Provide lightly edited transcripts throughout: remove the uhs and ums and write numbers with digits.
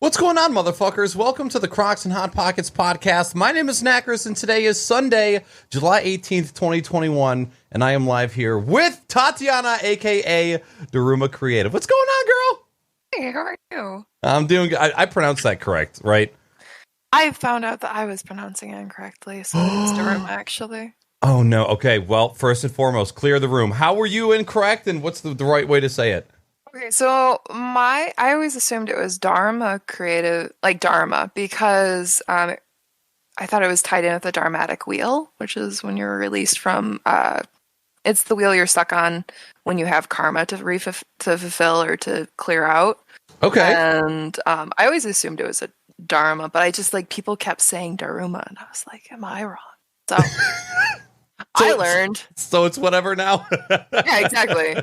What's going on, motherfuckers? Welcome to the Crocs and Hot Pockets podcast. My name is Naaackers, and today is Sunday, July 18th, 2021, and I am live here with Tatiana, a.k.a. DarumaCreative. What's going on, girl? Hey, how are you? I'm doing good. I pronounced that correct, right? I found out that I was pronouncing it incorrectly, so it's Daruma, actually. Oh, no. Okay, well, first and foremost, clear the room. How were you incorrect, and what's the right way to say it? Okay, so I always assumed it was DarumaCreative, like Dharma, because I thought it was tied in with the Dharmatic wheel, which is when you're released from, it's the wheel you're stuck on when you have karma to fulfill or to clear out. Okay. And I always assumed it was a Dharma, but I just, like, people kept saying Daruma, and I was like, am I wrong? So... I learned. So it's whatever now? Yeah, exactly.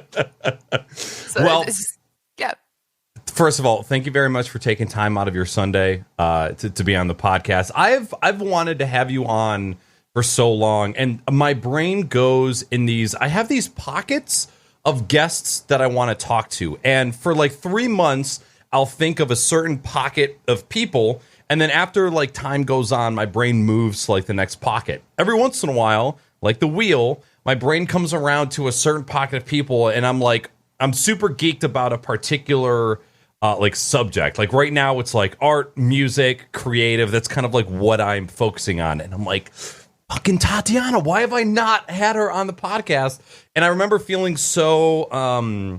So well, yeah. First of all, thank you very much for taking time out of your Sunday to be on the podcast. I've wanted to have you on for so long, and my brain goes in these. I have these pockets of guests that I want to talk to, and for like 3 months, I'll think of a certain pocket of people, and then after like time goes on, my brain moves to like the next pocket. Every once in a while, like the wheel, my brain comes around to a certain pocket of people, and I'm super geeked about a particular like subject. Like right now, it's like art, music, creative. That's kind of like what I'm focusing on. And I'm like, fucking Tatiana, why have I not had her on the podcast? And I remember feeling so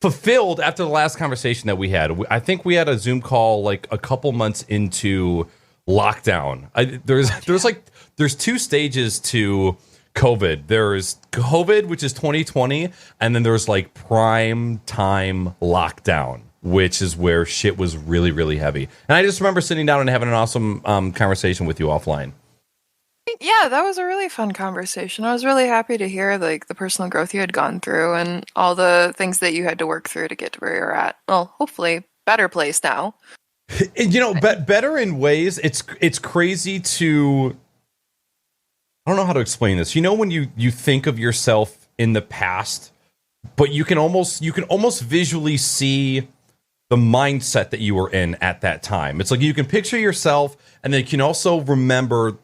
fulfilled after the last conversation that we had. I think we had a Zoom call like a couple months into lockdown. There's two stages to COVID. There's COVID, which is 2020, and then there's like prime time lockdown, which is where shit was really, really heavy. And I just remember sitting down and having an awesome conversation with you offline. Yeah, that was a really fun conversation. I was really happy to hear like the personal growth you had gone through and all the things that you had to work through to get to where you're at. Well, hopefully better place now. You know, better in ways. It's crazy to... I don't know how to explain this. You know, when you think of yourself in the past, but you can almost visually see the mindset that you were in at that time. It's like you can picture yourself, and then you can also remember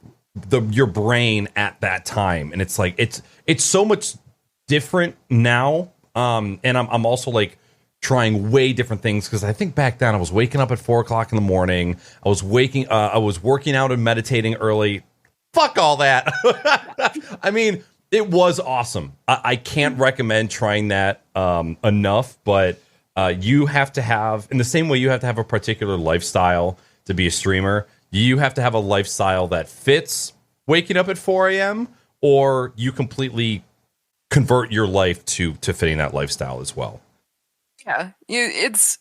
your brain at that time. And it's like it's so much different now. And I'm also like trying way different things, because I think back then I was waking up at 4 o'clock in the morning. I was working out and meditating early. Fuck all that. I mean, it was awesome. I can't recommend trying that enough, but you have to have, in the same way you have to have a particular lifestyle to be a streamer, you have to have a lifestyle that fits waking up at 4 a.m., or you completely convert your life to fitting that lifestyle as well. Yeah, it's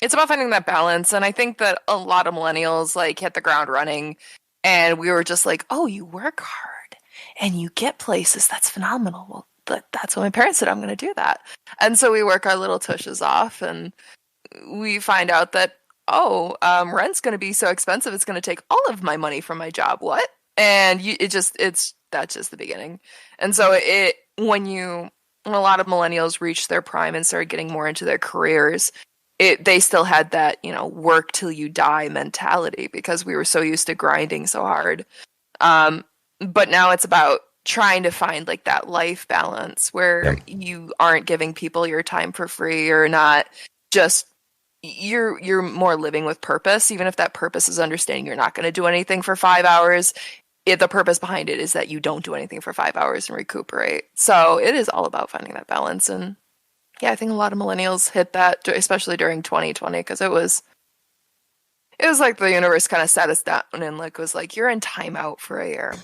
about finding that balance, and I think that a lot of millennials like hit the ground running. And we were just like, oh, you work hard and you get places. That's phenomenal. Well, that's what my parents said. I'm going to do that. And so we work our little tushes off, and we find out that, rent's going to be so expensive. It's going to take all of my money from my job. What? And that's just the beginning. And so when a lot of millennials reached their prime and started getting more into their careers, they still had that, work till you die mentality, because we were so used to grinding so hard. But now it's about trying to find like that life balance where you aren't giving people your time for free, or not just you're more living with purpose, even if that purpose is understanding you're not going to do anything for 5 hours. The purpose behind it is that you don't do anything for 5 hours and recuperate. So it is all about finding that balance. And yeah, I think a lot of millennials hit that, especially during 2020, because it was like the universe kind of sat us down and like was like, you're in timeout for a year.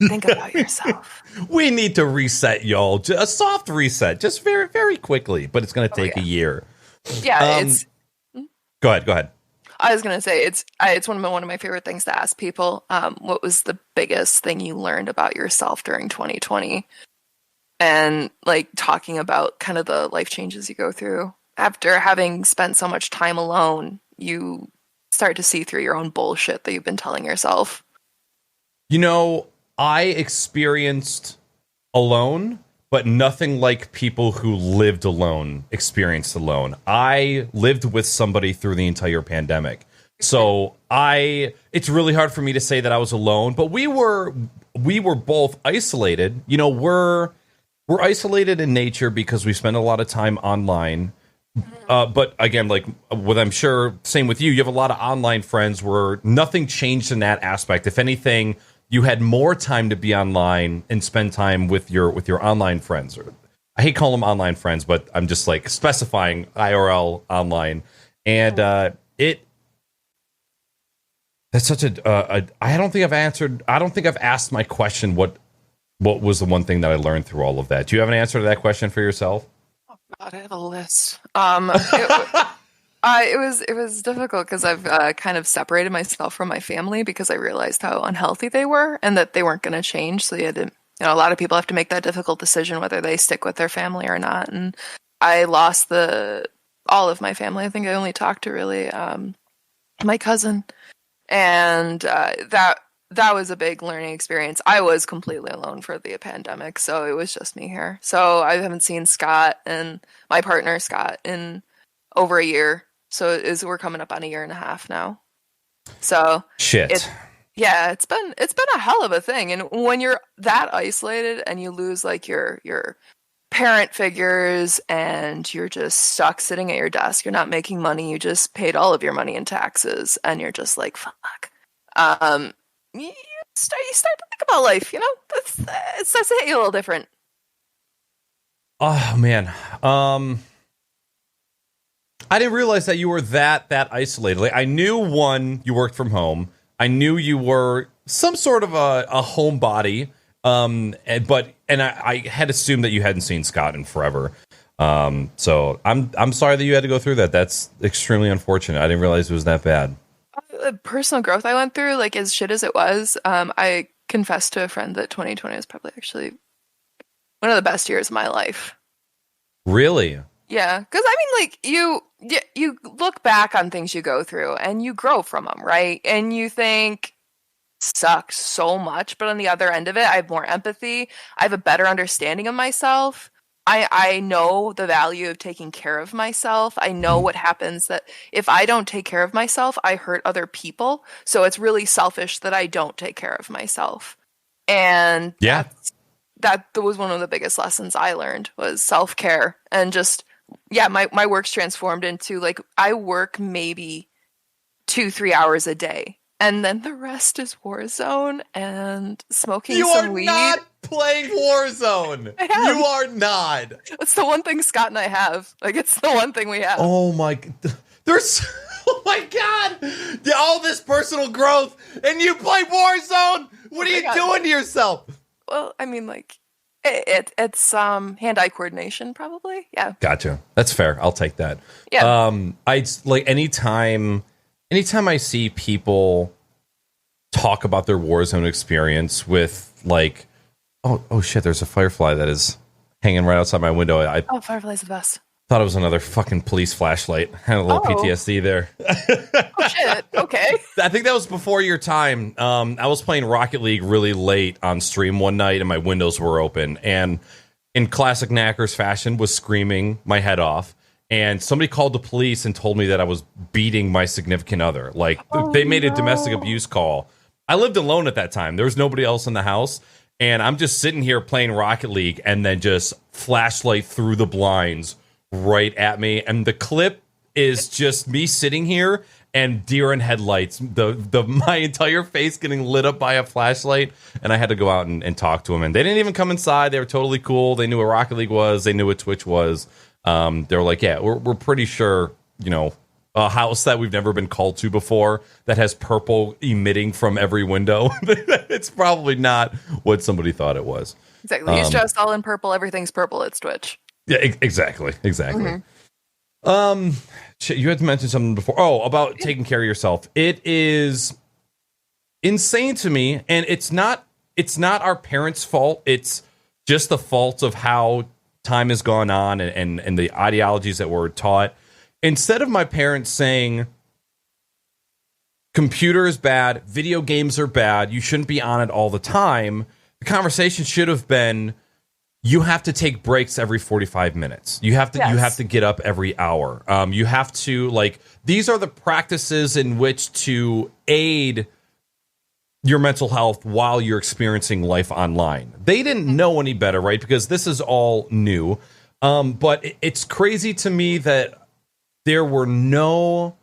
Think about yourself. We need to reset, y'all. A soft reset, just very, very quickly, but it's going to take a year. Yeah, Go ahead. I was going to say it's one of my favorite things to ask people. What was the biggest thing you learned about yourself during 2020? And like talking about kind of the life changes you go through after having spent so much time alone, you start to see through your own bullshit that you've been telling yourself. You know, I experienced alone, but nothing like people who lived alone experienced alone. I lived with somebody through the entire pandemic. So it's really hard for me to say that I was alone, but we were both isolated. You know, we're isolated in nature because we spend a lot of time online. But again, like what I'm sure, same with you, you have a lot of online friends where nothing changed in that aspect. If anything, you had more time to be online and spend time with your online friends. I hate calling them online friends, but I'm just like specifying IRL online. And that's such I don't think I've asked my question. What was the one thing that I learned through all of that? Do you have an answer to that question for yourself? God, I have a list. It was difficult because I've kind of separated myself from my family because I realized how unhealthy they were and that they weren't going to change. So you had to, a lot of people have to make that difficult decision whether they stick with their family or not. And I lost all of my family. I think I only talked to really my cousin, and that was a big learning experience. I was completely alone for the pandemic, so it was just me here. So I haven't seen Scott and my partner Scott in over a year. So we're coming up on a year and a half now. So shit. It's been a hell of a thing. And when you're that isolated and you lose like your parent figures and you're just stuck sitting at your desk, you're not making money, you just paid all of your money in taxes, and you're just like, fuck. You start to think about life, it starts to hit you a little different. Oh man. I didn't realize that you were that isolated. Like, I knew you worked from home. I knew you were some sort of a homebody. I had assumed that you hadn't seen Scott in forever. So I'm sorry that you had to go through that. That's extremely unfortunate. I didn't realize it was that bad. The personal growth I went through, like as shit as it was, I confessed to a friend that 2020 was probably actually one of the best years of my life. Really? Yeah, because I mean, like you look back on things you go through and you grow from them, right? And you think sucks so much, but on the other end of it, I have more empathy. I have a better understanding of myself. I know the value of taking care of myself. I know what happens that if I don't take care of myself, I hurt other people. So it's really selfish that I don't take care of myself. And that was one of the biggest lessons I learned was self-care. And just, my work's transformed into like, I work maybe 2-3 hours a day. And then the rest is Warzone and smoking some weed. You are not playing Warzone. You are not. It's the one thing Scott and I have. Like, it's the one thing we have. Oh my God. All this personal growth and you play Warzone. What are you doing to yourself? Well, I mean, like, it's hand-eye coordination, probably. Yeah. Gotcha. That's fair. I'll take that. Yeah. I like anytime I see people talk about their Warzone experience with like, oh shit, there's a firefly that is hanging right outside my window. Firefly's the best. Thought it was another fucking police flashlight. Had a little PTSD there. Oh shit. Okay. I think that was before your time. I was playing Rocket League really late on stream one night and my windows were open, and in classic Naaackers fashion was screaming my head off. And somebody called the police and told me that I was beating my significant other. Like, they made a domestic abuse call. I lived alone at that time. There was nobody else in the house. And I'm just sitting here playing Rocket League and then just flashlight through the blinds right at me. And the clip is just me sitting here and deer in headlights. My entire face getting lit up by a flashlight. And I had to go out and talk to them. And they didn't even come inside. They were totally cool. They knew what Rocket League was. They knew what Twitch was. They were like, yeah, we're pretty sure, a house that we've never been called to before that has purple emitting from every window. It's probably not what somebody thought it was. Exactly. He's dressed all in purple. Everything's purple. It's Twitch. Yeah, exactly. Mm-hmm. You had to mention something before. Oh, about taking care of yourself. It is insane to me. And it's not our parents' fault. It's just the fault of how time has gone on and the ideologies that were taught. Instead of my parents saying computer is bad, video games are bad, you shouldn't be on it all the time, the conversation should have been, you have to take breaks every 45 minutes. You have to get up every hour. You have to, like, these are the practices in which to aid your mental health while you're experiencing life online. They didn't know any better, right? Because this is all new. But it's crazy to me that there were no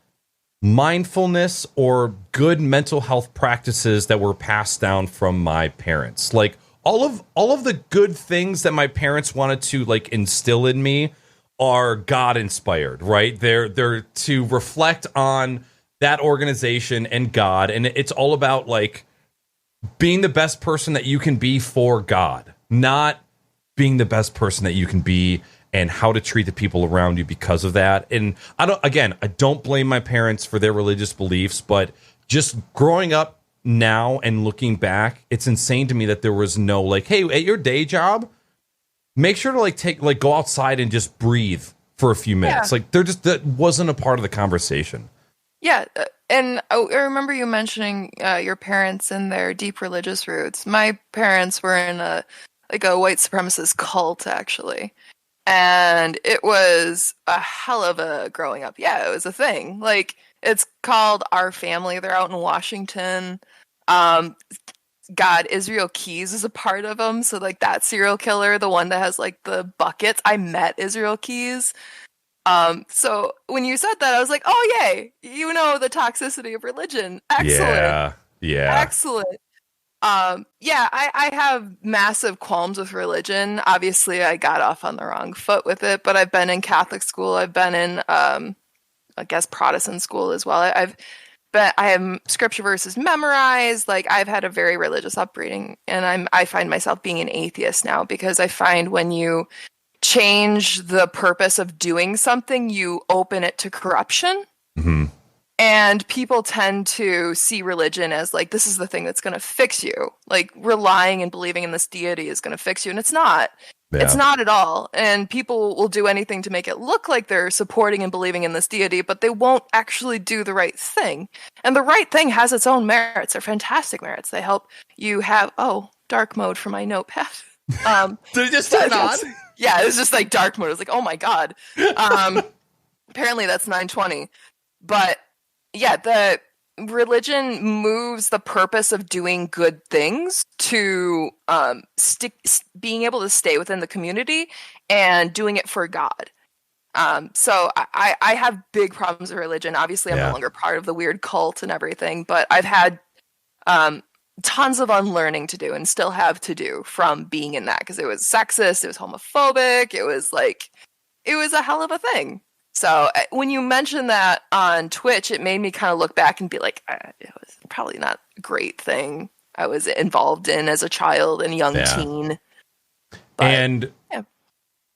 mindfulness or good mental health practices that were passed down from my parents. Like, all of the good things that my parents wanted to, like, instill in me are God inspired, right? They're to reflect on that organization and God, and it's all about, like, being the best person that you can be for God, not being the best person that you can be and how to treat the people around you because of that. And I don't blame my parents for their religious beliefs, but just growing up now and looking back, it's insane to me that there was no, like, hey, at your day job, make sure to go outside and just breathe for a few minutes. Like, that wasn't a part of the conversation. Yeah, and I remember you mentioning your parents and their deep religious roots. My parents were in a white supremacist cult, actually. And it was a hell of a growing up. Yeah, it was a thing. Like, it's called Our Family. They're out in Washington. God, Israel Keys is a part of them. So, like, that serial killer, the one that has, like, the buckets. I met Israel Keys. So when you said that, I was like, oh, yay. You know the toxicity of religion. Excellent. Yeah. Excellent. I have massive qualms with religion. Obviously, I got off on the wrong foot with it, but I've been in Catholic school. I've been in, I guess, Protestant school as well. I have scripture verses memorized. Like, I've had a very religious upbringing, and I find myself being an atheist now because I find when you change the purpose of doing something, you open it to corruption. Mm-hmm. And people tend to see religion as, like, this is the thing that's going to fix you. Like, relying and believing in this deity is going to fix you. And it's not. Yeah. It's not at all. And people will do anything to make it look like they're supporting and believing in this deity, but they won't actually do the right thing. And the right thing has its own merits. They're fantastic merits. They help you have, dark mode for my notepad. Did it just turn on? Yeah, it was just like dark mode. I was like, oh my God. Apparently that's 920. But yeah, the religion moves the purpose of doing good things to being able to stay within the community and doing it for God. So I have big problems with religion. Obviously, I'm no longer part of the weird cult and everything, but I've had tons of unlearning to do and still have to do from being in that, because it was sexist, it was homophobic, it was a hell of a thing. So when you mentioned that on Twitch, it made me kind of look back and be like, it was probably not a great thing I was involved in as a child and young teen. But,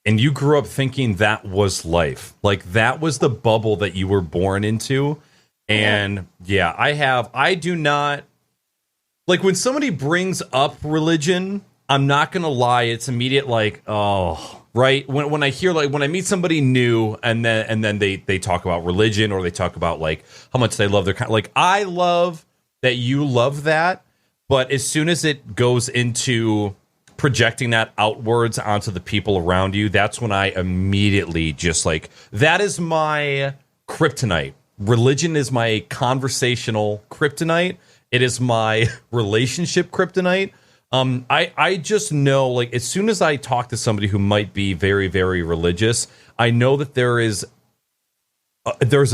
and you grew up thinking that was life. Like, that was the bubble that you were born into. And I do not, like, when somebody brings up religion, I'm not going to lie, it's immediate, like, oh, right? When I hear, like, when I meet somebody new and then they talk about religion, or they talk about, like, how much they love their kind, like, I love that you love that, but as soon as it goes into projecting that outwards onto the people around you, that's when I immediately just, like, that is my kryptonite. Religion is my conversational kryptonite. It is my relationship kryptonite. I just know, like, as soon as I talk to somebody who might be very, very religious, I know that there's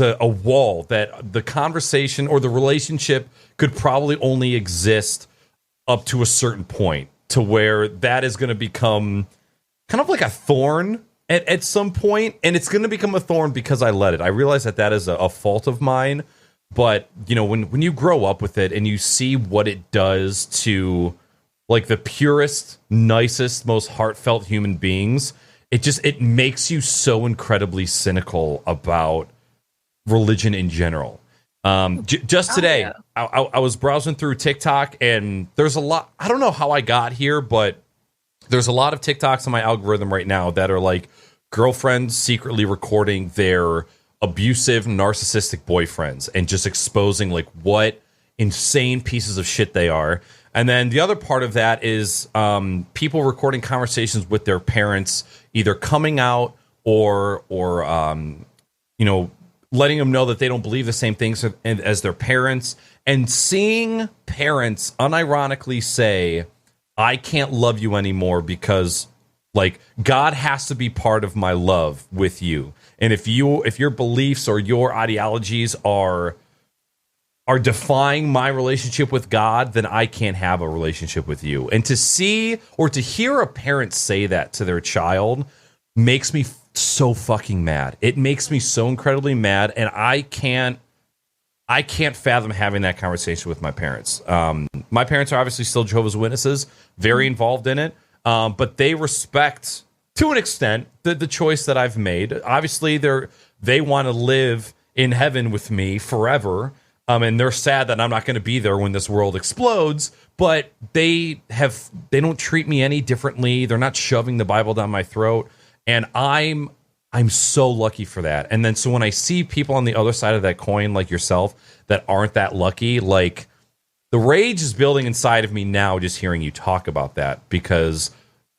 a wall that the conversation or the relationship could probably only exist up to a certain point, to where that is going to become kind of like a thorn at some point, and it's going to become a thorn because I let it. I realize that is a fault of mine. But, you know, when you grow up with it and you see what it does to, like, the purest, nicest, most heartfelt human beings, it makes you so incredibly cynical about religion in general. Just today, I was browsing through TikTok, and there's a lot. I don't know how I got here, but there's a lot of TikToks on my algorithm right now that are, like, girlfriends secretly recording their abusive, narcissistic boyfriends and just exposing, like, what insane pieces of shit they are. And then the other part of that is people recording conversations with their parents, either coming out or letting them know that they don't believe the same things as their parents, and seeing parents unironically say, I can't love you anymore because like God has to be part of my love with you. And if your beliefs or your ideologies are defying my relationship with God, then I can't have a relationship with you. And to see or to hear a parent say that to their child makes me so fucking mad. It makes me so incredibly mad, and I can't fathom having that conversation with my parents. My parents are obviously still Jehovah's Witnesses, very involved in it, but they respect, to an extent, the choice that I've made. Obviously, they want to live in heaven with me forever, and they're sad that I'm not going to be there when this world explodes. But they don't treat me any differently. They're not shoving the Bible down my throat, and I'm so lucky for that. And then so when I see people on the other side of that coin, like yourself, that aren't that lucky, like the rage is building inside of me now just hearing you talk about that, because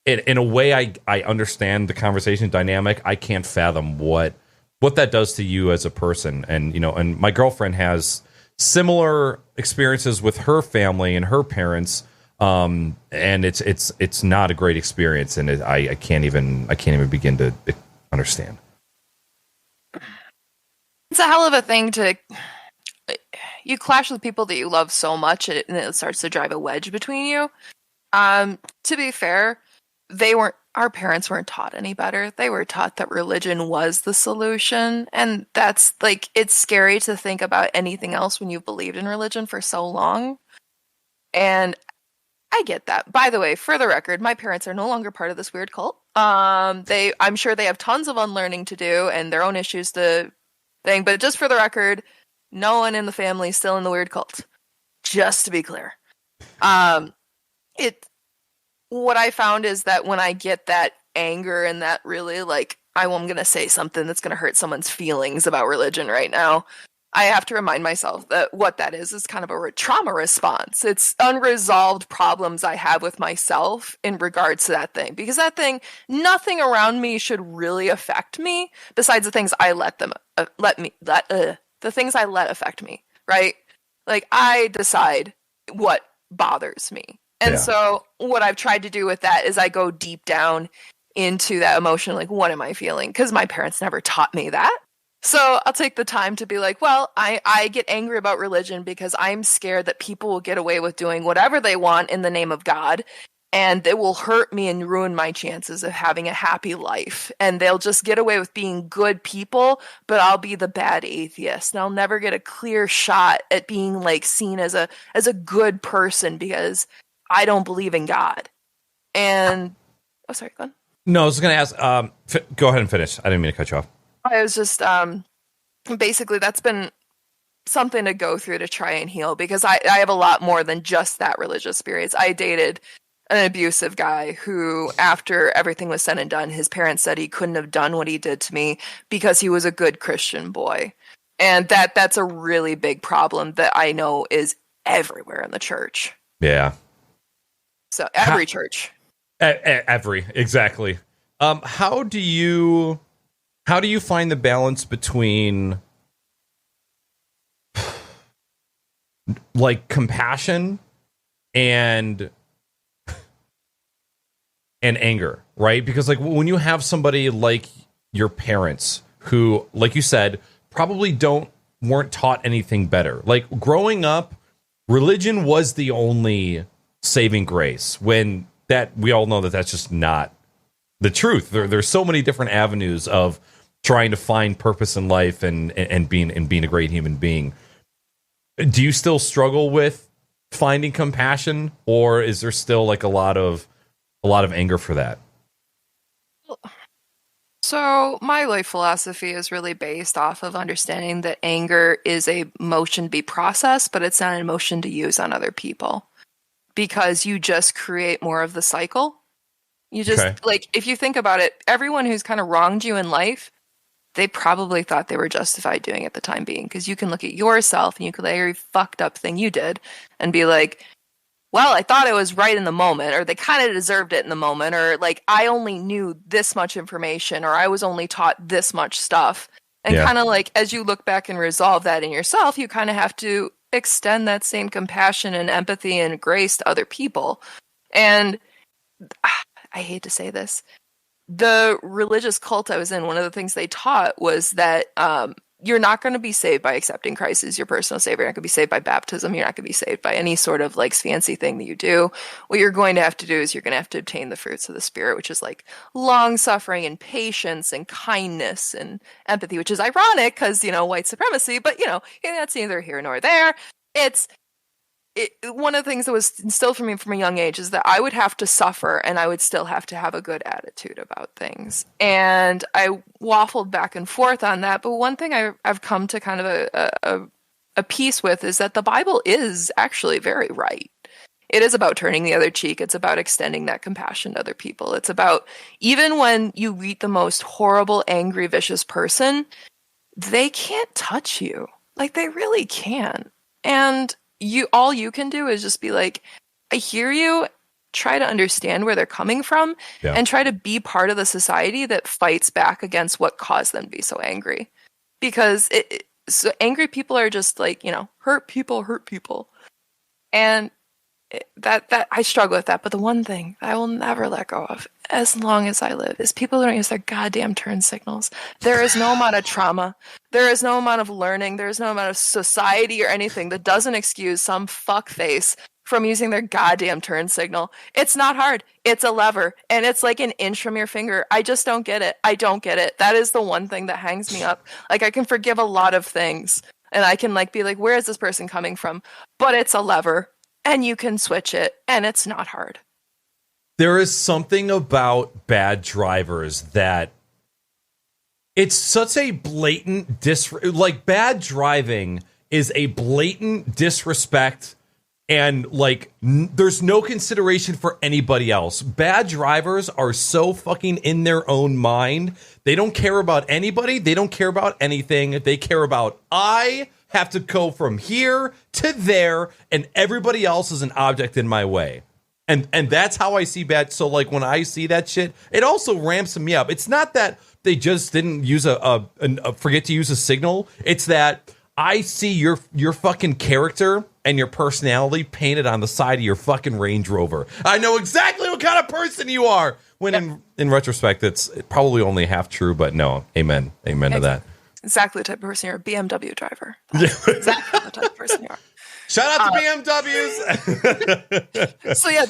in a way I understand the conversation dynamic. I can't fathom what that does to you as a person. And and my girlfriend has similar experiences with her family and her parents, and it's not a great experience, and I can't even begin to understand. It's a hell of a thing you clash with people that you love so much, and it starts to drive a wedge between you. To be fair, our parents weren't taught any better. They were taught that religion was the solution, and that's like, it's scary to think about anything else when you've believed in religion for so long. And I get that. By the way, for the record, my parents are no longer part of this weird cult. I'm sure they have tons of unlearning to do and their own issues to thing, but just for the record, no one in the family is still in the weird cult. Just to be clear. What I found is that when I get that anger and that really like, I'm going to say something that's going to hurt someone's feelings about religion right now, I have to remind myself that what that is kind of a trauma response. It's unresolved problems I have with myself in regards to that thing. Because that thing, nothing around me should really affect me besides the things I let affect me, right? Like, I decide what bothers me. And so what I've tried to do with that is I go deep down into that emotion, like, what am I feeling? Because my parents never taught me that. So I'll take the time to be like, well, I get angry about religion because I'm scared that people will get away with doing whatever they want in the name of God, and it will hurt me and ruin my chances of having a happy life. And they'll just get away with being good people, but I'll be the bad atheist. And I'll never get a clear shot at being like seen as a good person because I don't believe in God. And sorry, go on. No, I was going to ask. Go ahead and finish. I didn't mean to cut you off. I was just basically, that's been something to go through to try and heal, because I have a lot more than just that religious experience. I dated an abusive guy who, after everything was said and done, his parents said he couldn't have done what he did to me because he was a good Christian boy. And that's a really big problem that I know is everywhere in the church. Yeah. So every church. Exactly. How do you find the balance between like compassion and anger, right? Because like when you have somebody like your parents who, like you said, probably weren't taught anything better. Like growing up, religion was the only saving grace, when that we all know that that's just not the truth. There's so many different avenues of trying to find purpose in life and being a great human being. Do you still struggle with finding compassion, or is there still like a lot of anger for that? So my life philosophy is really based off of understanding that anger is a emotion to be processed, but it's not an emotion to use on other people, because you just create more of the cycle. You just like, if you think about it, everyone who's kind of wronged you in life, they probably thought they were justified doing at the time being. Because you can look at yourself and you could like every fucked up thing you did and be like, well, I thought it was right in the moment, or they kind of deserved it in the moment, or like I only knew this much information, or I was only taught this much stuff. And kind of like as you look back and resolve that in yourself, you kind of have to extend that same compassion and empathy and grace to other people. And I hate to say this, the religious cult I was in, one of the things they taught was that you're not going to be saved by accepting Christ as your personal savior. You're not going to be saved by baptism. You're not going to be saved by any sort of like fancy thing that you do. What you're going to have to do is you're going to have to obtain the fruits of the Spirit, which is like long suffering and patience and kindness and empathy, which is ironic because, you know, white supremacy, but, you know, that's neither here nor there. One of the things that was instilled for me from a young age is that I would have to suffer and I would still have to have a good attitude about things. And I waffled back and forth on that. But one thing I've come to kind of a peace with is that the Bible is actually very right. It is about turning the other cheek. It's about extending that compassion to other people. It's about even when you meet the most horrible, angry, vicious person, they can't touch you. Like they really can. And all you can do is just be like, I hear you, try to understand where they're coming from, and try to be part of the society that fights back against what caused them to be so angry. Because so angry people are just like, you know, hurt people. And that I struggle with that. But the one thing I will never let go of as long as I live is people who don't use their goddamn turn signals. There is no amount of trauma. There is no amount of learning. There is no amount of society or anything that doesn't excuse some fuckface from using their goddamn turn signal. It's not hard. It's a lever. And it's like an inch from your finger. I just don't get it. I don't get it. That is the one thing that hangs me up. Like I can forgive a lot of things. And I can like be like, where is this person coming from? But it's a lever. And you can switch it, and it's not hard. There is something about bad drivers that it's such a blatant like bad driving is a blatant disrespect, and like there's no consideration for anybody else. Bad drivers are so fucking in their own mind. They don't care about anybody. They don't care about anything. They care about I have to go from here to there, and everybody else is an object in my way. And that's how I see bad. So like when I see that shit, it also ramps me up. It's not that they just didn't use forget to use a signal. It's that I see your fucking character and your personality painted on the side of your fucking Range Rover. I know exactly what kind of person you are. When in retrospect, it's probably only half true, but no, amen to that. Exactly the type of person you're, a BMW driver. That's exactly the type of person you are. Shout out to BMWs. So yeah,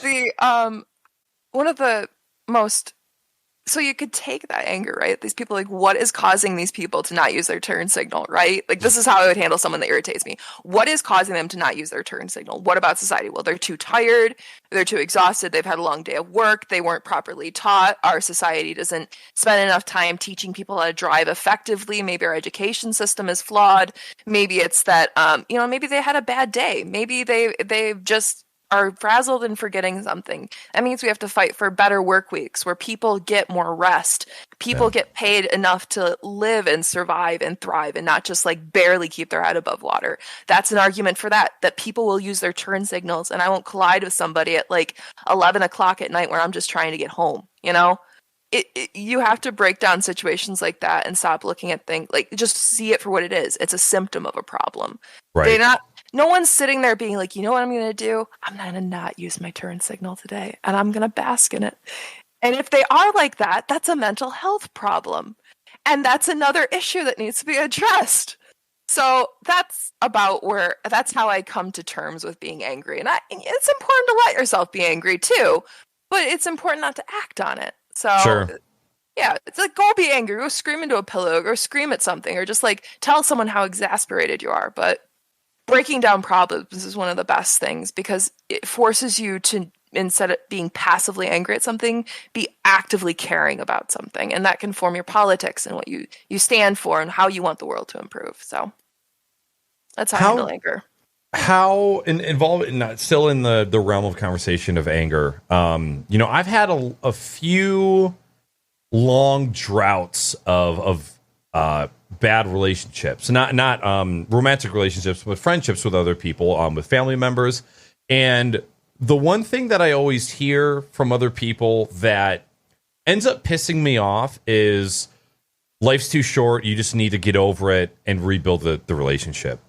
one of the most, so you could take that anger, right? These people, like, what is causing these people to not use their turn signal, right? Like, this is how I would handle someone that irritates me. What is causing them to not use their turn signal? What about society? Well, they're too tired. They're too exhausted. They've had a long day of work. They weren't properly taught. Our society doesn't spend enough time teaching people how to drive effectively. Maybe our education system is flawed. Maybe it's that, maybe they had a bad day. Maybe they just are frazzled and forgetting something. That means we have to fight for better work weeks where people get more rest. People get paid enough to live and survive and thrive and not just like barely keep their head above water. That's an argument for that people will use their turn signals and I won't collide with somebody at like 11 o'clock at night where I'm just trying to get home, you know? You have to break down situations like that and stop looking at things like just see it for what it is. It's a symptom of a problem. Right. No one's sitting there being like, you know what I'm going to do? I'm going to not use my turn signal today, and I'm going to bask in it. And if they are like that, that's a mental health problem. And that's another issue that needs to be addressed. So that's how I come to terms with being angry. And it's important to let yourself be angry too, but it's important not to act on it. So sure. Yeah, it's like, go be angry, go scream into a pillow, go scream at something, or just like tell someone how exasperated you are. But breaking down problems is one of the best things because it forces you to, instead of being passively angry at something, be actively caring about something. And that can form your politics and what you stand for and how you want the world to improve. So that's how I handle anger. How still in the realm of conversation of anger, I've had a few long droughts of bad relationships, not romantic relationships, but friendships with other people, with family members. And the one thing that I always hear from other people that ends up pissing me off is life's too short. You just need to get over it and rebuild the relationship.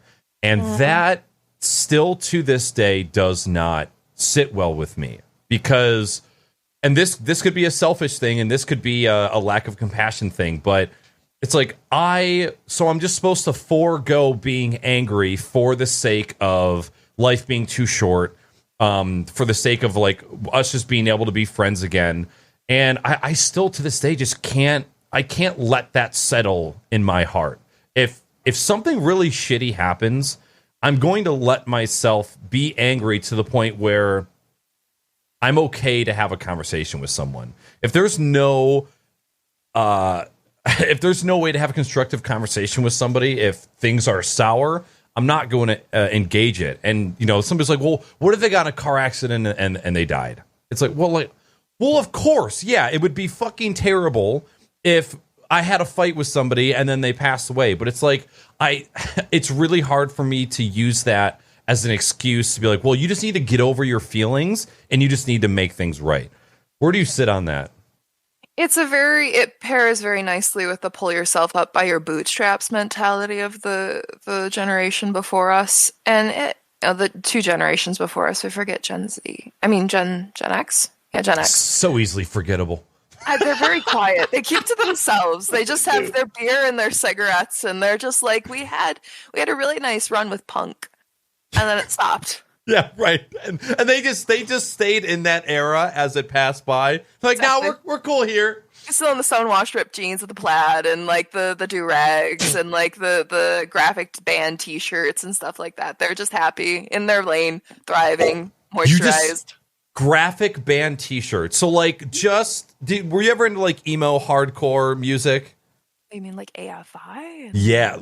And that still to this day does not sit well with me, because, and this could be a selfish thing, and this could be a lack of compassion thing, but it's like I'm just supposed to forego being angry for the sake of life being too short, for the sake of like us just being able to be friends again. And I still to this day just can't let that settle in my heart. If something really shitty happens, I'm going to let myself be angry to the point where I'm okay to have a conversation with someone. If there's no way to have a constructive conversation with somebody, if things are sour, I'm not going to engage it. And somebody's like, well, what if they got in a car accident and they died? It's like, well, of course, yeah, it would be fucking terrible if I had a fight with somebody and then they passed away. But it's like, it's really hard for me to use that as an excuse to be like, well, you just need to get over your feelings and you just need to make things right. Where do you sit on that? It pairs very nicely with the pull yourself up by your bootstraps mentality of the generation before us, and the two generations before us. We forget Gen Z. I mean Gen X. Yeah, Gen X. So easily forgettable. They're very quiet. They keep to themselves. They just have their beer and their cigarettes, and they're just like, we had a really nice run with punk, and then it stopped. Yeah, right. And they just stayed in that era as it passed by. Like, exactly. Now we're cool here. Still in the stonewashed ripped jeans with the plaid and like the do-rags and like the graphic band t-shirts and stuff like that. They're just happy in their lane, thriving, moisturized. Graphic band t-shirts. So like were you ever into like emo hardcore music? You mean like AFI? Yeah.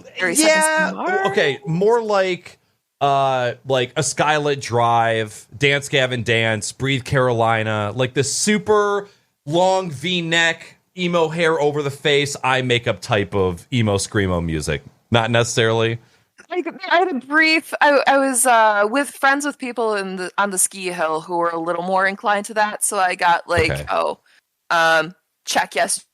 Okay, more like a Skylit Drive, Dance Gavin Dance, Breathe Carolina, like the super long V-neck, emo hair over the face, eye makeup type of emo screamo music. Not necessarily. I had a brief. I was with friends with people on the ski hill who were a little more inclined to that, so I got Check Yes,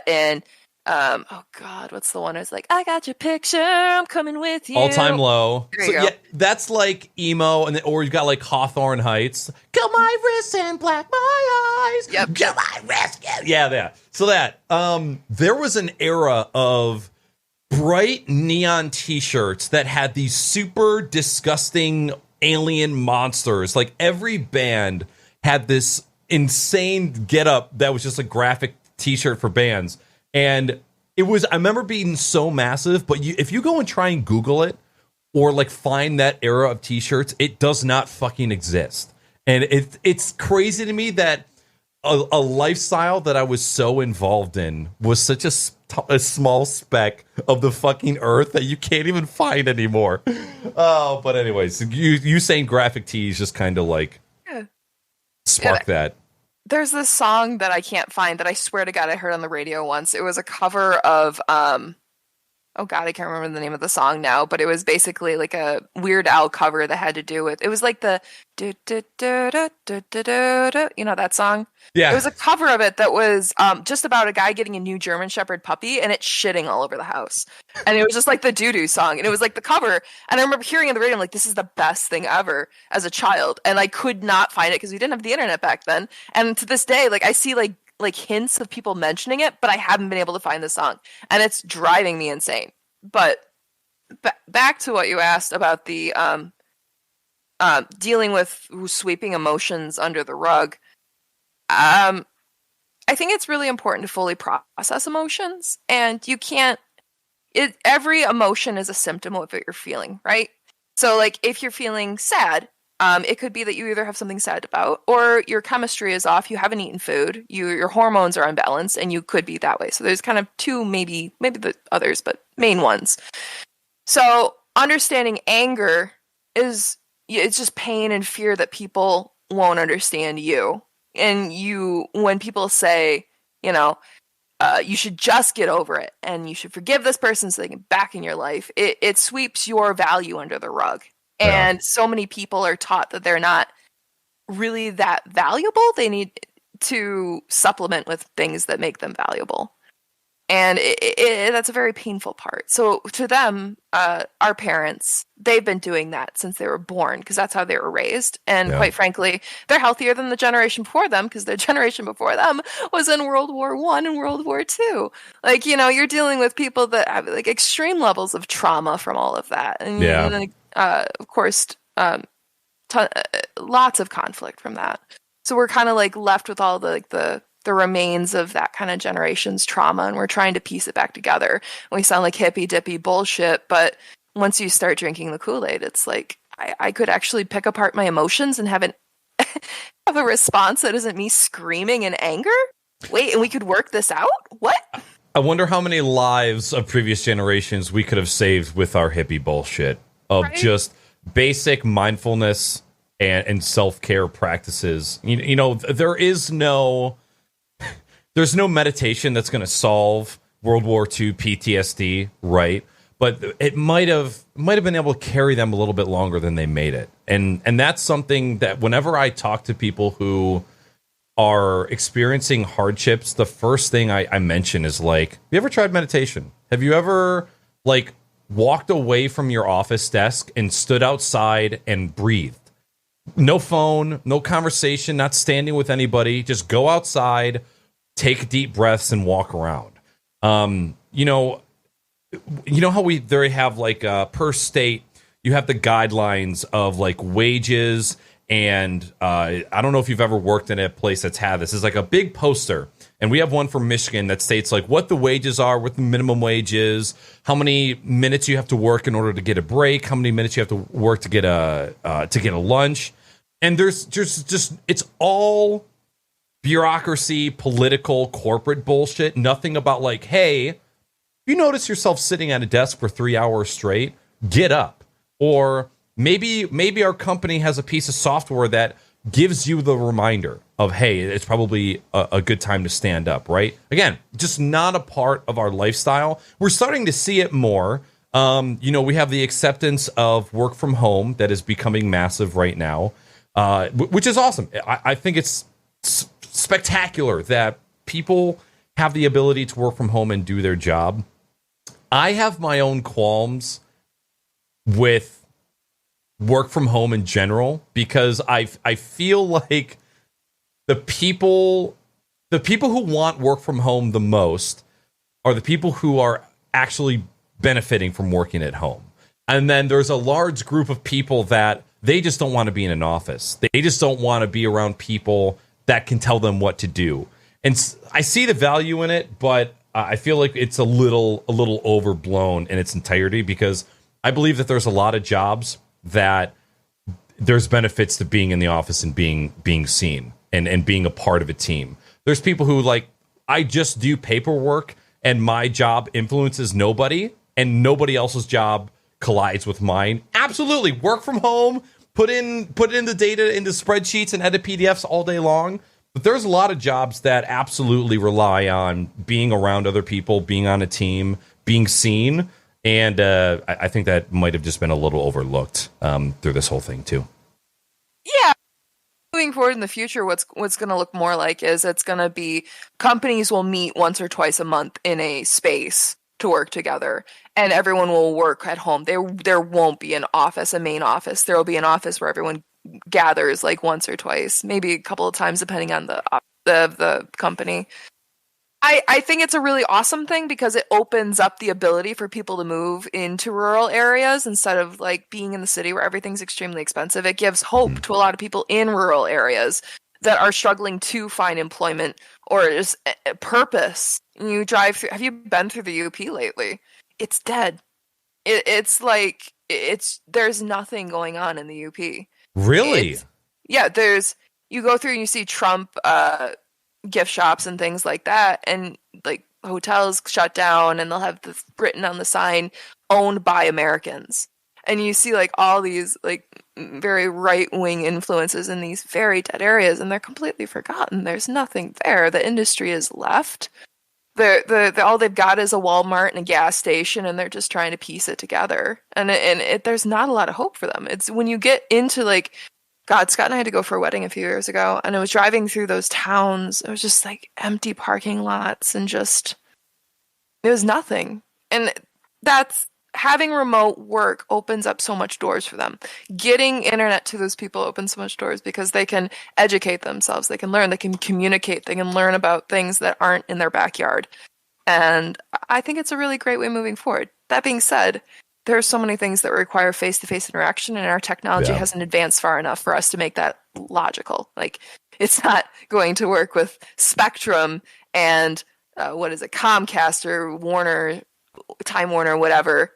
and oh god, what's the one? It's like, I got your picture, I'm coming with you. All Time Low. There you go. Yeah, that's like emo, or you got like Hawthorne Heights. Kill my wrists and black my eyes. Yep. Kill my wrists. Yeah. So that there was an era of bright neon t-shirts that had these super disgusting alien monsters. Like every band had this insane getup that was just a graphic t-shirt for bands. And I remember being so massive, but if you go and try and Google it or like find that era of t-shirts, it does not fucking exist. And it's crazy to me that a lifestyle that I was so involved in was such a small speck of the fucking earth that you can't even find anymore. Oh, but anyways, you saying graphic tees just kind of like spark that. There's this song that I can't find that I swear to God I heard on the radio once. It was a cover of oh god, I can't remember the name of the song now, but it was basically like a Weird Al cover that had to do with, it was like the do do do do do do do, you know that song? Yeah. It was a cover of it that was just about a guy getting a new German Shepherd puppy and it's shitting all over the house. And it was just like the doo-doo song. And it was like the cover. And I remember hearing on the radio, I'm like, this is the best thing ever as a child. And I could not find it because we didn't have the internet back then. And to this day, like I see like hints of people mentioning it, but I haven't been able to find the song. And it's driving me insane. But back to what you asked about the dealing with sweeping emotions under the rug. I think it's really important to fully process emotions, and you can't. Every emotion is a symptom of what you're feeling, right? So, like, if you're feeling sad, it could be that you either have something sad about, or your chemistry is off. You haven't eaten food. Your hormones are unbalanced, and you could be that way. So there's kind of two, maybe the others, but main ones. So understanding anger it's just pain and fear that people won't understand you. And when people say, you should just get over it, and you should forgive this person so they can back in your life. It sweeps your value under the rug. Yeah. And so many people are taught that they're not really that valuable. They need to supplement with things that make them valuable. And that's a very painful part. So to them, our parents, they've been doing that since they were born because that's how they were raised. And quite frankly, they're healthier than the generation before them because their generation before them was in World War I and World War II. Like, you know, you're dealing with people that have like extreme levels of trauma from all of that. And of course, lots of conflict from that. So we're kind of like left with all the remains of that kind of generation's trauma, and we're trying to piece it back together. And we sound like hippy dippy bullshit, but once you start drinking the Kool-Aid, it's like I could actually pick apart my emotions and have have a response that isn't me screaming in anger. Wait, and we could work this out? What? I wonder how many lives of previous generations we could have saved with our hippie bullshit of just basic mindfulness and self-care practices. You know, there's no meditation that's going to solve World War II PTSD, right? But it might have been able to carry them a little bit longer than they made it. And that's something that whenever I talk to people who are experiencing hardships, the first thing I mention is like, have you ever tried meditation? Have you ever like walked away from your office desk and stood outside and breathed? No phone, no conversation, not standing with anybody. Just go outside, take deep breaths, and walk around. You know how they have like per state, you have the guidelines of like wages, and I don't know if you've ever worked in a place that's had this. It's like a big poster, and we have one from Michigan that states like what the wages are, what the minimum wage is, how many minutes you have to work in order to get a break, how many minutes you have to work to get a lunch, and there's just it's all bureaucracy, political, corporate bullshit. Nothing about like, hey, if you notice yourself sitting at a desk for 3 hours straight, get up. Or maybe our company has a piece of software that gives you the reminder of, hey, it's probably a good time to stand up, right? Again, just not a part of our lifestyle. We're starting to see it more. We have the acceptance of work from home that is becoming massive right now, which is awesome. I think it's spectacular that people have the ability to work from home and do their job. I have my own qualms with work from home in general because I feel like the people who want work from home the most are the people who are actually benefiting from working at home. And then there's a large group of people that they just don't want to be in an office. They just don't want to be around people that can tell them what to do. And I see the value in it, but I feel like it's a little overblown in its entirety because I believe that there's a lot of jobs that there's benefits to being in the office and being seen and being a part of a team. There's people who like, I just do paperwork and my job influences nobody and nobody else's job collides with mine. Absolutely. Work from home, put in the data into spreadsheets and edit PDFs all day long. But there's a lot of jobs that absolutely rely on being around other people, being on a team, being seen. And I think that might have just been a little overlooked through this whole thing, too. Yeah. Moving forward in the future, what's going to look more like is it's going to be companies will meet once or twice a month in a space to work together, and everyone will work at home. There won't be an office, a main office. There will be an office where everyone gathers like once or twice, maybe a couple of times depending on the company. I think it's a really awesome thing because it opens up the ability for people to move into rural areas instead of like being in the city where everything's extremely expensive. It gives hope to a lot of people in rural areas that are struggling to find employment or just purpose. You drive through. Have you been through the UP lately? It's dead. It's like there's nothing going on in the UP. Really? You go through and you see Trump gift shops and things like that, and like hotels shut down, and they'll have this written on the sign, owned by Americans. And you see like all these like very right-wing influences in these very dead areas, and they're completely forgotten. There's nothing there. The industry is left. all they've got is a Walmart and a gas station, and they're just trying to piece it together. And there's not a lot of hope for them. It's when you get into like, God, Scott and I had to go for a wedding a few years ago, and I was driving through those towns. It was just like empty parking lots, and just it was nothing. And that's having remote work opens up so much doors for them. Getting internet to those people opens so much doors because they can educate themselves, they can learn, they can communicate, they can learn about things that aren't in their backyard. And I think it's a really great way moving forward. That being said, there are so many things that require face-to-face interaction, and our technology hasn't advanced far enough for us to make that logical. Like, it's not going to work with Spectrum and Comcast or Warner, Time Warner, whatever.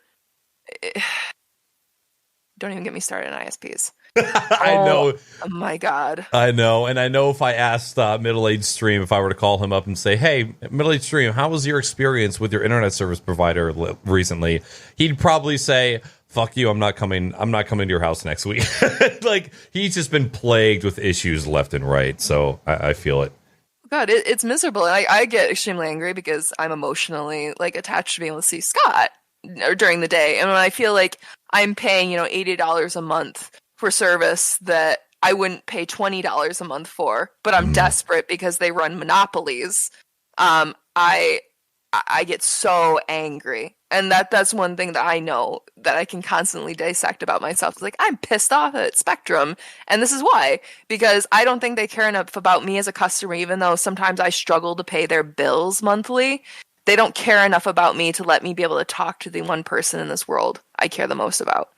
Don't even get me started on ISPs. I know. Oh my God. I know. And I know if I asked Middle-Aged Stream, if I were to call him up and say, hey, Middle-Aged Stream, how was your experience with your internet service provider recently? He'd probably say, fuck you, I'm not coming to your house next week. Like, he's just been plagued with issues left and right. So I feel it. God, it's miserable. And I get extremely angry because I'm emotionally like attached to being able to see Scott during the day. And when I feel like I'm paying, $80 a month for service that I wouldn't pay $20 a month for, but I'm desperate because they run monopolies, I get so angry. And that's one thing that I know that I can constantly dissect about myself. It's like, I'm pissed off at Spectrum, and this is why. Because I don't think they care enough about me as a customer, even though sometimes I struggle to pay their bills monthly. They don't care enough about me to let me be able to talk to the one person in this world I care the most about.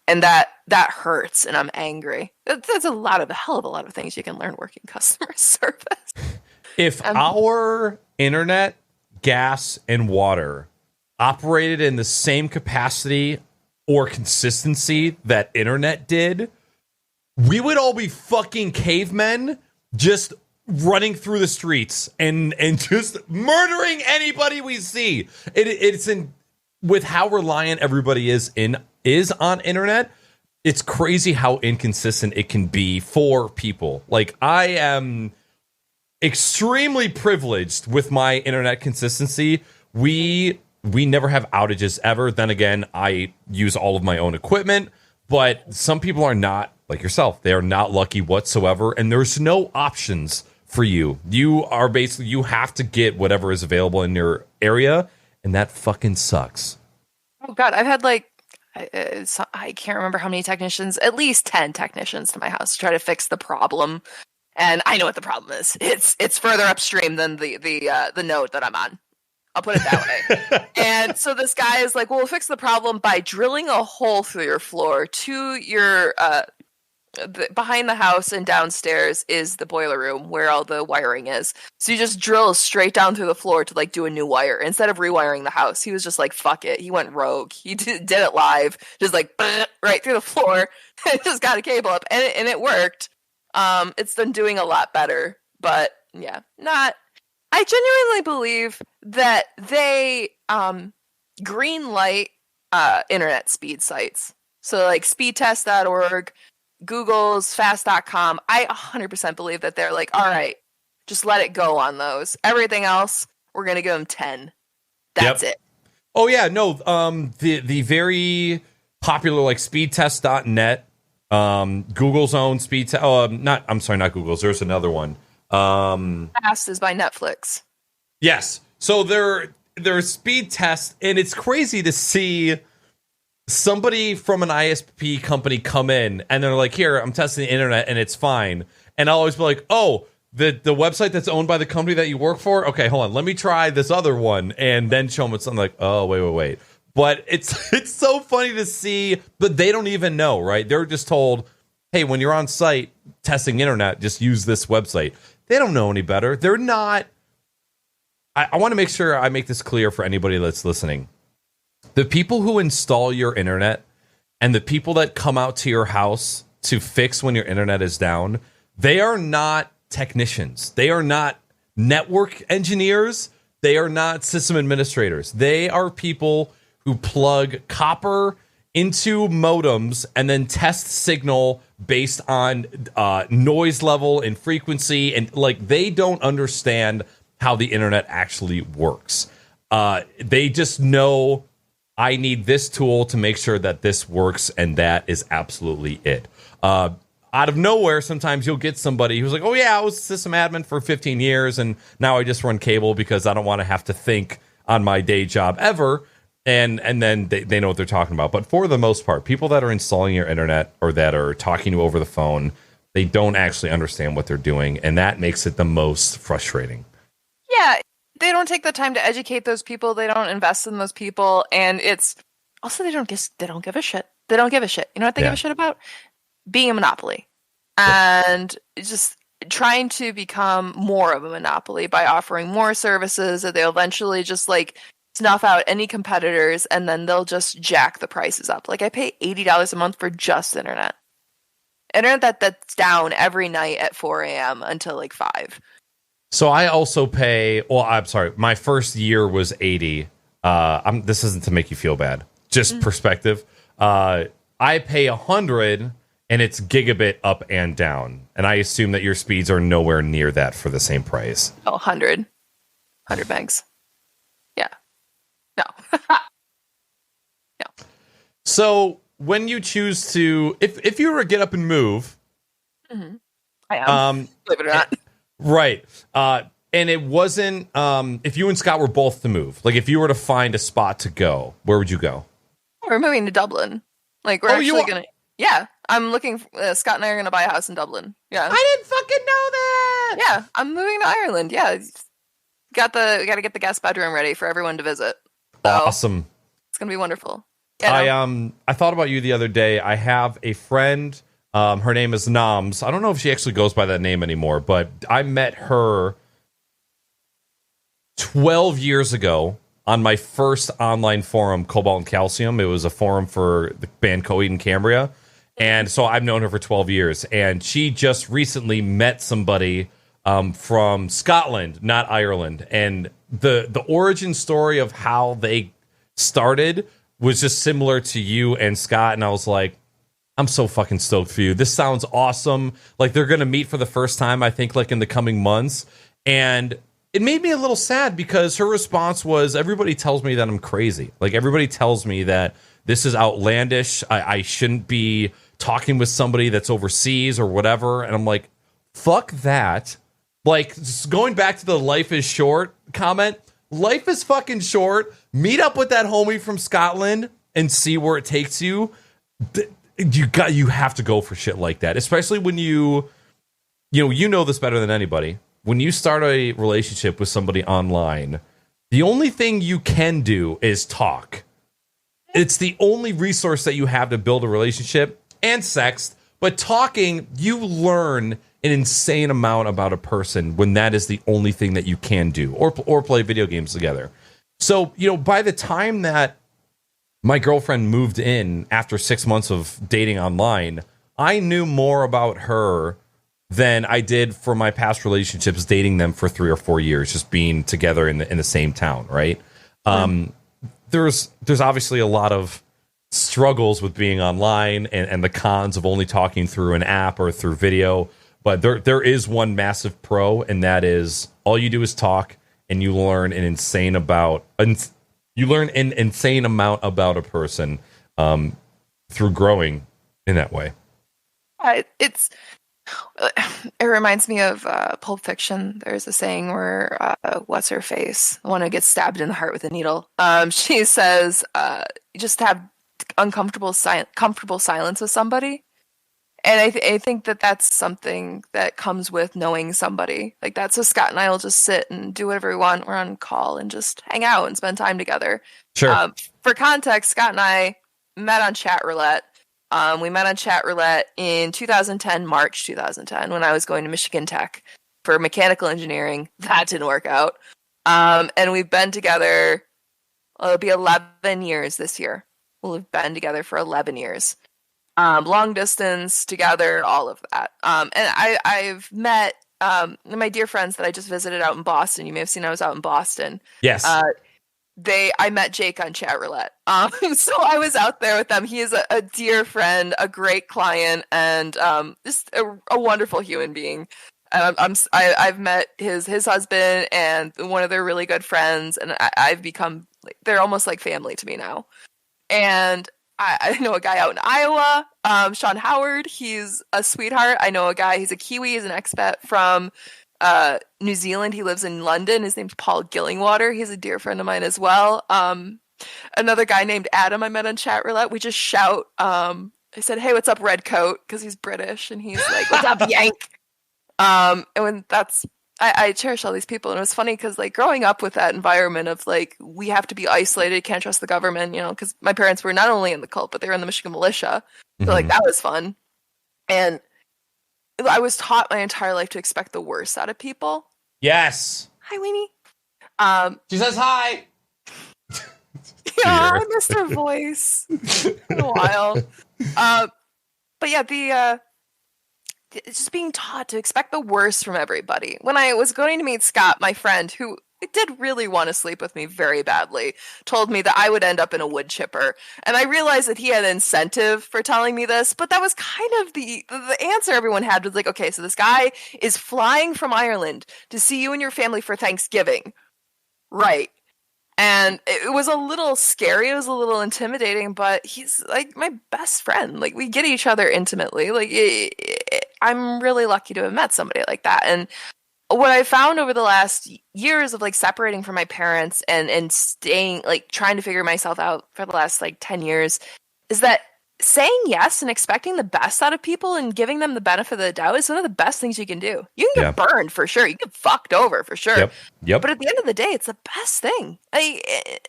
And that hurts, and I'm angry. That's a hell of a lot of things you can learn working customer service. If our internet, gas, and water operated in the same capacity or consistency that internet did, we would all be fucking cavemen just running through the streets and just murdering anybody we see. It's in with how reliant everybody is on internet. It's crazy how inconsistent it can be for people. Like, I am extremely privileged with my internet consistency. We never have outages ever. Then again, I use all of my own equipment, but some people are not like yourself. They are not lucky whatsoever, and there's no options for you. You have to get whatever is available in your area, and that fucking sucks. Oh God, I've had I can't remember how many technicians, at least 10 technicians to my house to try to fix the problem. And I know what the problem is. It's further upstream than the node that I'm on. I'll put it that way. And so this guy is like, well, we'll fix the problem by drilling a hole through your floor to your behind the house, and downstairs is the boiler room where all the wiring is. So you just drill straight down through the floor to do a new wire instead of rewiring the house. He was just like, fuck it. He went rogue. He did it live, just right through the floor. Just got a cable up, and it worked. It's been doing a lot better, but yeah, not. I genuinely believe that they green light internet speed sites. So speedtest.org, Google's fast.com. I 100% believe that they're like, all right, just let it go on those. Everything else, we're going to give them 10. That's it. Oh, yeah. No, the very popular speedtest.net, Google's own speed test. Not Google's. There's another one. Fast is by Netflix. Yes. So they're speed tests, and it's crazy to see somebody from an ISP company come in and they're like, here, I'm testing the internet and it's fine. And I'll always be like, oh, the website that's owned by the company that you work for? Okay, hold on. Let me try this other one. And then show them something like, oh, wait. But it's so funny to see, but they don't even know, right? They're just told, hey, when you're on site testing internet, just use this website. They don't know any better. They're not. I want to make sure I make this clear for anybody that's listening. The people who install your internet and the people that come out to your house to fix when your internet is down, they are not technicians. They are not network engineers. They are not system administrators. They are people who plug copper into modems and then test signal based on noise level and frequency. And they don't understand how the internet actually works. They just know I need this tool to make sure that this works, and that is absolutely it. Out of nowhere, sometimes you'll get somebody who's like, oh yeah, I was a system admin for 15 years, and now I just run cable because I don't want to have to think on my day job ever. And then they know what they're talking about. But for the most part, people that are installing your internet or that are talking to you over the phone, they don't actually understand what they're doing, and that makes it the most frustrating. Yeah, they don't take the time to educate those people. They don't invest in those people, and it's also they don't give a shit. They don't give a shit. You know what they give a shit about? Being a monopoly, and just trying to become more of a monopoly by offering more services that they'll eventually just like snuff out any competitors, and then they'll just jack the prices up. Like I pay $80 a month for just internet that's down every night at 4 a.m. until like 5. So I also pay. Well, I'm sorry. My first year was 80. This isn't to make you feel bad. Just perspective. I pay 100, and it's gigabit up and down. And I assume that your speeds are nowhere near that for the same price. Oh, 100 megs. Yeah. No. No. So when you choose to, if you were to get up and move, I am. Believe it or not. Right. And it wasn't, if you and Scott were both to move, like if you were to find a spot to go, where would you go? We're moving to Dublin. Like we're actually going to, yeah, I'm looking, Scott and I are going to buy a house in Dublin. Yeah. I didn't fucking know that. Yeah. I'm moving to Ireland. Yeah. We got to get the guest bedroom ready for everyone to visit. So awesome. It's going to be wonderful. Yeah, I thought about you the other day. I have a friend, her name is Noms. I don't know if she actually goes by that name anymore, but I met her 12 years ago on my first online forum, Cobalt and Calcium. It was a forum for the band Coheed and Cambria. And so I've known her for 12 years. And she just recently met somebody from Scotland, not Ireland. And the origin story of how they started was just similar to you and Scott. And I was like, I'm so fucking stoked for you. This sounds awesome. Like they're going to meet for the first time, I think, like in the coming months. And it made me a little sad because her response was, everybody tells me that I'm crazy. Like everybody tells me that this is outlandish. I shouldn't be talking with somebody that's overseas or whatever. And I'm like, fuck that. Like just going back to the life is short comment. Life is fucking short. Meet up with that homie from Scotland and see where it takes you. You have to go for shit like that, especially when you know this better than anybody. When you start a relationship with somebody online, the only thing you can do is talk. It's the only resource that you have to build a relationship and sex. But talking, you learn an insane amount about a person when that is the only thing that you can do, or play video games together. So, by the time that my girlfriend moved in after 6 months of dating online, I knew more about her than I did for my past relationships, dating them for 3 or 4 years, just being together in the same town, right? There's obviously a lot of struggles with being online and the cons of only talking through an app or through video. But there is one massive pro, and that is all you do is talk, and you learn an insane amount about a person through growing in that way. It reminds me of Pulp Fiction. There's a saying where what's her face, the one who gets stabbed in the heart with a needle. She says, "You just have comfortable silence with somebody." And I think that's something that comes with knowing somebody. Like that's so Scott and I will just sit and do whatever we want. We're on call and just hang out and spend time together. Sure. For context, Scott and I met on Chat Roulette. We met on Chat Roulette in 2010, March 2010, when I was going to Michigan Tech for mechanical engineering. That didn't work out. And we've been together, it'll be 11 years this year. We'll have been together for 11 years. Long distance together, all of that. And I've met my dear friends that I just visited out in Boston. You may have seen I was out in Boston. Yes. I met Jake on Chat Roulette. So I was out there with them. He is a dear friend, a great client, and just a wonderful human being. and I've met his husband and one of their really good friends, and I've become they're almost like family to me now. And I know a guy out in Iowa, Sean Howard. He's a sweetheart. I know a guy. He's a Kiwi. He's an expat from New Zealand. He lives in London. His name's Paul Gillingwater. He's a dear friend of mine as well. Another guy named Adam I met on chat roulette. We just shout. I said, "Hey, what's up, Redcoat?" Because he's British, and he's like, "What's up, Yank?" And when I cherish all these people, and it was funny because like growing up with that environment of like we have to be isolated, can't trust the government, because my parents were not only in the cult but they were in the Michigan militia, so like that was fun, and I was taught my entire life to expect the worst out of people. Yes. Hi, Weenie. She says hi. Yeah, I missed her voice. In a while. But yeah, it's just being taught to expect the worst from everybody. When I was going to meet Scott, my friend, who did really want to sleep with me very badly, told me that I would end up in a wood chipper. And I realized that he had an incentive for telling me this, but that was kind of the answer everyone had was like, okay, so this guy is flying from Ireland to see you and your family for Thanksgiving. Right. And it was a little scary. It was a little intimidating, but he's like my best friend. Like we get each other intimately. Like I'm really lucky to have met somebody like that. And what I found over the last years of like separating from my parents and staying, like trying to figure myself out for the last like 10 years is that saying yes and expecting the best out of people and giving them the benefit of the doubt is one of the best things you can do. You can get burned for sure. You get fucked over for sure. Yep. But at the end of the day, it's the best thing.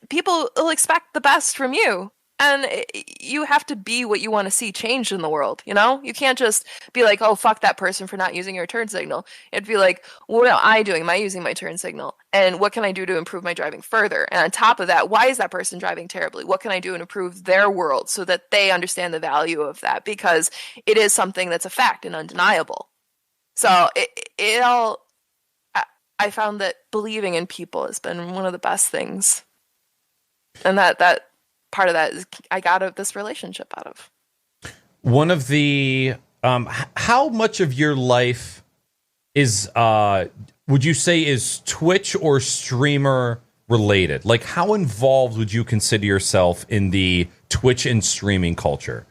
People will expect the best from you. And you have to be what you want to see changed in the world, You can't just be like, oh, fuck that person for not using your turn signal. It'd be like, what am I doing? Am I using my turn signal? And what can I do to improve my driving further? And on top of that, why is that person driving terribly? What can I do to improve their world so that they understand the value of that? Because it is something that's a fact and undeniable. So I found that believing in people has been one of the best things. And that part of that is I got this relationship out of. One of the how much of your life is would you say is Twitch or streamer related? Like how involved would you consider yourself in the Twitch and streaming culture?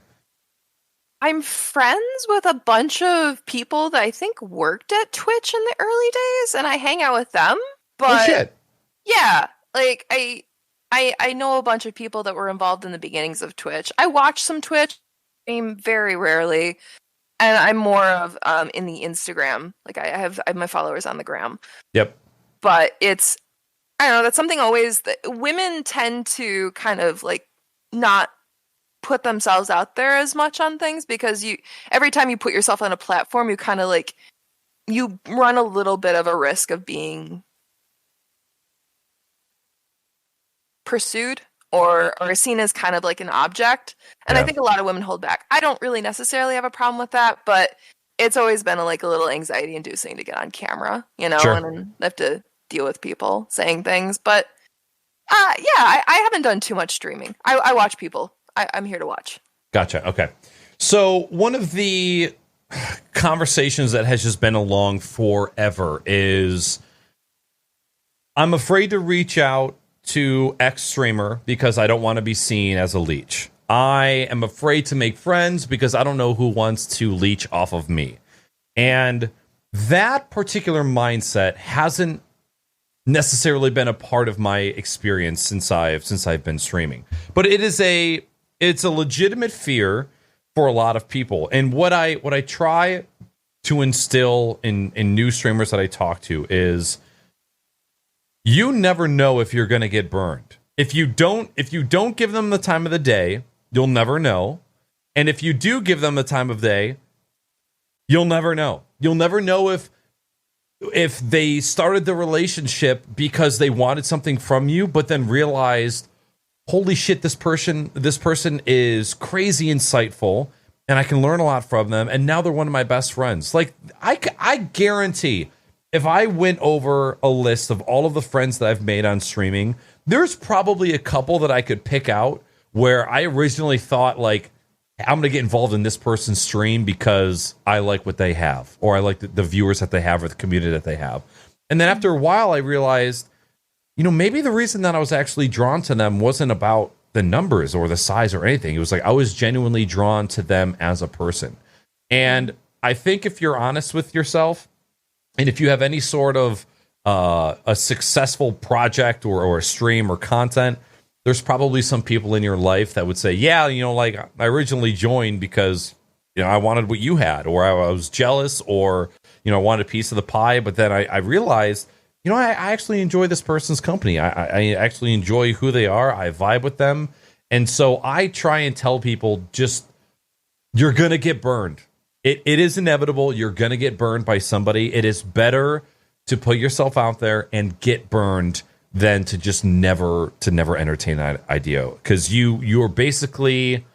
I'm friends with a bunch of people that I think worked at Twitch in the early days, and I hang out with them. But shit. Yeah, like I know a bunch of people that were involved in the beginnings of Twitch. I watch some Twitch, very rarely, and I'm more of in the Instagram. Like I have my followers on the gram. Yep. But I don't know. That's something always that women tend to kind of like not put themselves out there as much on things because every time you put yourself on a platform, you kind of like you run a little bit of a risk of being pursued or seen as kind of like an object, and I think a lot of women hold back. I don't really necessarily have a problem with that, but it's always been a little anxiety inducing to get on camera, Sure. And then have to deal with people saying things. But I haven't done too much streaming. I watch people. I'm here to watch. Gotcha. Okay. So one of the conversations that has just been along forever is I'm afraid to reach out to X streamer because I don't want to be seen as a leech. I am afraid to make friends because I don't know who wants to leech off of me. And that particular mindset hasn't necessarily been a part of my experience since I've been streaming. But it's a legitimate fear for a lot of people. And what I try to instill in new streamers that I talk to is you never know if you're going to get burned. If you don't give them the time of the day, you'll never know. And if you do give them the time of day, you'll never know. You'll never know if they started the relationship because they wanted something from you, but then realized, holy shit, this person is crazy insightful, and I can learn a lot from them, and now they're one of my best friends. Like, I guarantee if I went over a list of all of the friends that I've made on streaming, there's probably a couple that I could pick out where I originally thought, like, I'm going to get involved in this person's stream because I like what they have, or I like the viewers that they have, or the community that they have. And then after a while, I realized, maybe the reason that I was actually drawn to them wasn't about the numbers or the size or anything. It was like I was genuinely drawn to them as a person. And I think if you're honest with yourself, and if you have any sort of a successful project or a stream or content, there's probably some people in your life that would say, yeah, like I originally joined because, I wanted what you had, or I was jealous, or, I wanted a piece of the pie. But then I realized, I actually enjoy this person's company. I actually enjoy who they are. I vibe with them. And so I try and tell people, just, you're going to get burned. It is inevitable. You're going to get burned by somebody. It is better to put yourself out there and get burned than to just never entertain that idea, because you're basically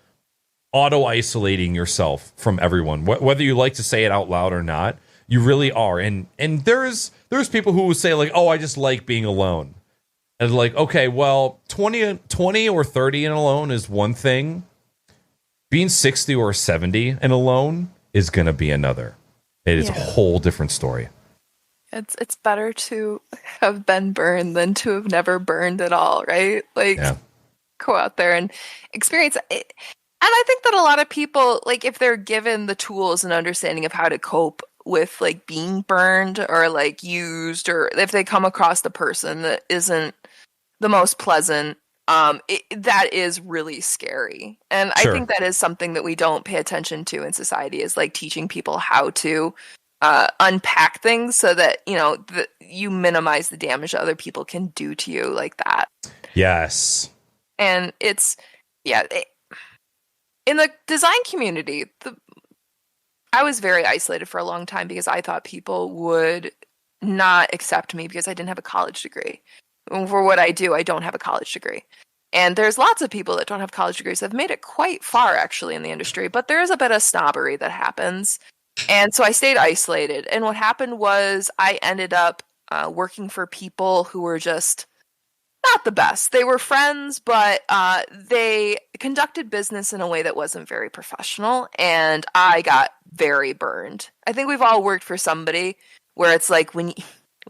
auto-isolating yourself from everyone, whether you like to say it out loud or not. You really are. And there's people who would say, like, oh, I just like being alone. And like, okay, well, 20 or 30 and alone is one thing. Being 60 or 70 and alone is going to be another. It is a whole different story. It's better to have been burned than to have never burned at all, right? Like, go out there and experience it. And I think that a lot of people, like, if they're given the tools and understanding of how to cope with, like, being burned or, like, used, or if they come across the person that isn't the most pleasant, that is really scary. And I think that is something that we don't pay attention to in society, is, like, teaching people how to unpack things so that you minimize the damage that other people can do to you like that. Yes. And it's in the design community, I was very isolated for a long time because I thought people would not accept me because I didn't have a college degree. For what I do, I don't have a college degree. And there's lots of people that don't have college degrees that have made it quite far actually in the industry, but there is a bit of snobbery that happens. And so I stayed isolated. And what happened was I ended up working for people who were just not the best. They were friends, but they conducted business in a way that wasn't very professional. And I got very burned. I think we've all worked for somebody where it's like when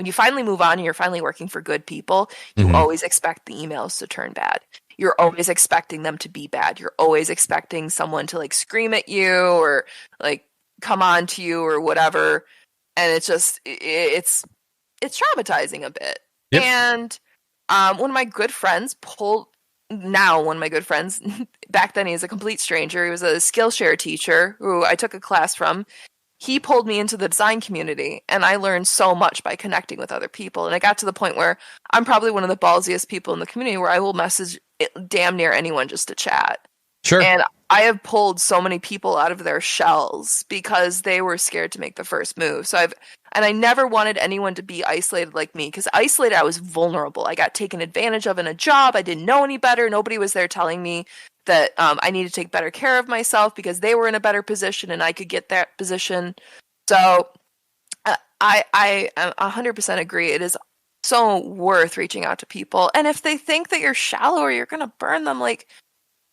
you finally move on and you're finally working for good people, you always expect the emails to turn bad. You're always expecting them to be bad. You're always expecting someone to, like, scream at you or, like, come on to you or whatever, and it's just it's traumatizing a bit. Yep. And one of my good friends back then, he's a complete stranger, he was a Skillshare teacher who I took a class from. He pulled me into the design community, and I learned so much by connecting with other people. And I got to the point where I'm probably one of the ballsiest people in the community, where I will message damn near anyone just to chat. Sure. And I have pulled so many people out of their shells because they were scared to make the first move. So I never wanted anyone to be isolated like me, because isolated, I was vulnerable. I got taken advantage of in a job. I didn't know any better. Nobody was there telling me that I needed to take better care of myself because they were in a better position and I could get that position. So I 100% agree. It is so worth reaching out to people. And if they think that you're shallow or you're going to burn them, like,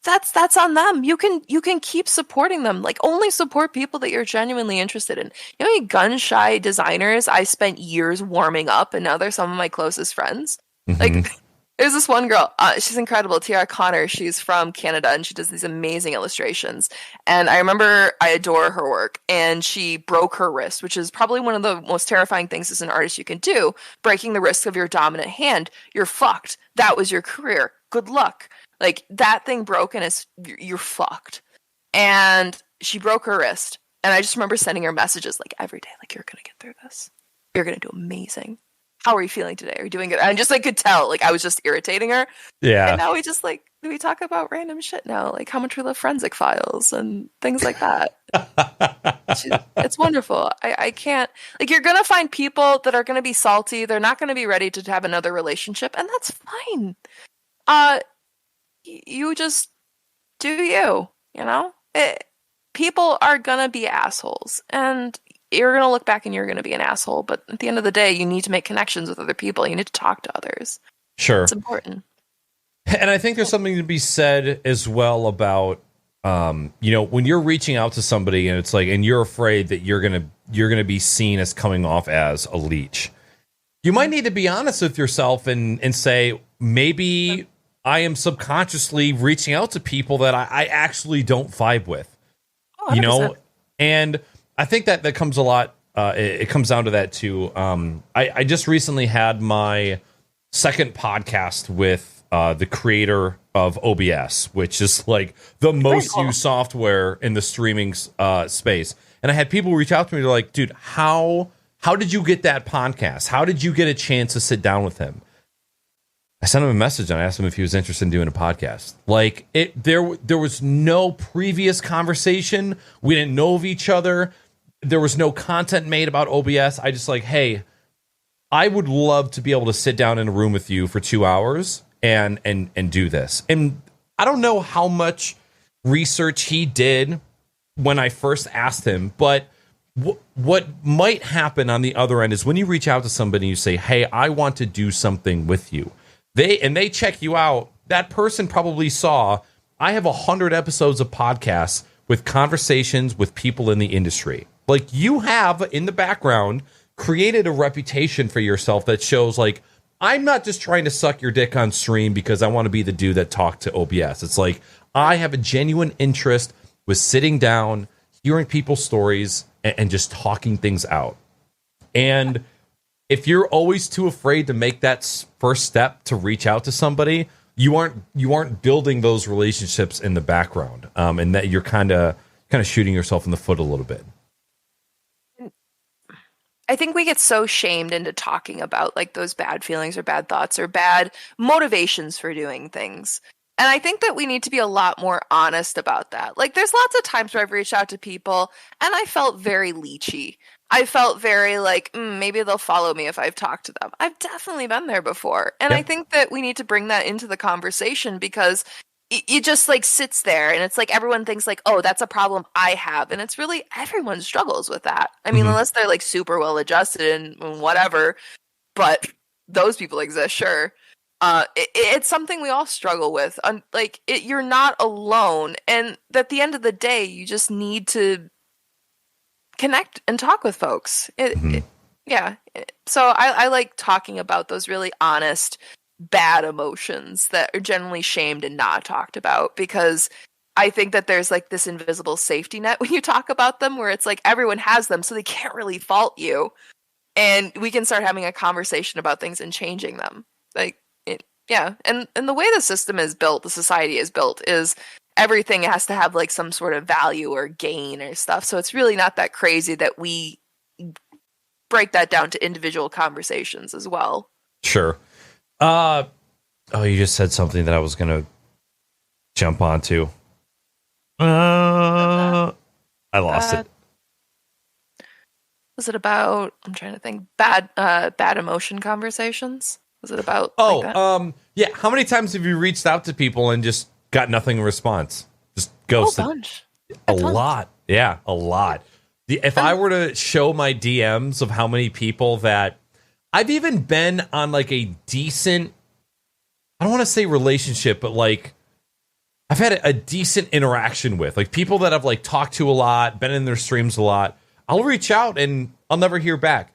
that's on them. You can keep supporting them. Like, only support people that you're genuinely interested in. You know, gun shy designers I spent years warming up, and now they're some of my closest friends. Like, there's this one girl, she's incredible, Tiara Connor. She's from Canada, and she does these amazing illustrations. And I remember I adore her work, and she broke her wrist, which is probably one of the most terrifying things as an artist you can do. Breaking the wrist of your dominant hand. You're fucked. That was your career. Good luck. Like, that thing broken is, you're fucked. And she broke her wrist. And I just remember sending her messages, like, every day, like, you're going to get through this. You're going to do amazing. How are you feeling today? Are you doing good? And just, like, could tell, like, I was just irritating her. Yeah. And now we just, like, we talk about random shit now, like how much we love forensic files and things like that. It's wonderful. I can't, like, you're going to find people that are going to be salty. They're not going to be ready to have another relationship. And that's fine. You just do you know? People are gonna be assholes, and you're gonna look back and you're gonna be an asshole, but at the end of the day, you need to make connections with other people. You need to talk to others. Sure. It's important. And I think there's something to be said as well about when you're reaching out to somebody and it's like, and you're afraid that you're gonna be seen as coming off as a leech, you might need to be honest with yourself and say, maybe I am subconsciously reaching out to people that I actually don't vibe with, 100%. and I think that comes a lot. It comes down to that too. I just recently had my second podcast with the creator of OBS, which is like the most used software in the streaming space. And I had people reach out to me. They're like, dude, how did you get that podcast? How did you get a chance to sit down with him? I sent him a message and I asked him if he was interested in doing a podcast. Like there was no previous conversation. We didn't know of each other. There was no content made about OBS. I just like, hey, I would love to be able to sit down in a room with you for 2 hours and do this. And I don't know how much research he did when I first asked him, but what might happen on the other end is when you reach out to somebody and you say, hey, I want to do something with you. They check you out. That person probably saw, I have 100 episodes of podcasts with conversations with people in the industry. Like, you have in the background created a reputation for yourself that shows, like, I'm not just trying to suck your dick on stream because I want to be the dude that talked to OBS. It's like, I have a genuine interest with sitting down, hearing people's stories, and just talking things out. And if you're always too afraid to make that first step to reach out to somebody, you aren't building those relationships in the background, and that you're kind of shooting yourself in the foot a little bit. I think we get so shamed into talking about like those bad feelings or bad thoughts or bad motivations for doing things. And I think that we need to be a lot more honest about that. Like, there's lots of times where I've reached out to people and I felt very leechy. I felt very like, maybe they'll follow me if I've talked to them. I've definitely been there before. And I think that we need to bring that into the conversation, because it just like sits there and it's like everyone thinks like, oh, that's a problem I have. And it's really, everyone struggles with that. I mean, unless they're like super well adjusted and whatever, but those people exist, sure. It's something we all struggle with. You're not alone. And at the end of the day, you just need to connect and talk with folks. So I like talking about those really honest, bad emotions that are generally shamed and not talked about, because I think that there's like this invisible safety net when you talk about them, where it's like everyone has them, so they can't really fault you. And we can start having a conversation about things and changing them. And the way the system is built, the society is built, is everything has to have like some sort of value or gain or stuff. So it's really not that crazy that we break that down to individual conversations as well. Sure. You just said something that I was going to jump onto. I lost it. Was it about, I'm trying to think, bad emotion conversations? Was it about yeah. How many times have you reached out to people and just got nothing in response? Just ghosted? A bunch. A lot. Yeah, a lot. If I were to show my DMs of how many people that I've even been on like a decent, I don't want to say relationship, but like I've had a decent interaction with, like people that I've like talked to a lot, been in their streams a lot, I'll reach out and I'll never hear back.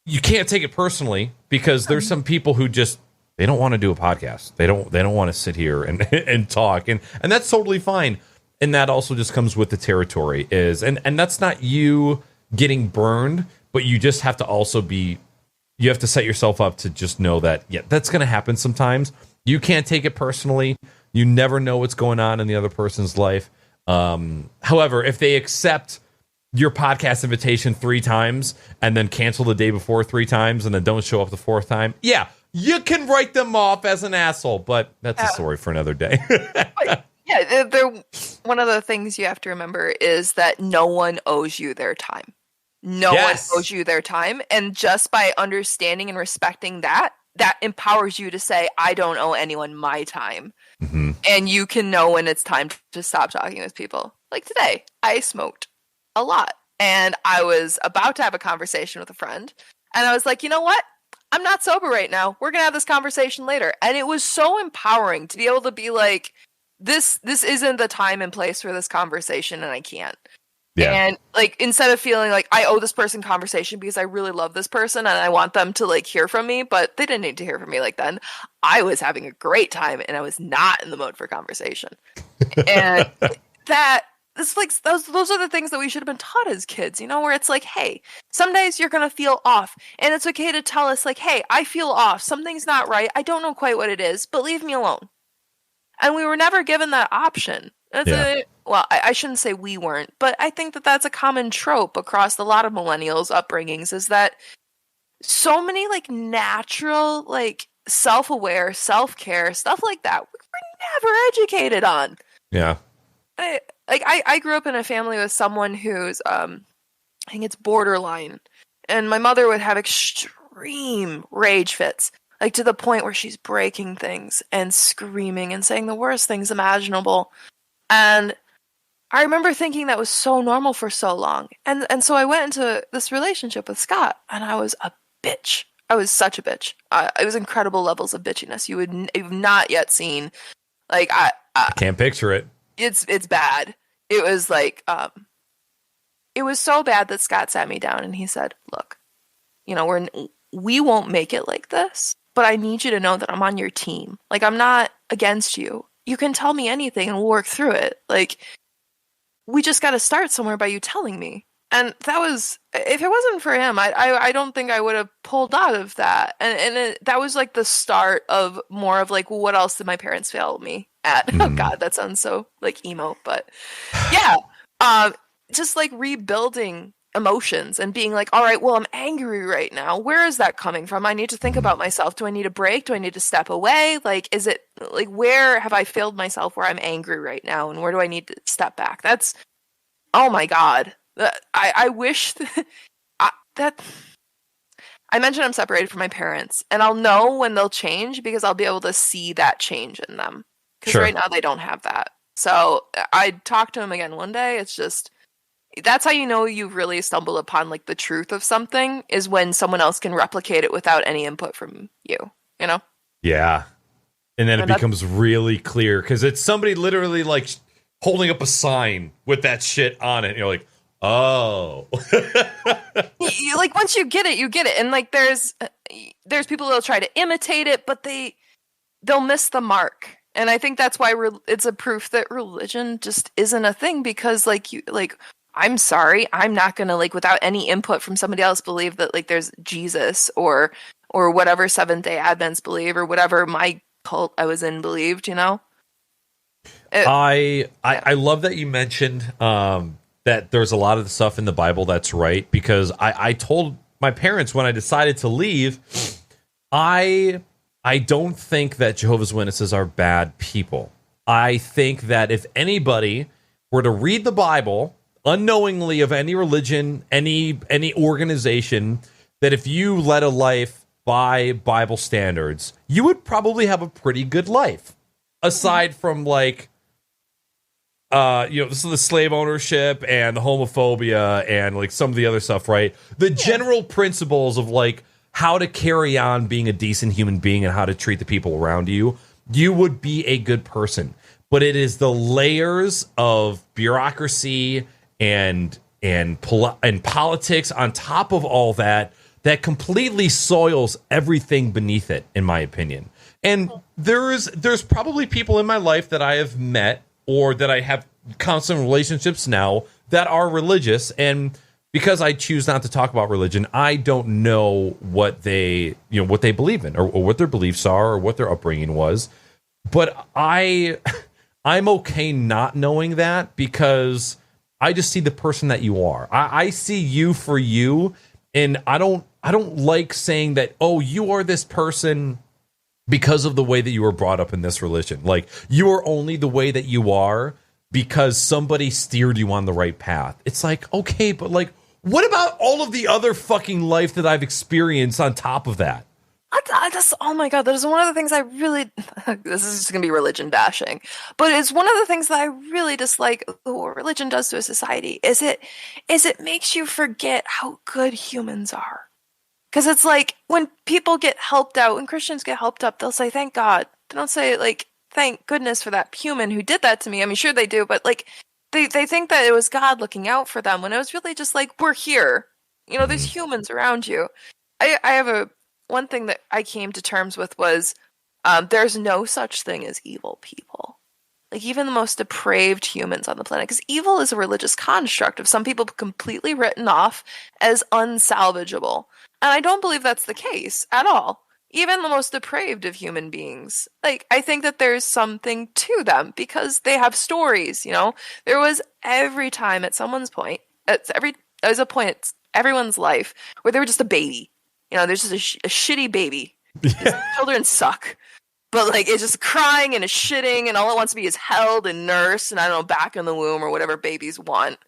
You can't take it personally, because there's some people who just, they don't want to do a podcast. They don't want to sit here and talk, and that's totally fine. And that also just comes with the territory and that's not you getting burned, but you just have to also you have to set yourself up to just know that, that's going to happen sometimes. You can't take it personally. You never know what's going on in the other person's life. However, if they accept your podcast invitation 3 times and then cancel the day before 3 times and then don't show up the 4th time, you can write them off as an asshole, but that's a story for another day. One of the things you have to remember is that no one owes you their time. No one owes you their time. And just by understanding and respecting that empowers you to say, I don't owe anyone my time. Mm-hmm. And you can know when it's time to stop talking with people. Like today, I smoked a lot. And I was about to have a conversation with a friend. And I was like, you know what? I'm not sober right now. We're going to have this conversation later. And it was so empowering to be able to be like, this isn't the time and place for this conversation, and I can't. Yeah. And like, instead of feeling like I owe this person conversation because I really love this person and I want them to like hear from me, but they didn't need to hear from me like then. I was having a great time and I was not in the mode for conversation. And that it's like those are the things that we should have been taught as kids, you know, where it's like, hey, some days you're gonna feel off, and it's okay to tell us like, hey, I feel off, something's not right, I don't know quite what it is, but leave me alone. And we were never given that option. Well, I shouldn't say we weren't, but I think that that's a common trope across a lot of millennials' upbringings, is that so many like natural, like self-aware, self-care, stuff like that, we were never educated on. Yeah. I grew up in a family with someone who's, I think it's borderline. And my mother would have extreme rage fits, like to the point where she's breaking things and screaming and saying the worst things imaginable. And I remember thinking that was so normal for so long. And so I went into this relationship with Scott, and I was a bitch. I was such a bitch. It was incredible levels of bitchiness you've not yet seen. Like, I can't picture it. It's bad. It was like, it was so bad that Scott sat me down and he said, look, you know, we won't make it like this, but I need you to know that I'm on your team. Like, I'm not against you. You can tell me anything and we'll work through it. Like, we just got to start somewhere by you telling me. And that was, if it wasn't for him, I don't think I would have pulled out of that. And that was like the start of more of like, well, what else did my parents fail me at? Oh God, that sounds so like emo, but yeah. Just like rebuilding emotions and being like, all right, well, I'm angry right now. Where is that coming from? I need to think about myself. Do I need a break? Do I need to step away? Like, is it like, where have I failed myself where I'm angry right now? And where do I need to step back? That's, oh my God. I wish that I mentioned I'm separated from my parents, and I'll know when they'll change because I'll be able to see that change in them. Because right now they don't have that. So I'd talk to them again one day. It's just, that's how you know you've really stumbled upon like the truth of something, is when someone else can replicate it without any input from you, you know? Yeah. And then it becomes really clear because it's somebody literally like holding up a sign with that shit on it. And you're like, oh. Like, once you get it, you get it. And like, there's people that'll try to imitate it, but they'll miss the mark. And I think that's why it's a proof that religion just isn't a thing, because I'm sorry, I'm not gonna, like, without any input from somebody else, believe that like there's Jesus or whatever Seventh-day Advents believe, or whatever my cult I was in believed, you know? I love that you mentioned that there's a lot of the stuff in the Bible that's right, because I told my parents when I decided to leave, I don't think that Jehovah's Witnesses are bad people. I think that if anybody were to read the Bible unknowingly of any religion, any organization, that if you led a life by Bible standards, you would probably have a pretty good life. Aside from like, this is the slave ownership and the homophobia and like some of the other stuff, right? The general principles of like how to carry on being a decent human being and how to treat the people around you, you would be a good person. But it is the layers of bureaucracy and politics on top of all that completely soils everything beneath it, in my opinion. And there's probably people in my life that I have met or that I have constant relationships now that are religious, and because I choose not to talk about religion, I don't know what they believe in or what their beliefs are or what their upbringing was. But I'm okay not knowing that, because I just see the person that you are. I see you for you, and I don't like saying that, oh, you are this person because of the way that you were brought up in this religion. Like, you are only the way that you are because somebody steered you on the right path. It's like, okay, but like, what about all of the other fucking life that I've experienced on top of that? Oh my God, that is one of the things I really, this is just going to be religion bashing, but it's one of the things that I really dislike what religion does to a society, is it makes you forget how good humans are. Because it's like, when people get helped out, when Christians get helped up, they'll say, thank God. They don't say, like, thank goodness for that human who did that to me. I mean, sure they do, but like they think that it was God looking out for them when it was really just like, we're here. You know, there's humans around you. I have one thing that I came to terms with was there's no such thing as evil people. Like, even the most depraved humans on the planet, because evil is a religious construct of some people completely written off as unsalvageable. And I don't believe that's the case at all. Even the most depraved of human beings. Like, I think that there's something to them because they have stories, you know? There was every time at someone's point, there's a point in everyone's life where they were just a baby. You know, there's just a shitty baby. Children suck. But, like, it's just crying and it's shitting and all it wants to be is held and nursed and, I don't know, back in the womb or whatever babies want.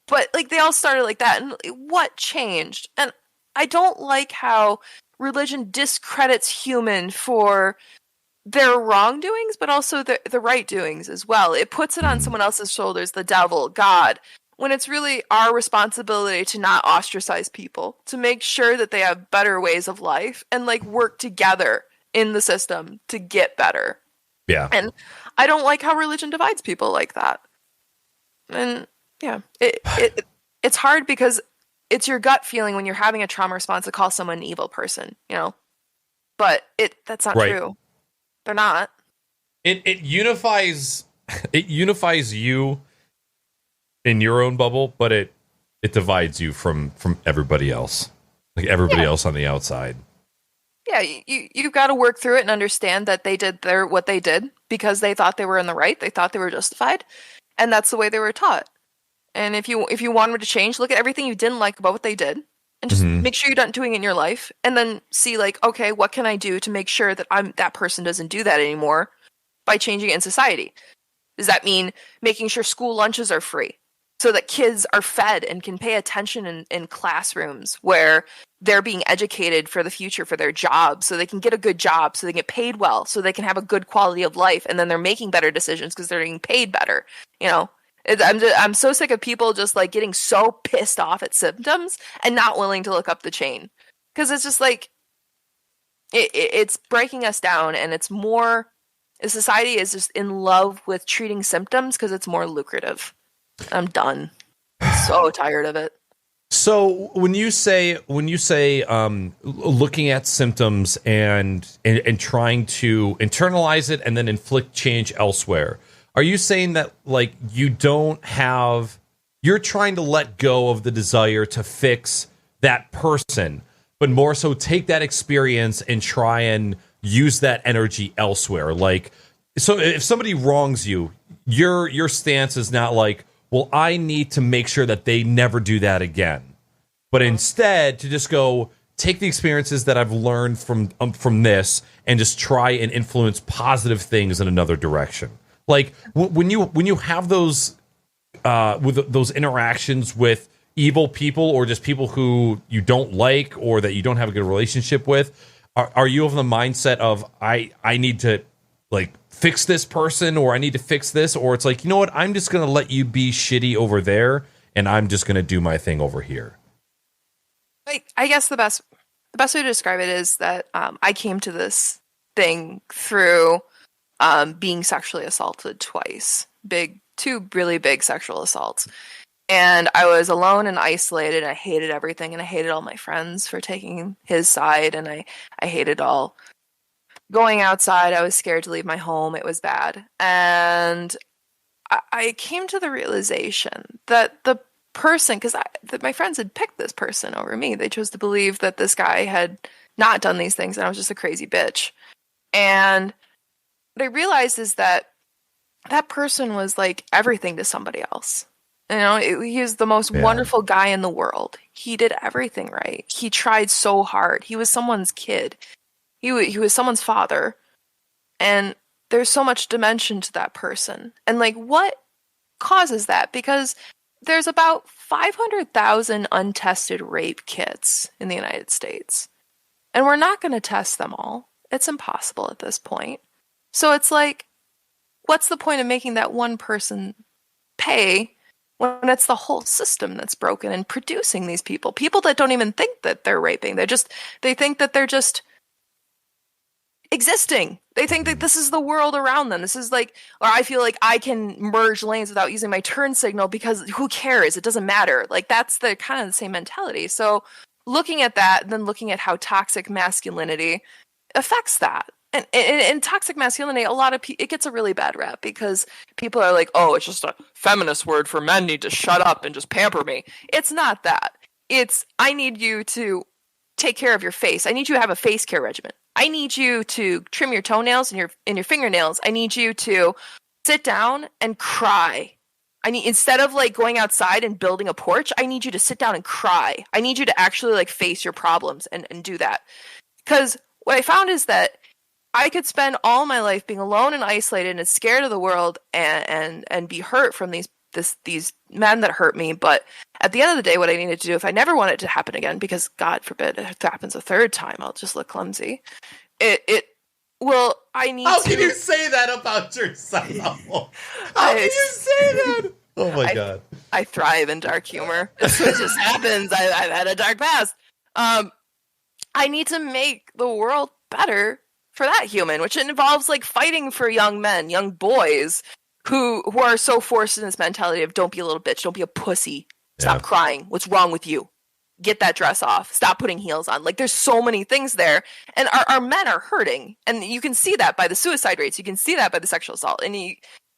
But, like, they all started like that. And what changed? And I don't like how religion discredits human for their wrongdoings, but also the right doings as well. It puts it on someone else's shoulders, the devil, God, when it's really our responsibility to not ostracize people, to make sure that they have better ways of life and, like, work together in the system to get better. Yeah. And I don't like how religion divides people like that. And yeah, it's hard because it's your gut feeling when you're having a trauma response to call someone an evil person, you know? But that's not true. They're not. It unifies you in your own bubble, but it divides you from everybody else. Like everybody else on the outside. Yeah, you've got to work through it and understand that they did what they did because they thought they were in the right, they thought they were justified, and that's the way they were taught. And if you want them to change, look at everything you didn't like about what they did, and just make sure you're not doing it in your life, and then see, like, okay, what can I do to make sure that that person doesn't do that anymore by changing it in society? Does that mean making sure school lunches are free so that kids are fed and can pay attention in classrooms where they're being educated for the future, for their jobs, so they can get a good job, so they get paid well, so they can have a good quality of life, and then they're making better decisions because they're getting paid better, you know? I'm so sick of people just, like, getting so pissed off at symptoms and not willing to look up the chain. Because it's just, like, it's breaking us down, and it's more... Society is just in love with treating symptoms because it's more lucrative. I'm done. I'm so tired of it. So when you say looking at symptoms and trying to internalize it and then inflict change elsewhere, are you saying that, like, you're trying to let go of the desire to fix that person, but more so take that experience and try and use that energy elsewhere? Like, so if somebody wrongs you, your stance is not like, well, I need to make sure that they never do that again. But instead, to just go take the experiences that I've learned from this and just try and influence positive things in another direction. Like when you have those with those interactions with evil people or just people who you don't like or that you don't have a good relationship with, are you of the mindset of I need to, like, fix this person, or I need to fix this, or it's like, you know what, I'm just gonna let you be shitty over there and I'm just gonna do my thing over here? I guess the best way to describe it is that I came to this thing through being sexually assaulted twice. Two really big sexual assaults. And I was alone and isolated, and I hated everything, and I hated all my friends for taking his side, and I hated all going outside. I was scared to leave my home. It was bad. And I came to the realization that the person, because my friends had picked this person over me. They chose to believe that this guy had not done these things, and I was just a crazy bitch. And what I realized is that person was like everything to somebody else. You know, he was the most wonderful guy in the world. He did everything right. He tried so hard. He was someone's kid. He was someone's father. And there's so much dimension to that person. And, like, what causes that? Because there's about 500,000 untested rape kits in the United States. And we're not going to test them all. It's impossible at this point. So it's like, what's the point of making that one person pay when it's the whole system that's broken and producing these people that don't even think that they're raping? They think that they're just existing. They think that this is the world around them. This is like, or I feel like I can merge lanes without using my turn signal because who cares? It doesn't matter. Like that's the kind of the same mentality. So looking at that, and then looking at how toxic masculinity affects that. And toxic masculinity, a lot of it gets a really bad rap because people are like, oh, it's just a feminist word for men need to shut up and just pamper me. It's not that. It's, I need you to take care of your face. I need you to have a face care regimen. I need you to trim your toenails and your fingernails. I need you to sit down and cry. I need, instead of like going outside and building a porch, I need you to sit down and cry. I need you to actually like face your problems and do that. Because what I found is that I could spend all my life being alone and isolated and scared of the world and be hurt from these men that hurt me. But at the end of the day, what I needed to do, if I never want it to happen again, because God forbid if it happens a third time, I'll just look clumsy. I need How to... can you say that about yourself? How can you say that? Oh my God. I thrive in dark humor. It just happens. I've had a dark past. I need to make the world better for that human, which involves like fighting for young men, young boys who are so forced in this mentality of don't be a little bitch, don't be a pussy, stop crying, what's wrong with you? Get that dress off, stop putting heels on. Like there's so many things there, and our men are hurting, and you can see that by the suicide rates, you can see that by the sexual assault,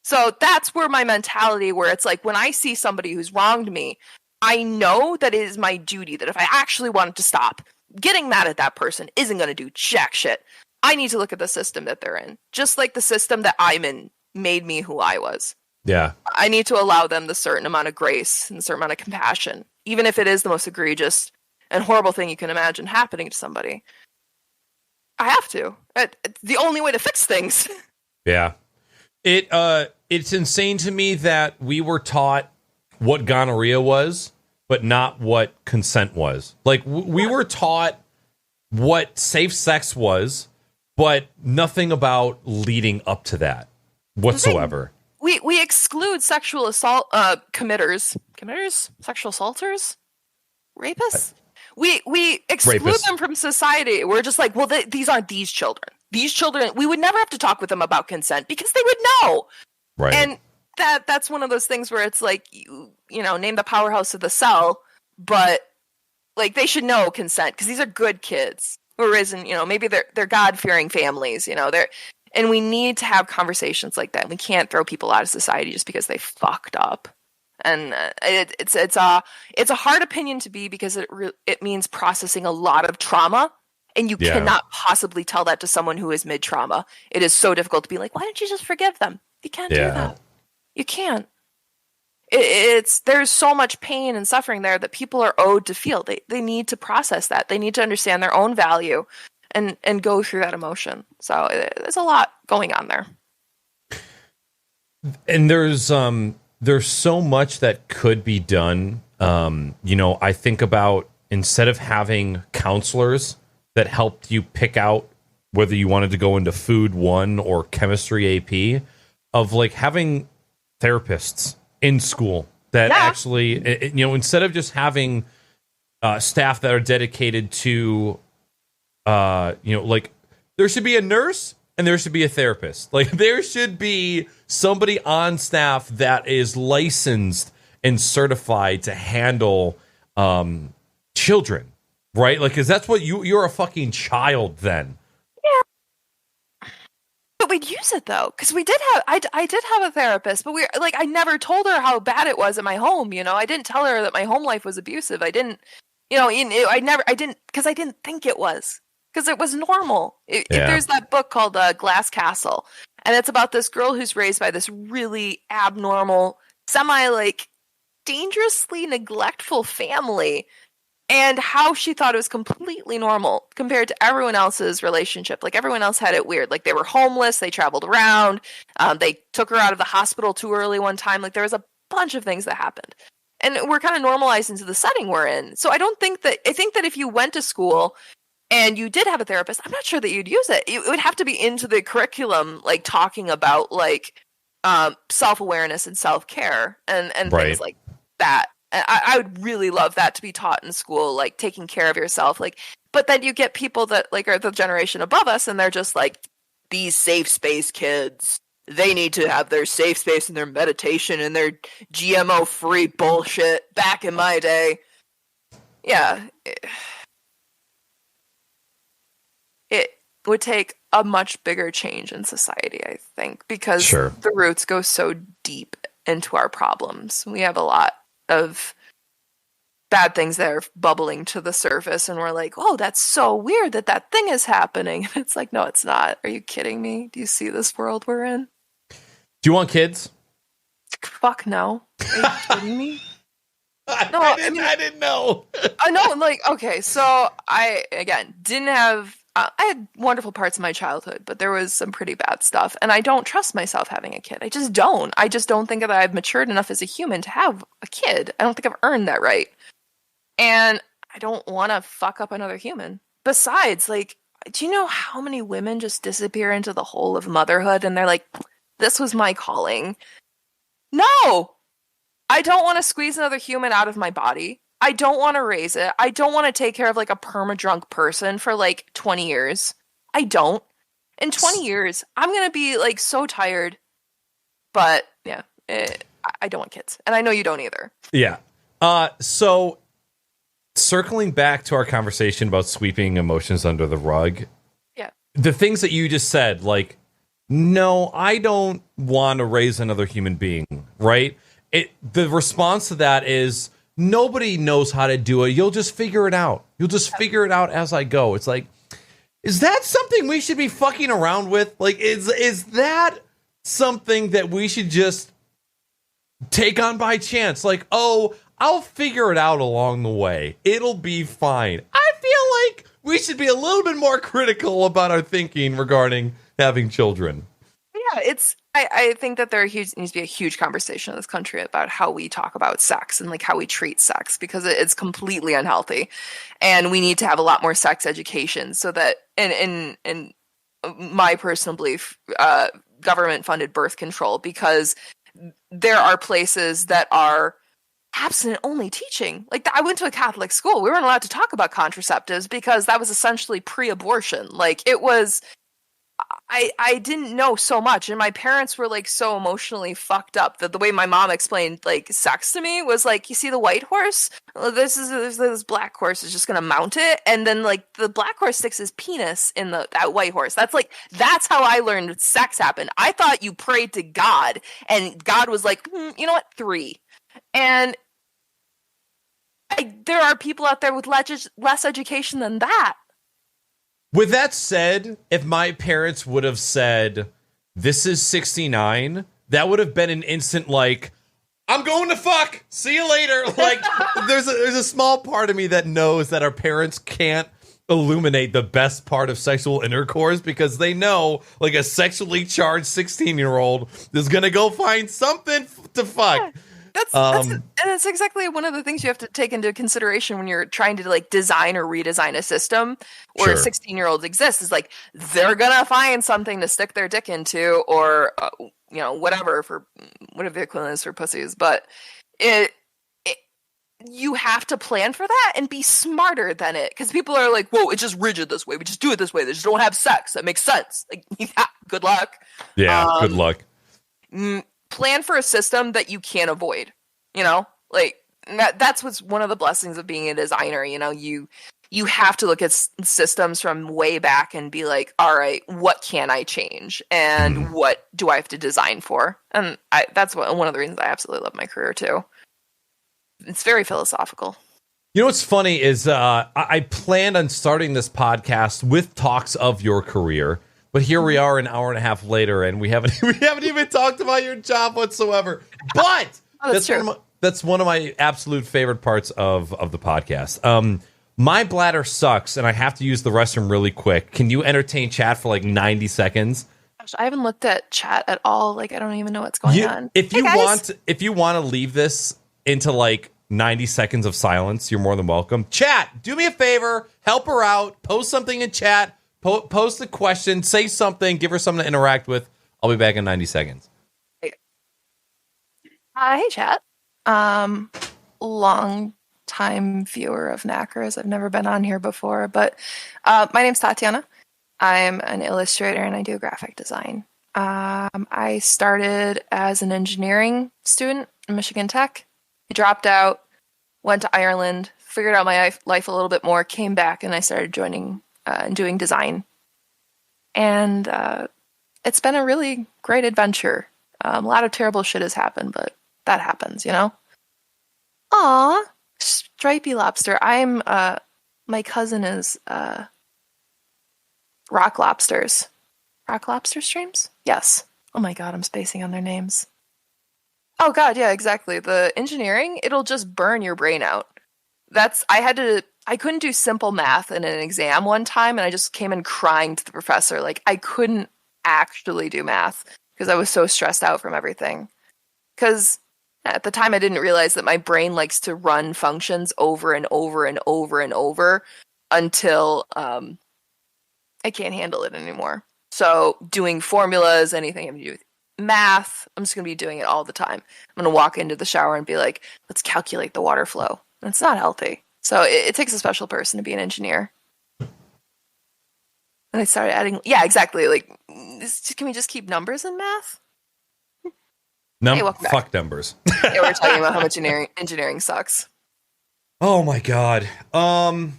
so that's where my mentality, where it's like when I see somebody who's wronged me, I know that it is my duty that if I actually wanted to stop, getting mad at that person isn't going to do jack shit. I need to look at the system that they're in, just like the system that I'm in made me who I was. Yeah. I need to allow them the certain amount of grace and a certain amount of compassion, even if it is the most egregious and horrible thing you can imagine happening to somebody. I have to. It's the only way to fix things. Yeah. It's insane to me that we were taught what gonorrhea was, but not what consent was. Like we were taught what safe sex was, but nothing about leading up to that whatsoever. We exclude sexual assault committers, sexual assaulters, rapists. We exclude them from society. We're just like, well, these aren't these children. These children, we would never have to talk with them about consent because they would know. Right. And that's one of those things where it's like, you know, name the powerhouse of the cell, but like they should know consent because these are good kids. Or isn't, you know, maybe they're God-fearing families, you know, and we need to have conversations like that. We can't throw people out of society just because they fucked up. And it's a hard opinion to be because it means processing a lot of trauma, and you cannot possibly tell that to someone who is mid-trauma. It is so difficult to be like, why don't you just forgive them? You can't do that. You can't. There's so much pain and suffering there that people are owed to feel. They need to process that. They need to understand their own value and go through that emotion. So there's a lot going on there. And there's so much that could be done. You know, I think about instead of having counselors that helped you pick out whether you wanted to go into food 1 or chemistry AP, of like having therapists in school that actually, you know, instead of just having staff that are dedicated to, you know, like there should be a nurse and there should be a therapist. Like there should be somebody on staff that is licensed and certified to handle children, right? Like, cause that's what you're a fucking child then. But we'd use it though, because we did have. I did have a therapist, but I never told her how bad it was at my home. You know, I didn't tell her that my home life was abusive. I didn't, you know, I didn't because I didn't think it was, because it was normal. There's that book called Glass Castle, and it's about this girl who's raised by this really abnormal, dangerously neglectful family. And how she thought it was completely normal compared to everyone else's relationship. Like, everyone else had it weird. Like, they were homeless, they traveled around, they took her out of the hospital too early one time. Like, there was a bunch of things that happened. And we're kind of normalized into the setting we're in. So I think that if you went to school and you did have a therapist, I'm not sure that you'd use it. It would have to be into the curriculum, like, talking about, like, self-awareness and self-care and right. things like that. And I would really love that to be taught in school, like taking care of yourself. Like, but then you get people that like are the generation above us, and they're just like, these safe space kids. They need to have their safe space and their meditation and their GMO free bullshit. Back in my day, yeah, it would take a much bigger change in society, I think, because the roots go so deep into our problems. We have a lot of bad things that are bubbling to the surface, and we're like, oh, that's so weird that thing is happening. And it's like, no, it's not. Are you kidding me? Do you see this world we're in? Do you want kids? Fuck no. Are you kidding me? No, I didn't know. I know, like, okay, so I, again, didn't have, I had wonderful parts of my childhood, but there was some pretty bad stuff, and I don't trust myself having a kid. I just don't. I just don't think that I've matured enough as a human to have a kid. I don't think I've earned that right. And I don't want to fuck up another human. Besides, like, do you know how many women just disappear into the hole of motherhood, and they're like, this was my calling? No! I don't want to squeeze another human out of my body. I don't want to raise it. I don't want to take care of like a perma-drunk person for like 20 years. I don't. In 20 years, I'm going to be like so tired. But yeah, I don't want kids. And I know you don't either. Yeah. So circling back to our conversation about sweeping emotions under the rug. Yeah. The things that you just said, like, no, I don't want to raise another human being, right? The response to that is, nobody knows how to do it. You'll just figure it out. You'll just figure it out as I go. It's like, is that something we should be fucking around with? Like, is that something that we should just take on by chance? Like, oh, I'll figure it out along the way. It'll be fine. I feel like we should be a little bit more critical about our thinking regarding having children. Yeah, I think that needs to be a huge conversation in this country about how we talk about sex and like how we treat sex, because it's completely unhealthy, and we need to have a lot more sex education so that in my personal belief, government funded birth control, because there are places that are abstinent only teaching. Like, I went to a Catholic school. We weren't allowed to talk about contraceptives because that was essentially pre-abortion. Like, it was. I didn't know so much, and my parents were like so emotionally fucked up that the way my mom explained like sex to me was like, you see the white horse? This black horse is just gonna mount it, and then like the black horse sticks his penis in that white horse. That's how I learned sex happened. I thought you prayed to God, and God was like, you know what, 3. And there are people out there with less education than that. With that said, if my parents would have said, this is 69, that would have been an instant, like, I'm going to fuck, see you later. Like, there's a small part of me that knows that our parents can't illuminate the best part of sexual intercourse, because they know, like, a sexually charged 16-year-old is going to go find something to fuck. Yeah. That's exactly one of the things you have to take into consideration when you're trying to like design or redesign a system where 16-year-olds exist. Is like, they're gonna find something to stick their dick into, or whatever the equivalent is for pussies. But you have to plan for that and be smarter than it, because people are like, whoa, it's just rigid this way. We just do it this way. They just don't have sex. That makes sense. Like, yeah, good luck. Yeah, good luck. Plan for a system that you can't avoid, like that's what's one of the blessings of being a designer. You have to look at systems from way back and be like, all right, what can I change, and what do I have to design for? And that's one of the reasons I absolutely love my career too. It's very philosophical. You know what's funny is I planned on starting this podcast with talks of your career. But here we are an hour and a half later, and we haven't even talked about your job whatsoever. But that's one of my absolute favorite parts of the podcast. My bladder sucks, and I have to use the restroom really quick. Can you entertain chat for like 90 seconds? Gosh, I haven't looked at chat at all. Like, I don't even know what's going on. If you want to leave this into like 90 seconds of silence, you're more than welcome. Chat, do me a favor, help her out, post something in chat. Post a question, say something, give her something to interact with. I'll be back in 90 seconds. Hey, chat. long time viewer of Naaackers. I've never been on here before, but my name's Tatiana. I'm an illustrator and I do graphic design. I started as an engineering student in Michigan Tech. I dropped out, went to Ireland, figured out my life a little bit more, came back, and I started joining and doing design. And it's been a really great adventure. A lot of terrible shit has happened, but that happens, you know? Aw, stripy lobster. My cousin is rock lobsters. Rock lobster streams? Yes. Oh my god, I'm spacing on their names. Oh god, yeah, exactly. The engineering, it'll just burn your brain out. I couldn't do simple math in an exam one time, and I just came in crying to the professor. Like, I couldn't actually do math because I was so stressed out from everything. Because at the time, I didn't realize that my brain likes to run functions over and over and over and over until I can't handle it anymore. So doing formulas, anything having to do with math, I'm just going to be doing it all the time. I'm going to walk into the shower and be like, let's calculate the water flow. And it's not healthy. So it takes a special person to be an engineer. And I started adding, yeah, exactly. Like, can we just keep numbers in math? Hey, fuck numbers. Yeah, we're talking about how much engineering sucks. Oh my god. I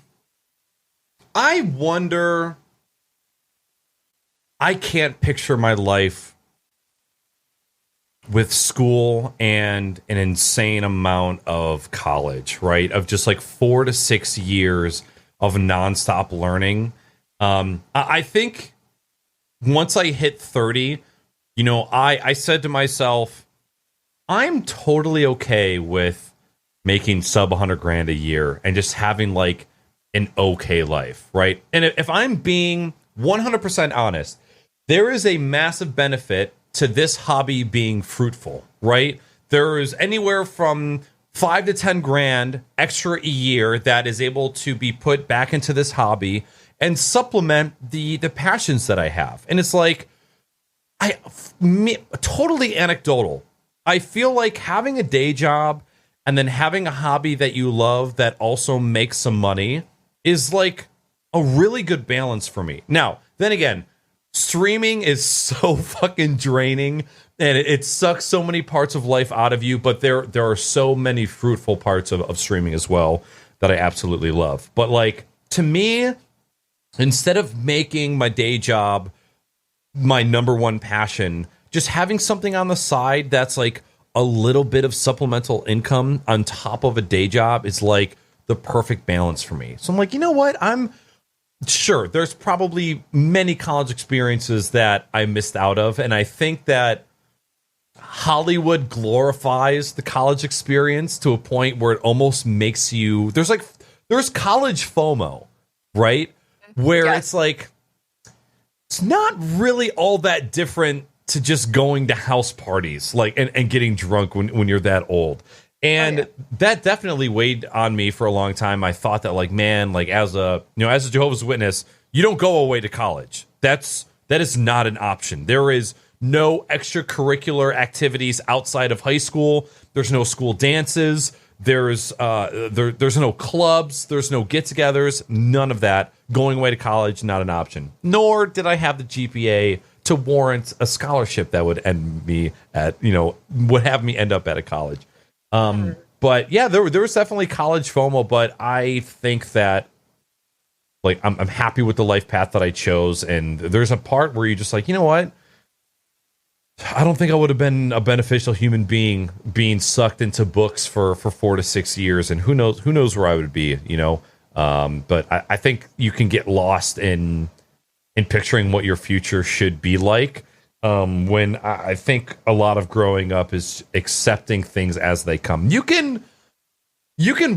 wonder. I can't picture my life with school and an insane amount of college, right? Of just like 4 to 6 years of nonstop learning. I think once I hit 30, you know, I said to myself, I'm totally okay with making sub 100 grand a year and just having like an okay life, right? And if I'm being 100% honest, there is a massive benefit to this hobby being fruitful, right? There is anywhere from 5 to 10 grand extra a year that is able to be put back into this hobby and supplement the passions that I have. And it's like, totally anecdotal. I feel like having a day job and then having a hobby that you love that also makes some money is like a really good balance for me. Now, then again, streaming is so fucking draining and it sucks so many parts of life out of you, but there are so many fruitful parts of streaming as well that I absolutely love. But like, to me, instead of making my day job my number one passion, just having something on the side that's like a little bit of supplemental income on top of a day job is like the perfect balance for me. So I'm like, you know what? Sure, there's probably many college experiences that I missed out of, and I think that Hollywood glorifies the college experience to a point where it almost makes you... There's college FOMO, right? Where it's like, it's not really all that different to just going to house parties, like and getting drunk when you're that old. And that definitely weighed on me for a long time. I thought that, like, man, like as a Jehovah's Witness, you don't go away to college. That is not an option. There is no extracurricular activities outside of high school. There's no school dances. There's no clubs. There's no get-togethers. None of that. Going away to college, not an option. Nor did I have the GPA to warrant a scholarship that would end me at, would have me end up at a college. But yeah, there was definitely college FOMO, but I think that like I'm happy with the life path that I chose. And there's a part where you're just like, you know what? I don't think I would have been a beneficial human being sucked into books for 4 to 6 years. And who knows where I would be, but I think you can get lost in picturing what your future should be like. When I think a lot of growing up is accepting things as they come. You can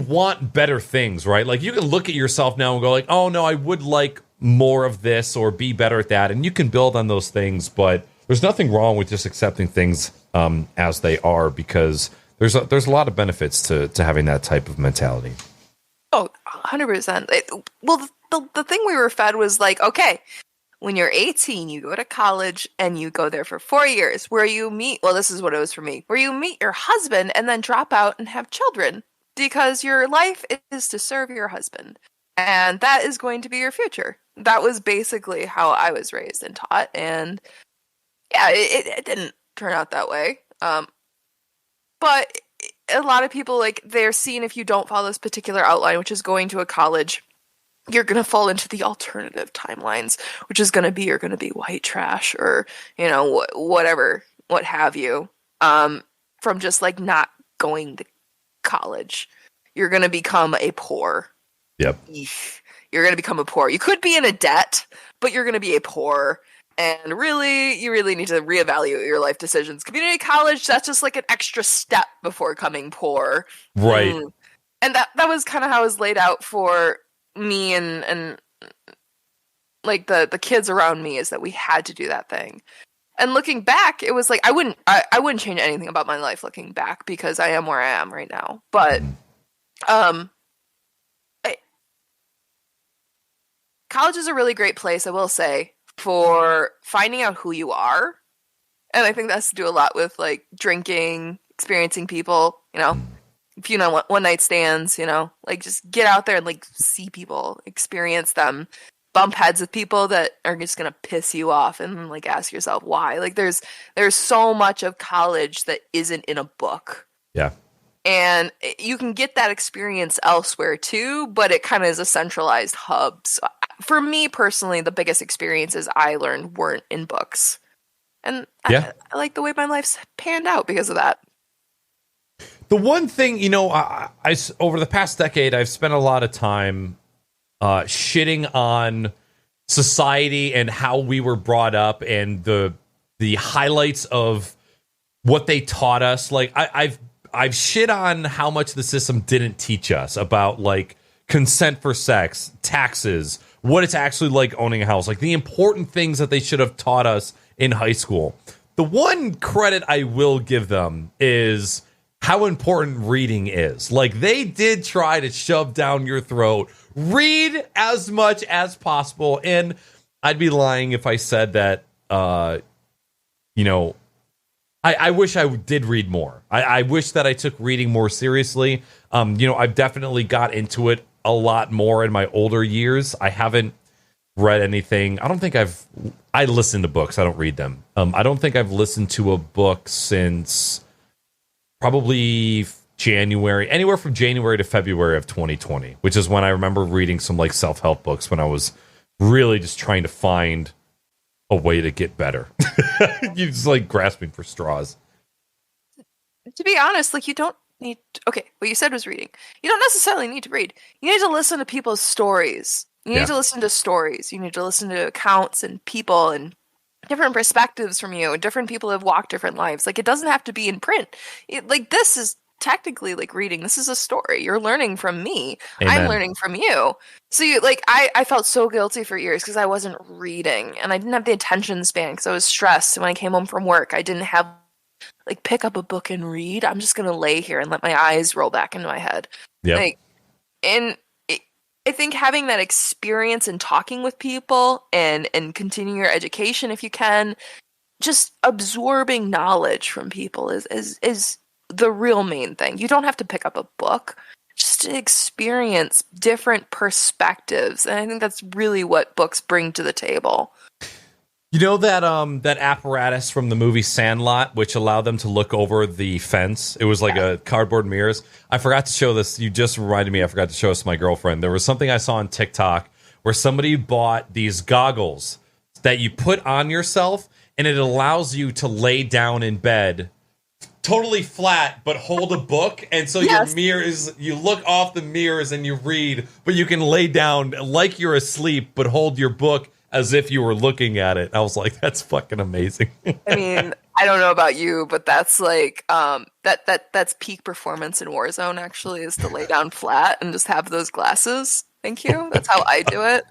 want better things, right? Like you can look at yourself now and go like, oh no, I would like more of this or be better at that. And you can build on those things, but there's nothing wrong with just accepting things as they are, because there's a lot of benefits to having that type of mentality. Oh, 100%. Well, the thing we were fed was like, okay, when you're 18, you go to college and you go there for 4 years where you meet, well, this is what it was for me, where you meet your husband and then drop out and have children. because your life is to serve your husband, and that is going to be your future. That was basically how I was raised and taught, and yeah, it didn't turn out that way. But a lot of people, like, they're seeing if you don't follow this particular outline, which is going to a college, you're going to fall into the alternative timelines, which is going to be you're going to be white trash or, you know, whatever, what have you. From just like not going to college, you're going to become a poor. Yep. You're going to become a poor. You could be in a debt, but you're going to be a poor. And really, you really need to reevaluate your life decisions. Community college, that's just like an extra step before coming poor. Right. And that was kind of how it was laid out for me and like the kids around me, is that we had to do that thing. And looking back, it was like I wouldn't change anything about my life looking back, because I am where I am right now. But college is a really great place, I will say, for finding out who you are. And I think that has to do a lot with like drinking, experiencing people, you know, if you know one night stands, you know, like just get out there and like see people, experience them, bump heads with people that are just going to piss you off, and like ask yourself why. Like there's so much of college that isn't in a book. Yeah. And you can get that experience elsewhere too, but it kind of is a centralized hub. So for me personally, the biggest experiences I learned weren't in books. And I like the way my life's panned out because of that. The one thing, you know, I over the past decade, I've spent a lot of time shitting on society and how we were brought up and the highlights of what they taught us. Like I've shit on how much the system didn't teach us about like consent for sex, taxes, what it's actually like owning a house, like the important things that they should have taught us in high school. The one credit I will give them is how important reading is. Like they did try to shove down your throat, read as much as possible. And I'd be lying if I said that, you know, I wish I did read more. I wish that I took reading more seriously. You know, I've definitely got into it a lot more in my older years. I haven't read anything. I don't think I listen to books. I don't read them. I don't think I've listened to a book since probably January, anywhere from January to February of 2020, which is when I remember reading some like self-help books when I was really just trying to find a way to get better. You're just like grasping for straws. To be honest, like you don't need okay, what you said was reading. You don't necessarily need to read. You need to listen to people's stories. You need to listen to stories. You need to listen to accounts and people and different perspectives from you. Different people have walked different lives. Like it doesn't have to be in print. Like this is technically like reading. This is a story. You're learning from me. Amen. I'm learning from you. So you like I felt so guilty for years because I wasn't reading and I didn't have the attention span because I was stressed. When I came home from work, I didn't have like pick up a book and read. I'm just gonna lay here and let my eyes roll back into my head. Yeah. Like, and I think having that experience and talking with people and continuing your education if you can, just absorbing knowledge from people is the real main thing. You don't have to pick up a book, just to experience different perspectives. And I think that's really what books bring to the table. You know that that apparatus from the movie Sandlot, which allowed them to look over the fence? It was like a cardboard mirrors. I forgot to show this. You just reminded me. I forgot to show this to my girlfriend. There was something I saw on TikTok where somebody bought these goggles that you put on yourself, and it allows you to lay down in bed totally flat, but hold a book. And so your mirrors, you look off the mirrors and you read, but you can lay down like you're asleep, but hold your book as if you were looking at it. I was like, that's fucking amazing. I mean, I don't know about you, but that's like that's peak performance in Warzone actually, is to lay down flat and just have those glasses. Thank you. That's how I do it.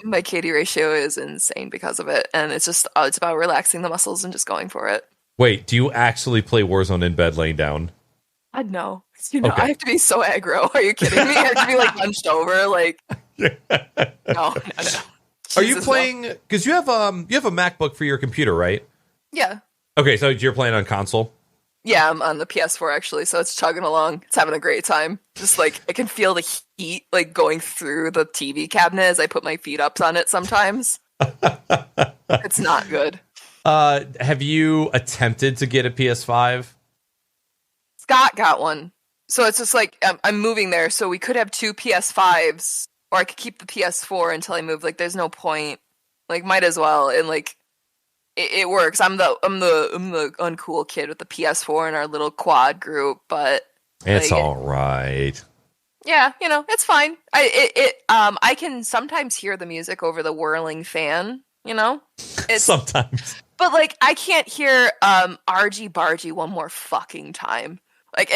My KD ratio is insane because of it, and it's just it's about relaxing the muscles and just going for it. Wait, do you actually play Warzone in bed laying down? No. You know, okay. I have to be so aggro. Are you kidding me? I have to be like hunched over, like no. Are you playing? Because you have a MacBook for your computer, right? Yeah. Okay, so you're playing on console. Yeah, I'm on the PS4 actually, so it's chugging along. It's having a great time. Just like I can feel the heat like going through the TV cabinet as I put my feet up on it sometimes. It's not good. Have you attempted to get a PS5? Scott got one. So it's just like I'm moving there, so we could have two PS5s, or I could keep the PS4 until I move. Like, there's no point. Like, might as well. And like, it works. I'm the uncool kid with the PS4 in our little quad group, but It's like, all right. yeah, it's fine. I can sometimes hear the music over the whirling fan. It's Sometimes. But like, I can't hear "argy bargy" one more fucking time. Like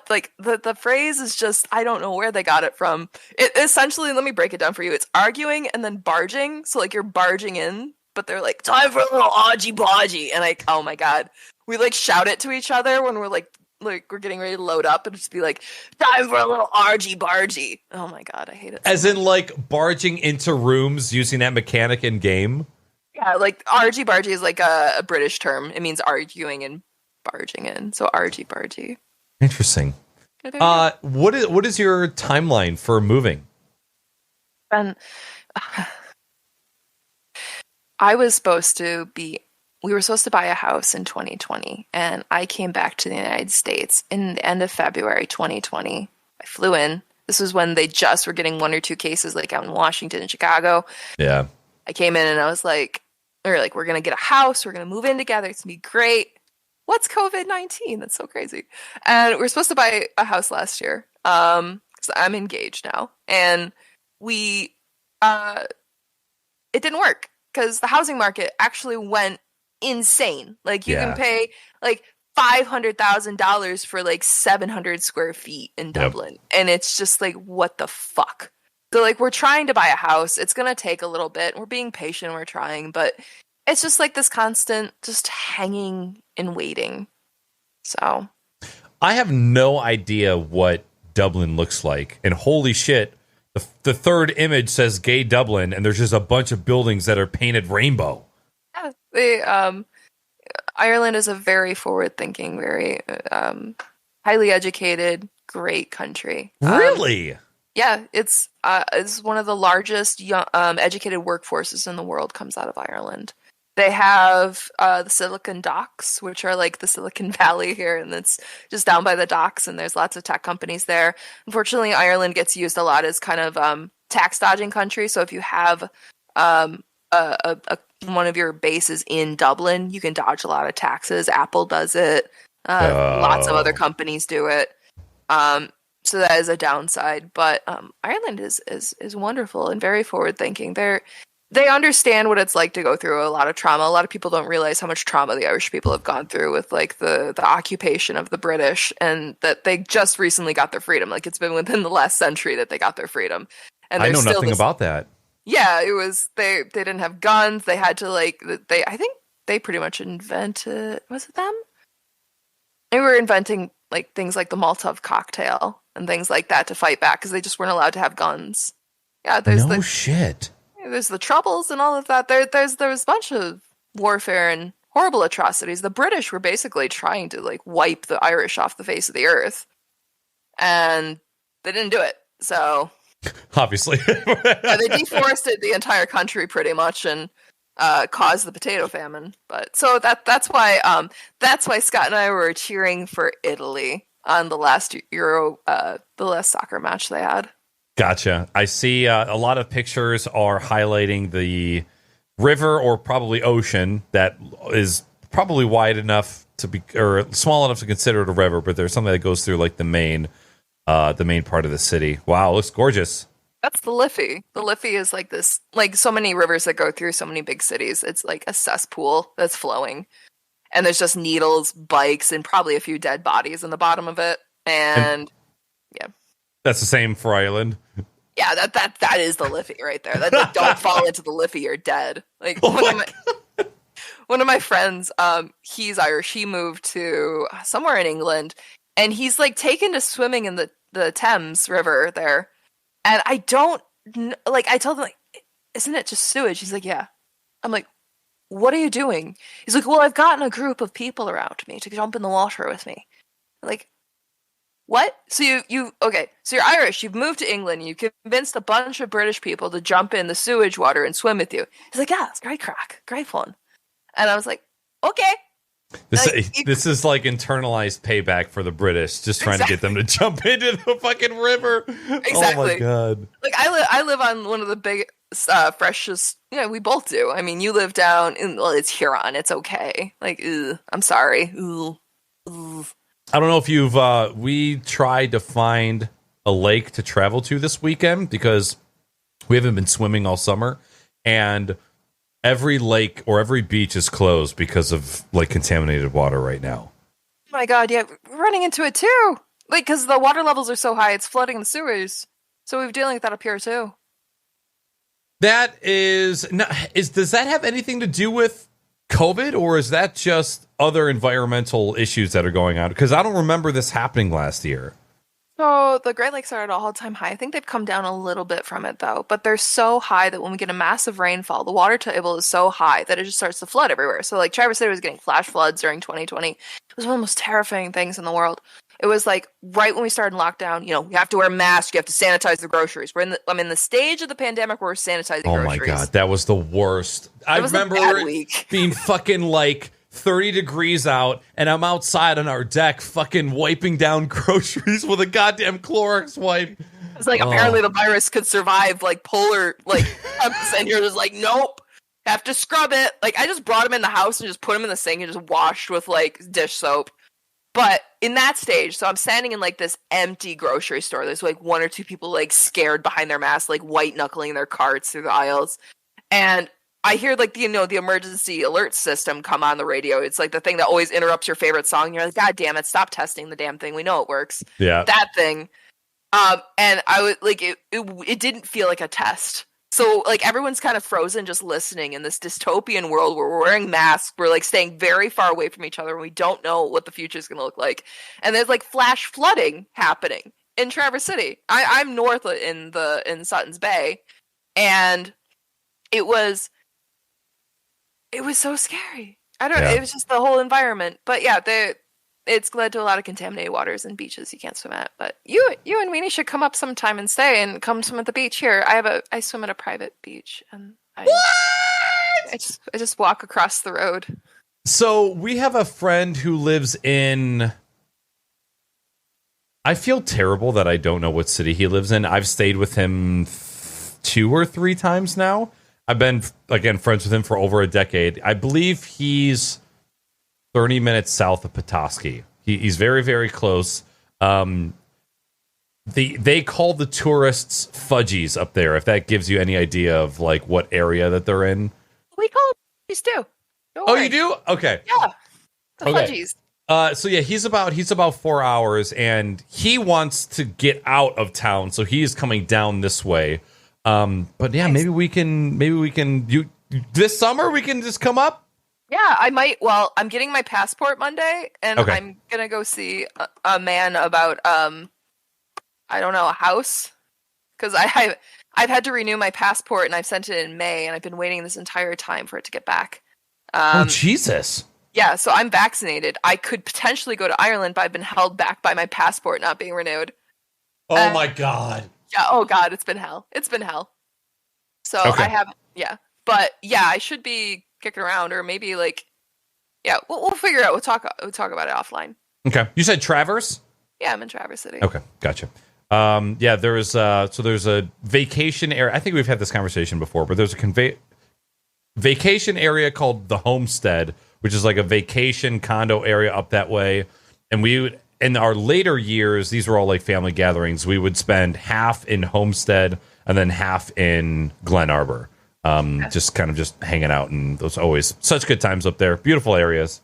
like the phrase is just, I don't know where they got it from. It essentially, let me break it down for you. It's arguing and then barging. So like you're barging in, but they're like, time for a little argy bargy, and like, oh my god, we like shout it to each other when we're like we're getting ready to load up, and just be like, time for a little argy bargy. Oh my god, I hate it. As in like barging into rooms using that mechanic in game. Yeah, like argy bargy is like a British term. It means arguing and barging in. So argy bargy. Interesting. What is your timeline for moving? And we were supposed to buy a house in 2020, and I came back to the United States in the end of February 2020. I flew in. This was when they just were getting 1 or 2 cases, like out in Washington and Chicago. Yeah. I came in and I was like, we're going to get a house. We're going to move in together. It's going to be great. What's COVID-19? That's so crazy. And we're supposed to buy a house last year. Because I'm engaged now. And it didn't work because the housing market actually went insane. Like, you can pay like $500,000 for like 700 square feet in Dublin. Yep. And it's just like, what the fuck? So like, we're trying to buy a house. It's going to take a little bit. We're being patient. We're trying, but it's just like this constant just hanging and waiting. So I have no idea what Dublin looks like. And holy shit, the third image says gay Dublin, and there's just a bunch of buildings that are painted rainbow. Yeah, Ireland is a very forward-thinking, very highly educated, great country. Really? Yeah, it's one of the largest educated workforces in the world comes out of Ireland. They have the Silicon Docks, which are like the Silicon Valley here, and it's just down by the docks, and there's lots of tech companies there. Unfortunately, Ireland gets used a lot as kind of tax dodging country. So if you have one of your bases in Dublin, you can dodge a lot of taxes. Apple does it. Lots of other companies do it. So that is a downside. But Ireland is wonderful and very forward thinking. They understand what it's like to go through a lot of trauma. A lot of people don't realize how much trauma the Irish people have gone through with like the occupation of the British, and that they just recently got their freedom. Like, it's been within the last century that they got their freedom. And I know nothing about that. Yeah, it was they didn't have guns. They had to I think they pretty much invented, was it them? They were inventing like things like the Molotov cocktail and things like that to fight back because they just weren't allowed to have guns. Yeah, there's shit. There's the Troubles and all of that. There was a bunch of warfare and horrible atrocities. The British were basically trying to like wipe the Irish off the face of the earth, and they didn't do it. So obviously, they deforested the entire country pretty much and caused the potato famine. But so that's why Scott and I were cheering for Italy on the last the last soccer match they had. Gotcha. I see a lot of pictures are highlighting the river or probably ocean that is probably wide enough to be, or small enough to consider it a river, but there's something that goes through like the main part of the city. Wow, it looks gorgeous. That's the Liffey. The Liffey is like this, like so many rivers that go through so many big cities. It's like a cesspool that's flowing. And there's just needles, bikes, and probably a few dead bodies in the bottom of it. And yeah. That's the same for Ireland. Yeah, that is the Liffey right there. That don't fall into the Liffey, you're dead. Like one of my friends, he's Irish. He moved to somewhere in England, and he's like taken to swimming in the Thames River there. And I told him, like, isn't it just sewage? He's like, yeah. I'm like, what are you doing? He's like, well, I've gotten a group of people around me to jump in the water with me. I'm like, what? So okay, so you're Irish, you've moved to England, you convinced a bunch of British people to jump in the sewage water and swim with you. He's like, yeah, it's great crack, great fun. And I was like, okay. This is like internalized payback for the British, just trying to get them to jump into the fucking river. Exactly. Oh my god! Like I live on one of the big, freshest. Yeah, we both do. I mean, you live down in it's Huron. It's okay. Like, I'm sorry. I don't know if you've. We tried to find a lake to travel to this weekend because we haven't been swimming all summer, and every lake or every beach is closed because of like contaminated water right now. Oh my god, yeah, we're running into it too. Like, because the water levels are so high, it's flooding the sewers. So we're dealing with that up here too. That does that have anything to do with COVID, or is that just other environmental issues that are going on? Because I don't remember this happening last year. So the Great Lakes are at an all-time high. I think they've come down a little bit from it, though. But they're so high that when we get a massive rainfall, the water table is so high that it just starts to flood everywhere. So, like, Traverse City was getting flash floods during 2020. It was one of the most terrifying things in the world. It was, like, right when we started lockdown, you have to wear a mask, you have to sanitize the groceries. I'm in the stage of the pandemic where we're sanitizing groceries. Oh, my God. That was the worst. I remember it being fucking, like, 30 degrees out, and I'm outside on our deck fucking wiping down groceries with a goddamn Clorox wipe. It's like, apparently the virus could survive, like, polar, like, temps, and you're just like, nope, have to scrub it. Like, I just brought him in the house and just put him in the sink and just washed with, like, dish soap. But in that stage, so I'm standing in, like, this empty grocery store. There's, like, one or two people, like, scared behind their masks, like, white-knuckling their carts through the aisles. And I hear, like, the emergency alert system come on the radio. It's like the thing that always interrupts your favorite song. You're like, God damn it, stop testing the damn thing. We know it works. Yeah. That thing. And I would, like, it didn't feel like a test. So, like, everyone's kind of frozen just listening in this dystopian world where we're wearing masks. We're, like, staying very far away from each other, and we don't know what the future is going to look like. And there's, like, flash flooding happening in Traverse City. I'm north in Sutton's Bay, and it was so scary. I don't know. It was just the whole environment. But yeah, it's led to a lot of contaminated waters and beaches you can't swim at. But you and Weenie should come up sometime and stay and come swim at the beach here. I swim at a private beach, and I just walk across the road. So we have a friend who lives in. I feel terrible that I don't know what city he lives in. I've stayed with him 2 or 3 times now. I've been, again, friends with him for over a decade. I believe he's 30 minutes south of Petoskey. He's very, very close. They call the tourists fudgies up there, if that gives you any idea of, like, what area that they're in. We call them fudgies, too. Oh, you do? Okay. Yeah. The fudgies. So yeah, he's about 4 hours, and he wants to get out of town, so he is coming down this way. But yeah, maybe we can this summer we can just come up. Yeah, I might. Well, I'm getting my passport Monday, and I'm gonna go see a man about I don't know, a house, because I've had to renew my passport, and I've sent it in May, and I've been waiting this entire time for it to get back. Oh Jesus! Yeah, so I'm vaccinated. I could potentially go to Ireland, but I've been held back by my passport not being renewed. Oh my God! Yeah. Oh God, it's been hell. It's been hell. So I haven't. Yeah, but yeah, I should be kicking around, or maybe like, yeah, we'll figure it out. We'll talk about it offline. Okay. You said Traverse? Yeah, I'm in Traverse City. Okay, gotcha. Yeah, there's a vacation area. I think we've had this conversation before, but there's a vacation area called the Homestead, which is like a vacation condo area up that way. And we would, in our later years, these were all like family gatherings. We would spend half in Homestead and then half in Glen Arbor. Just kind of just hanging out, and those always such good times up there. Beautiful areas.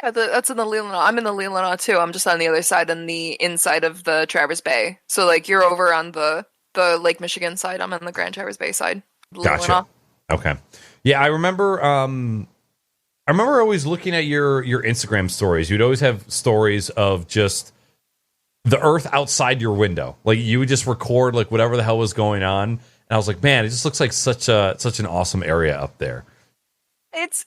Yeah, that's in the Leelanau. I'm in the Leelanau too. I'm just on the other side, on the inside of the Traverse Bay. So like you're over on the Lake Michigan side. I'm on the Grand Traverse Bay side. Gotcha. Leelanau. Okay. Yeah, I remember. I remember always looking at your Instagram stories. You'd always have stories of just the earth outside your window. Like you would just record like whatever the hell was going on. And I was like, man, it just looks like such an awesome area up there. It's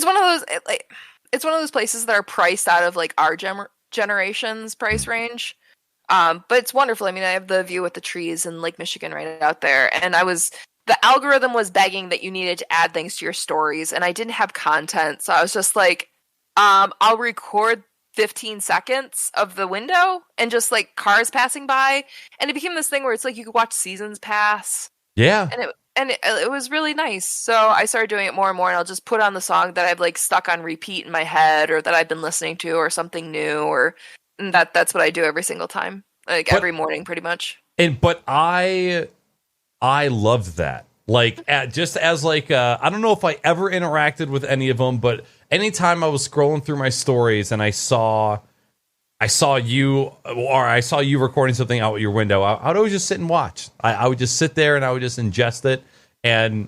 one of those like it's one of those places that are priced out of like our generation's price range. But it's wonderful. I mean, I have the view with the trees and Lake Michigan right out there, and the algorithm was begging that you needed to add things to your stories, and I didn't have content, so I was just like, I'll record 15 seconds of the window and just like cars passing by, and it became this thing where it's like you could watch seasons pass. Yeah. And it was really nice. So I started doing it more and more, and I'll just put on the song that I've like stuck on repeat in my head, or that I've been listening to, or something new, and that's what I do every single time, like every morning, pretty much. But I loved that. Like just as like I don't know if I ever interacted with any of them, but anytime I was scrolling through my stories and I saw you, or I saw you recording something out your window, I would always just sit and watch. I would just sit there and I would just ingest it. And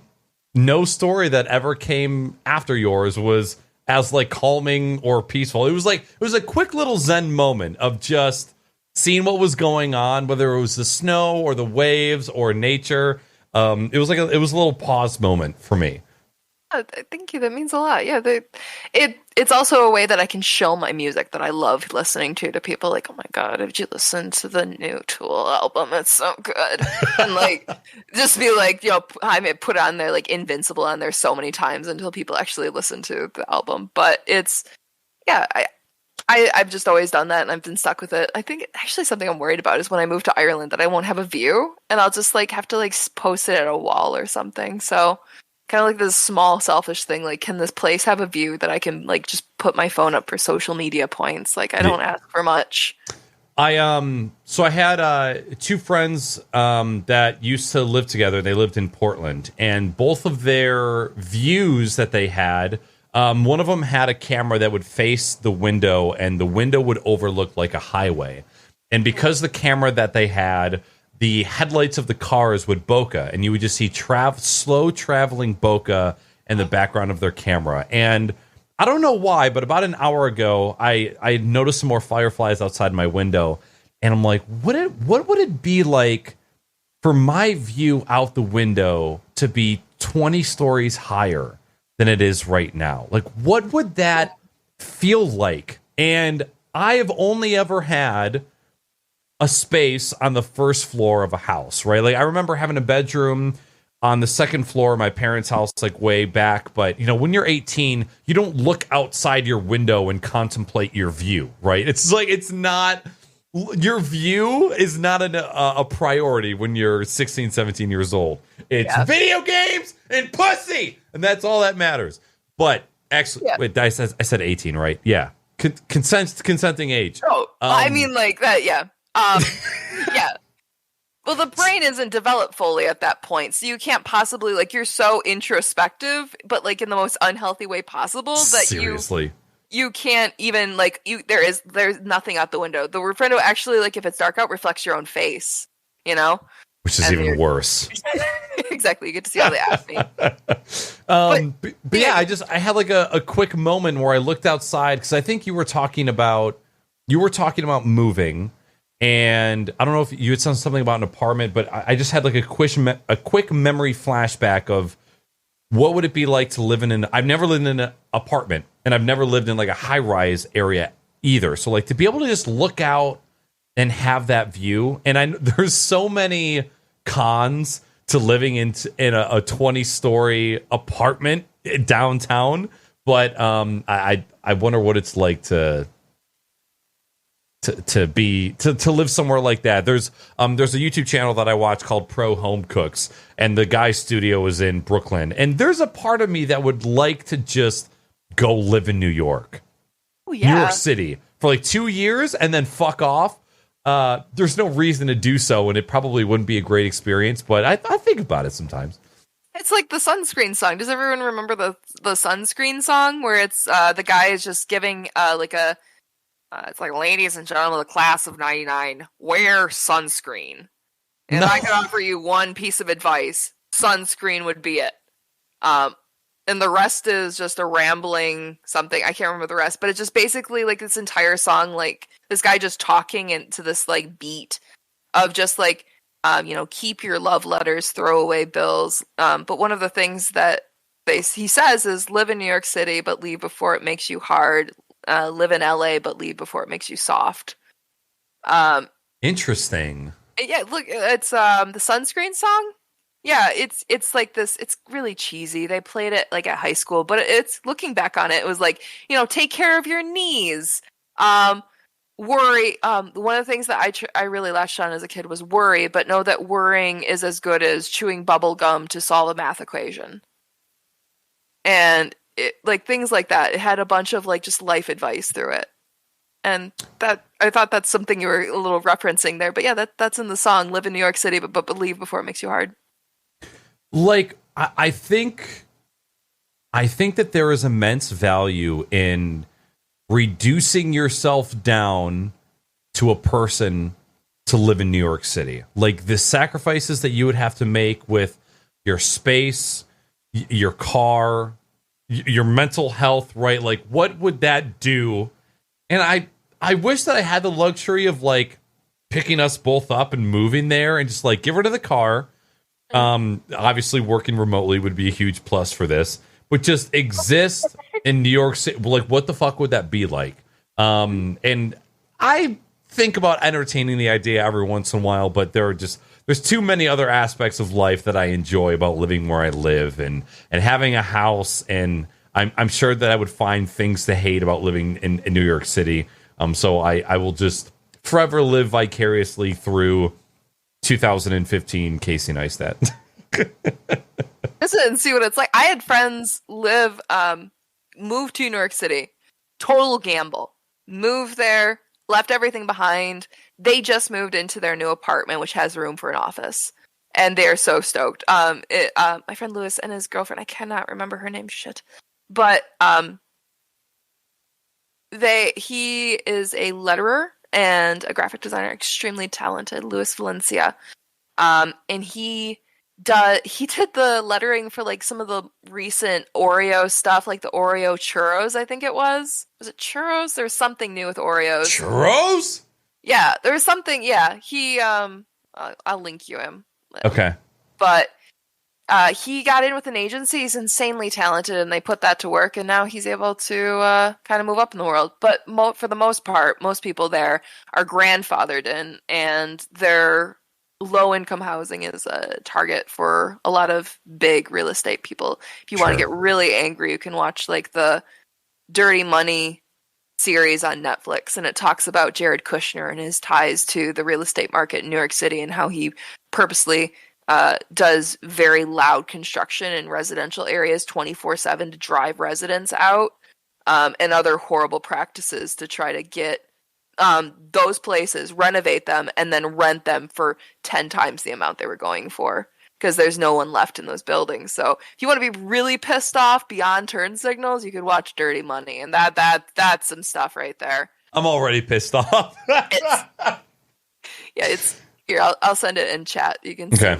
no story that ever came after yours was as like calming or peaceful. It was a quick little Zen moment of just seeing what was going on, whether it was the snow or the waves or nature. It was a little pause moment for me. Thank you. That means a lot. Yeah, it's also a way that I can show my music that I love listening to people. Like, oh my god, did you listen to the new Tool album? It's so good. And like, just be like, I may put on there like Invincible on there so many times until people actually listen to the album. But I've just always done that, and I've been stuck with it. I think actually something I'm worried about is when I move to Ireland that I won't have a view, and I'll just like have to like post it at a wall or something. So kind of like this small selfish thing, like, can this place have a view that I can like just put my phone up for social media points? Like, I don't ask for much. So I had two friends that used to live together. They lived in Portland, and both of their views that they had, one of them had a camera that would face the window, and the window would overlook like a highway. And because the camera that they had, the headlights of the cars would bokeh, and you would just see slow traveling bokeh in the background of their camera. And I don't know why, but about an hour ago, I noticed some more fireflies outside my window, and I'm like, what would it be like for my view out the window to be 20 stories higher than it is right now? Like, what would that feel like? And I have only ever had a space on the first floor of a house, right? Like, I remember having a bedroom on the second floor of my parents' house, like way back. But, when you're 18, you don't look outside your window and contemplate your view, right? It's like, it's not, your view is not a priority when you're 16, 17 years old. It's video games and pussy, and that's all that matters. But actually, wait, I said 18, right? Yeah. Consenting age. Oh, I mean like that, yeah. Yeah. Well, the brain isn't developed fully at that point, so you can't possibly, like, you're so introspective, but like in the most unhealthy way possible that seriously you can't even like there's nothing out the window. The window actually, like, if it's dark out, reflects your own face, which is even worse. Exactly, you get to see all the acne. But yeah, I had like a quick moment where I looked outside, because I think you were talking about moving. And I don't know if you had said something about an apartment, but I just had like a quick memory flashback of what would it be like to live in I've never lived in an apartment, and I've never lived in like a high rise area either. So like to be able to just look out and have that view, and there's so many cons to living in a 20-story apartment downtown, but I wonder what it's like to live somewhere like that. There's a YouTube channel that I watch called Pro Home Cooks, and the guy's studio is in Brooklyn. And there's a part of me that would like to just go live in New York. Oh, yeah. New York City for like 2 years and then fuck off. There's no reason to do so, and it probably wouldn't be a great experience, but I think about it sometimes. It's like the sunscreen song. Does everyone remember the sunscreen song where it's the guy is just giving it's like, ladies and gentlemen of the class of 99, wear sunscreen. And if I could offer you one piece of advice, sunscreen would be it. And the rest is just a rambling something. I can't remember the rest, but it's just basically like this entire song, like this guy just talking into this like beat of just like, keep your love letters, throw away bills. But one of the things that he says is live in New York City, but leave before it makes you hard. Live in LA, but leave before it makes you soft. Interesting. Yeah, look, it's the Sunscreen song. Yeah, it's like this. It's really cheesy. They played it like at high school, but it's looking back on it, it was like, take care of your knees. Worry. One of the things that I really latched on as a kid was worry, but know that worrying is as good as chewing bubble gum to solve a math equation. And like things like that. It had a bunch of like just life advice through it. And that I thought that's something you were a little referencing there. But yeah, that's in the song "Live in New York City, but believe before it makes you hard." Like I think that there is immense value in reducing yourself down to a person to live in New York City. Like the sacrifices that you would have to make with your space, your car, your mental health, right? Like what would that do? And I wish that I had the luxury of like picking us both up and moving there and just like get rid of the car. Obviously working remotely would be a huge plus for this, but just exist in New York City. Like what the fuck would that be like? And I think about entertaining the idea every once in a while, but there's too many other aspects of life that I enjoy about living where I live and having a house. And I'm sure that I would find things to hate about living in New York City. So I will just forever live vicariously through 2015 Casey Neistat. Listen and see what it's like. I had friends move to New York City, total gamble. Moved there, left everything behind. They just moved into their new apartment, which has room for an office, and they're so stoked. My friend Lewis and his girlfriend, I cannot remember her name, shit, but he is a letterer and a graphic designer, extremely talented, Luis Valencia. And he did the lettering for like some of the recent Oreo stuff, like the Oreo churros, I think it was. Was it churros? There was something new with Oreos. Churros? Yeah, there was something, yeah. He I'll link you him. Okay. But he got in with an agency. He's insanely talented, and they put that to work, and now he's able to kind of move up in the world. But for the most part, most people there are grandfathered in, and their low-income housing is a target for a lot of big real estate people. If you want to get really angry, you can watch like the Dirty Money series on Netflix, and it talks about Jared Kushner and his ties to the real estate market in New York City and how he purposely does very loud construction in residential areas 24/7 to drive residents out, and other horrible practices to try to get those places, renovate them, and then rent them for 10 times the amount they were going for, because there's no one left in those buildings. So if you want to be really pissed off beyond turn signals, you could watch Dirty Money, and that's some stuff right there. I'm already pissed off. It's here. I'll send it in chat. You can see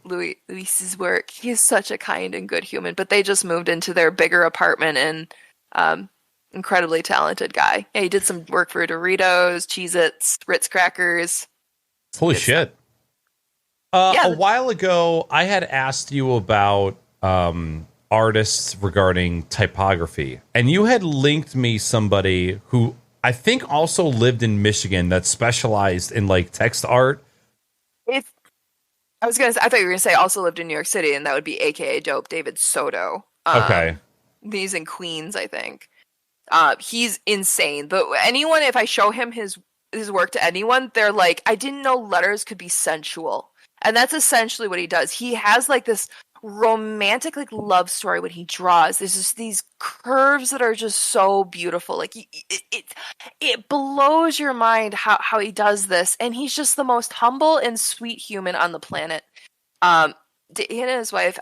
Luis's work. He's such a kind and good human. But they just moved into their bigger apartment, and incredibly talented guy. Yeah, he did some work for Doritos, Cheez-Its, Ritz crackers. Holy shit. A while ago, I had asked you about artists regarding typography, and you had linked me somebody who I think also lived in Michigan that specialized in like text art. I thought you were gonna say also lived in New York City, and that would be AKA Dope David Soto. Okay. He's in Queens, I think. He's insane. But anyone, if I show him his work to anyone, they're like, I didn't know letters could be sensual. And that's essentially what he does. He has like this romantic like love story when he draws. There's just these curves that are just so beautiful. Like it blows your mind how he does this. And he's just the most humble and sweet human on the planet. He and his wife,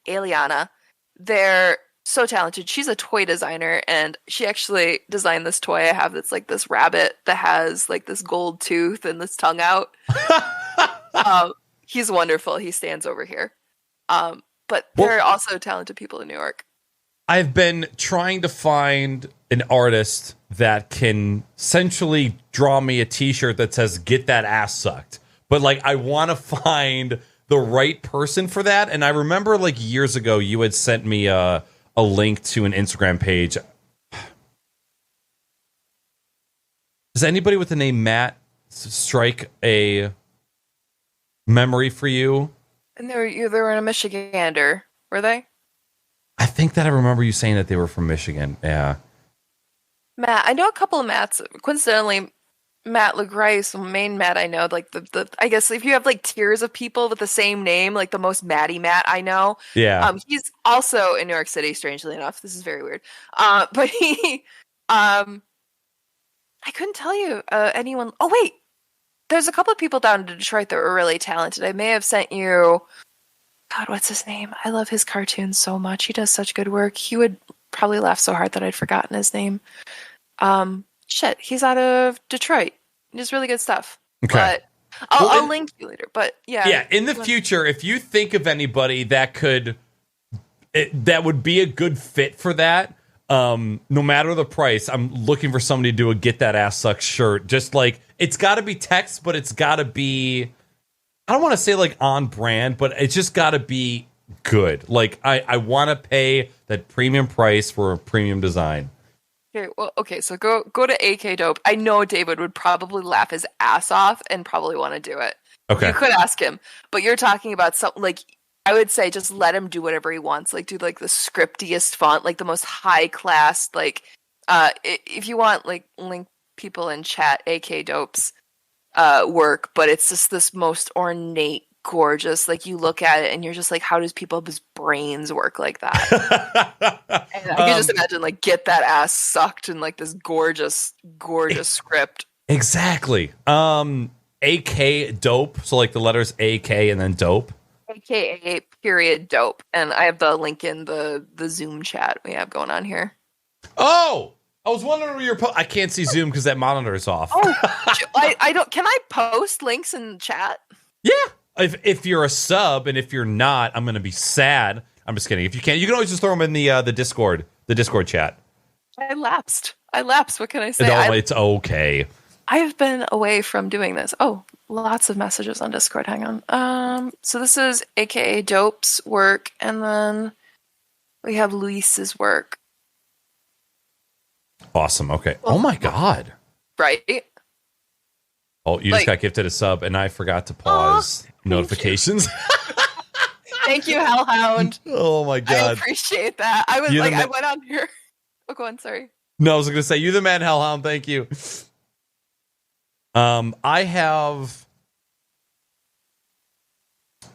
Eliana, they're so talented. She's a toy designer, and she actually designed this toy I have that's like this rabbit that has like this gold tooth and this tongue out. He's wonderful. He stands over here. But there are also talented people in New York. I've been trying to find an artist that can essentially draw me a t-shirt that says "Get that ass sucked." But like, I want to find the right person for that. And I remember like years ago, you had sent me a link to an Instagram page. Does anybody with the name Matt strike a memory for you? And they were in a Michigander, were they? I think that I remember you saying that they were from Michigan. Yeah. Matt, I know a couple of Matts. Coincidentally, Matt LeGrice, the main Matt I know, like the I guess if you have like tiers of people with the same name, like the most Matty Matt I know. Yeah. He's also in New York City, strangely enough. This is very weird. But he I couldn't tell you anyone. Oh wait, there's a couple of people down in Detroit that were really talented. I may have sent you. God, what's his name? I love his cartoons so much. He does such good work. He would probably laugh so hard that I'd forgotten his name. Shit, he's out of Detroit. He does really good stuff. Okay. But I'll link you later. But yeah. Yeah, in the future, if you think of anybody that that would be a good fit for that, no matter the price, I'm looking for somebody to do a Get That Ass Sucks shirt. Just like, it's got to be text, but it's got to be, I don't want to say like on brand, but it's just got to be good. Like, I want to pay that premium price for a premium design. Okay, well, okay, so go to AK Dope. I know David would probably laugh his ass off and probably want to do it. Okay. You could ask him, but you're talking about something like, I would say just let him do whatever he wants. Like, do like the scriptiest font, like the most high class, like, if you want, like, link people in chat, AK Dope's work, but it's just this most ornate, gorgeous, like you look at it and you're just like, how does people's brains work like that? And I can just imagine like Get That Ass Sucked in like this gorgeous script. Exactly. AK Dope, so like the letters AK and then Dope. AKA period dope. And I have the link in the Zoom chat we have going on here. Oh, I was wondering where you're I can't see Zoom because that monitor is off. Oh, I don't. Can I post links in chat? Yeah. If you're a sub, and if you're not, I'm going to be sad. I'm just kidding. If you can't, you can always just throw them in the Discord chat. I lapsed. What can I say? No, it's okay. I have been away from doing this. Oh, lots of messages on Discord. Hang on. So this is AKA Dope's work, and then we have Luis's work. Awesome. Okay. Oh my God. Right. Oh, you just got gifted a sub, and I forgot to pause notifications. Thank you, Hellhound. Oh my God. I appreciate that. I was I went on here. Oh, go on. Sorry. No, I was going to say, you're the man, Hellhound. Thank you. I have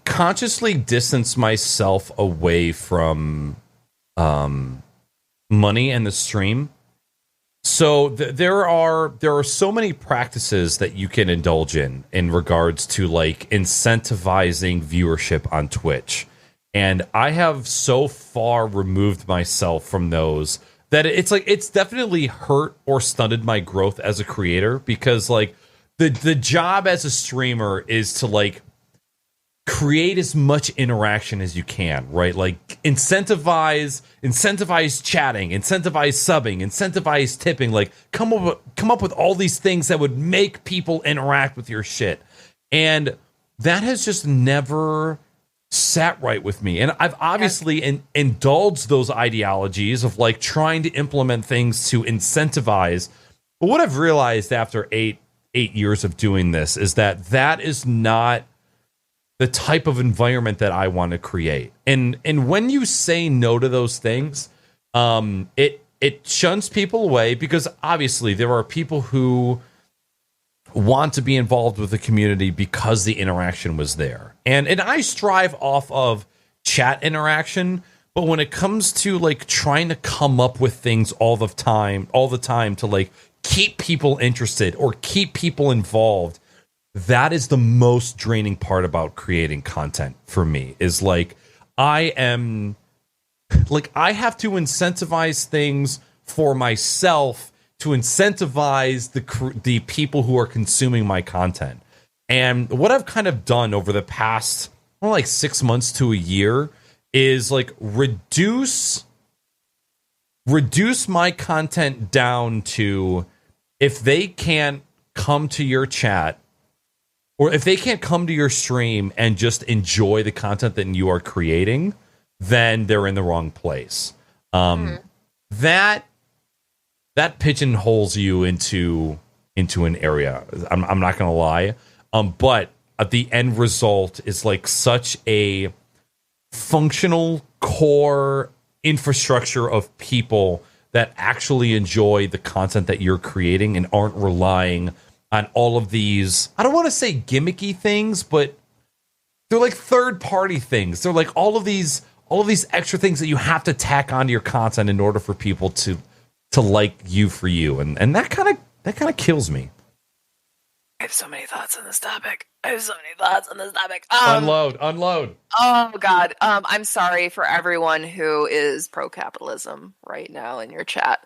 consciously distanced myself away from money and the stream. So there are so many practices that you can indulge in regards to like incentivizing viewership on Twitch. And I have so far removed myself from those that it's like it's definitely hurt or stunted my growth as a creator, because like the job as a streamer is to like create as much interaction as you can, right? Like incentivize chatting, incentivize subbing, incentivize tipping, like come up with all these things that would make people interact with your shit. And that has just never sat right with me. And I've obviously indulged those ideologies of like trying to implement things to incentivize. But what I've realized after eight years of doing this is that is not the type of environment that I want to create. And when you say no to those things, it shuns people away, because obviously there are people who want to be involved with the community because the interaction was there. And I strive off of chat interaction, but when it comes to like trying to come up with things all the time to like keep people interested or keep people involved, that is the most draining part about creating content for me. Is like I have to incentivize things for myself to incentivize the people who are consuming my content. And what I've kind of done over the past like 6 months to a year is like reduce my content down to, if they can't come to your chat or if they can't come to your stream and just enjoy the content that you are creating, then they're in the wrong place. That pigeonholes you into an area. I'm not gonna lie, but the end result is like such a functional core infrastructure of people that actually enjoy the content that you're creating and aren't relying on all of these, I don't want to say gimmicky things, but they're like third-party things. They're like all of these extra things that you have to tack onto your content in order for people to like you for you. And that kind of kills me. I have so many thoughts on this topic. Unload. Oh God. I'm sorry for everyone who is pro-capitalism right now in your chat.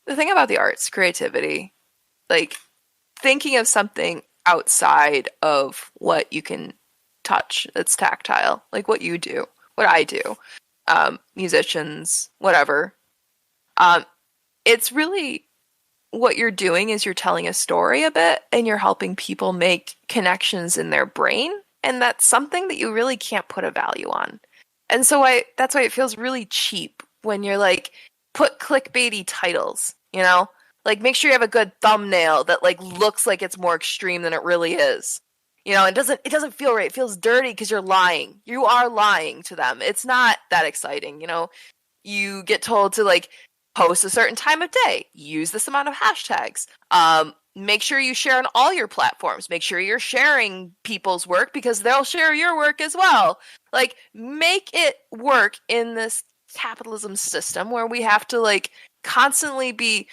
The thing about the arts, creativity, like thinking of something outside of what you can touch, it's tactile, like what you do, what I do, musicians, whatever. It's really what you're doing is you're telling a story a bit and you're helping people make connections in their brain. And that's something that you really can't put a value on. And so that's why it feels really cheap when you're like, put clickbaity titles, you know? Like make sure you have a good thumbnail that like looks like it's more extreme than it really is. You know, it doesn't feel right. It feels dirty because you're lying. You are lying to them. It's not that exciting, you know? You get told to like post a certain time of day, use this amount of hashtags, make sure you share on all your platforms, make sure you're sharing people's work because they'll share your work as well. Like make it work in this capitalism system where we have to like constantly be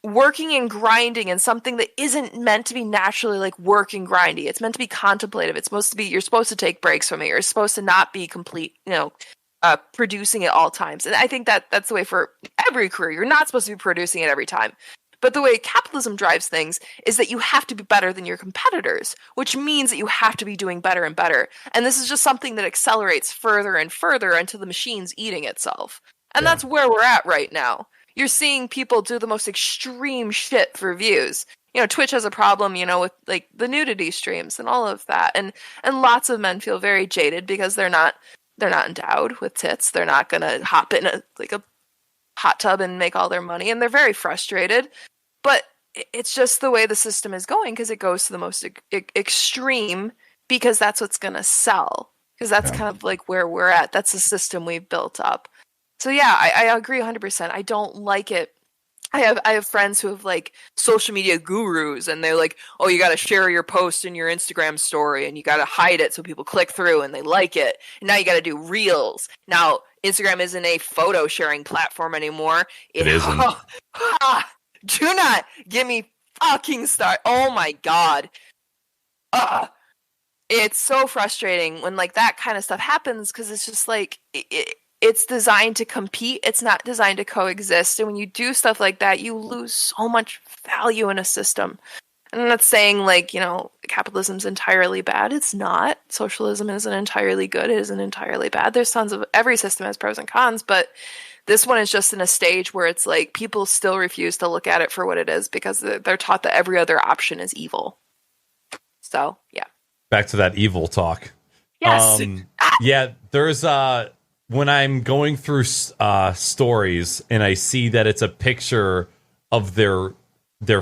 working and grinding in something that isn't meant to be naturally like work and grindy. It's meant to be contemplative. It's supposed to be, you're supposed to take breaks from it. You're supposed to not be complete, you know, producing at all times. And I think that's the way for every career. You're not supposed to be producing it every time. But the way capitalism drives things is that you have to be better than your competitors, which means that you have to be doing better and better. And this is just something that accelerates further and further until the machine's eating itself. And that's where we're at right now. You're seeing people do the most extreme shit for views. You know, Twitch has a problem, you know, with like the nudity streams and all of that. And lots of men feel very jaded because they're not endowed with tits. They're not going to hop in a hot tub and make all their money. And they're very frustrated. But it's just the way the system is going because it goes to the most extreme because that's what's going to sell. Because that's kind of like where we're at. That's the system we've built up. So yeah, I agree 100%. I don't like it. I have friends who have like social media gurus and they're like, oh, you got to share your post in your Instagram story and you got to hide it so people click through and they like it. And now you got to do reels. Now Instagram isn't a photo sharing platform anymore. It isn't. Do not get me fucking start. Oh my God. It's so frustrating when like that kind of stuff happens because it's just like it's designed to compete. It's not designed to coexist. And when you do stuff like that, you lose so much value in a system. And I'm not saying like, you know, capitalism's entirely bad. It's not. Socialism isn't entirely good. It isn't entirely bad. There's tons of, every system has pros and cons, but this one is just in a stage where it's like people still refuse to look at it for what it is because they're taught that every other option is evil. So, yeah. Back to that evil talk. Yes. Yeah, there's when I'm going through stories and I see that it's a picture of their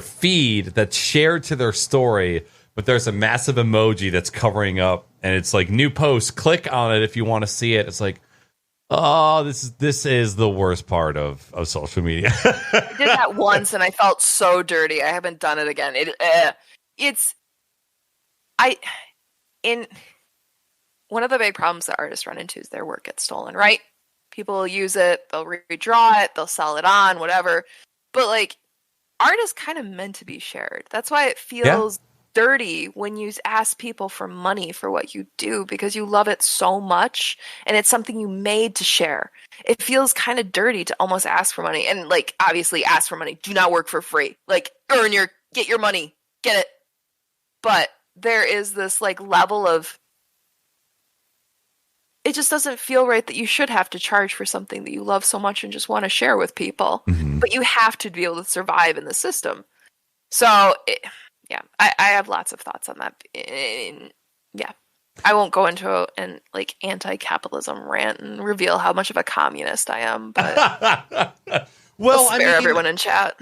feed that's shared to their story, but there's a massive emoji that's covering up and it's like new post, click on it if you want to see it. It's like, oh, this is the worst part of social media. I did that once and I felt so dirty. I haven't done it again. One of the big problems that artists run into is their work gets stolen, right? People use it, they'll redraw it, they'll sell it on, whatever. But like, art is kind of meant to be shared. That's why it feels dirty when you ask people for money for what you do because you love it so much and it's something you made to share. It feels kind of dirty to almost ask for money. And like, obviously ask for money. Do not work for free. Like, get your money. Get it. But there is this like level of, it just doesn't feel right that you should have to charge for something that you love so much and just want to share with people. Mm-hmm. But you have to be able to survive in the system. So, yeah, I have lots of thoughts on that. Yeah, I won't go into an like anti-capitalism rant and reveal how much of a communist I am, but well, I'll spare everyone in chat.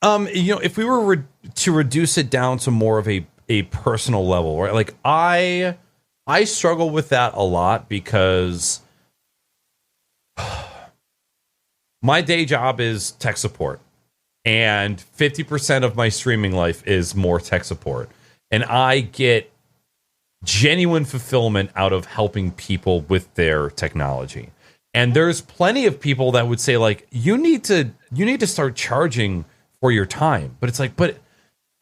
If we were to reduce it down to more of a personal level, right? Like I struggle with that a lot because my day job is tech support. And 50% of my streaming life is more tech support. And I get genuine fulfillment out of helping people with their technology. And there's plenty of people that would say, like, you need to start charging for your time. But it's like, but it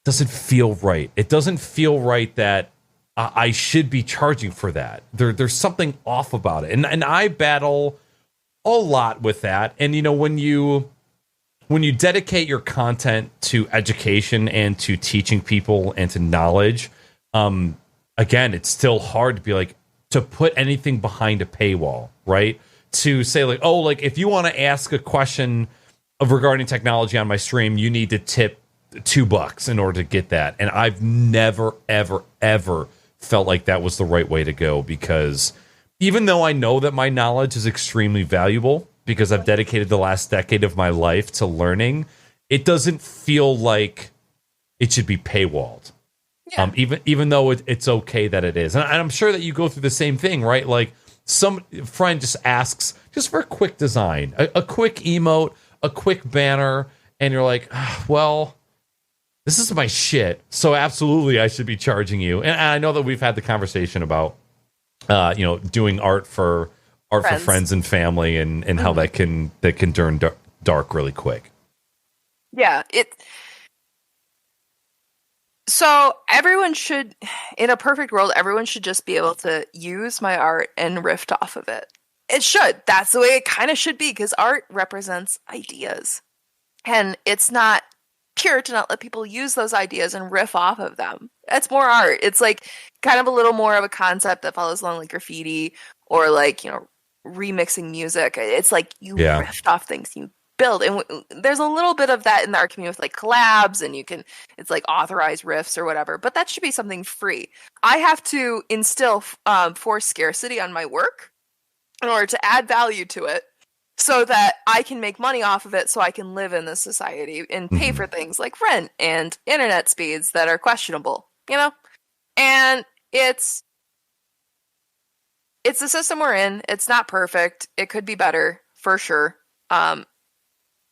doesn't feel right. It doesn't feel right that I should be charging for that. There's something off about it. And I battle a lot with that. And, when you dedicate your content to education and to teaching people and to knowledge, again, it's still hard to be like, to put anything behind a paywall, right? To say like, oh, like if you want to ask a question regarding technology on my stream, you need to tip $2 in order to get that. And I've never, ever, ever felt like that was the right way to go, because even though I know that my knowledge is extremely valuable, because I've dedicated the last decade of my life to learning, it doesn't feel like it should be paywalled. Yeah. Even though it's okay that it is. And I'm sure that you go through the same thing, right? Like some friend just asks just for a quick design, a quick emote, a quick banner, and you're like, well, this is my shit, so absolutely I should be charging you. And I know that we've had the conversation about doing art for friends and family, and how that can turn dark really quick. Yeah, so everyone should, in a perfect world, everyone should just be able to use my art and riff off of it. It should. That's the way it kind of should be, because art represents ideas. And it's not pure to not let people use those ideas and riff off of them. That's more art. It's like kind of a little more of a concept that follows along like graffiti or like, remixing music. It's like you riffed off things, you build, and there's a little bit of that in the art community with like collabs, and it's like authorized riffs or whatever, but that should be something free. I have to instill forced scarcity on my work in order to add value to it, so that I can make money off of it, so I can live in this society and pay for things like rent and internet speeds that are questionable, and it's the system we're in. It's not perfect. It could be better, for sure.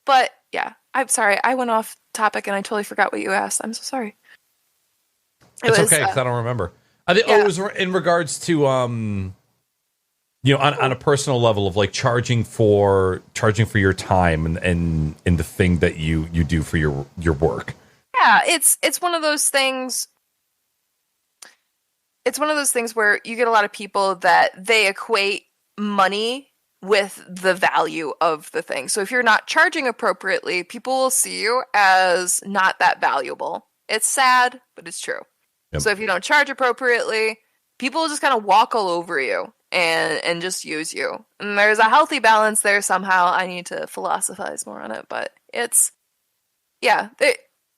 But yeah, I'm sorry. I went off topic and I totally forgot what you asked. I'm so sorry. It's okay, because I don't remember. I think it was in regards to on a personal level of like charging for your time and the thing that you do for your work. Yeah, it's one of those things. It's one of those things where you get a lot of people that they equate money with the value of the thing. So if you're not charging appropriately, people will see you as not that valuable. It's sad, but it's true. Yep. So if you don't charge appropriately, people will just kind of walk all over you and just use you. And there's a healthy balance there somehow. I need to philosophize more on it, but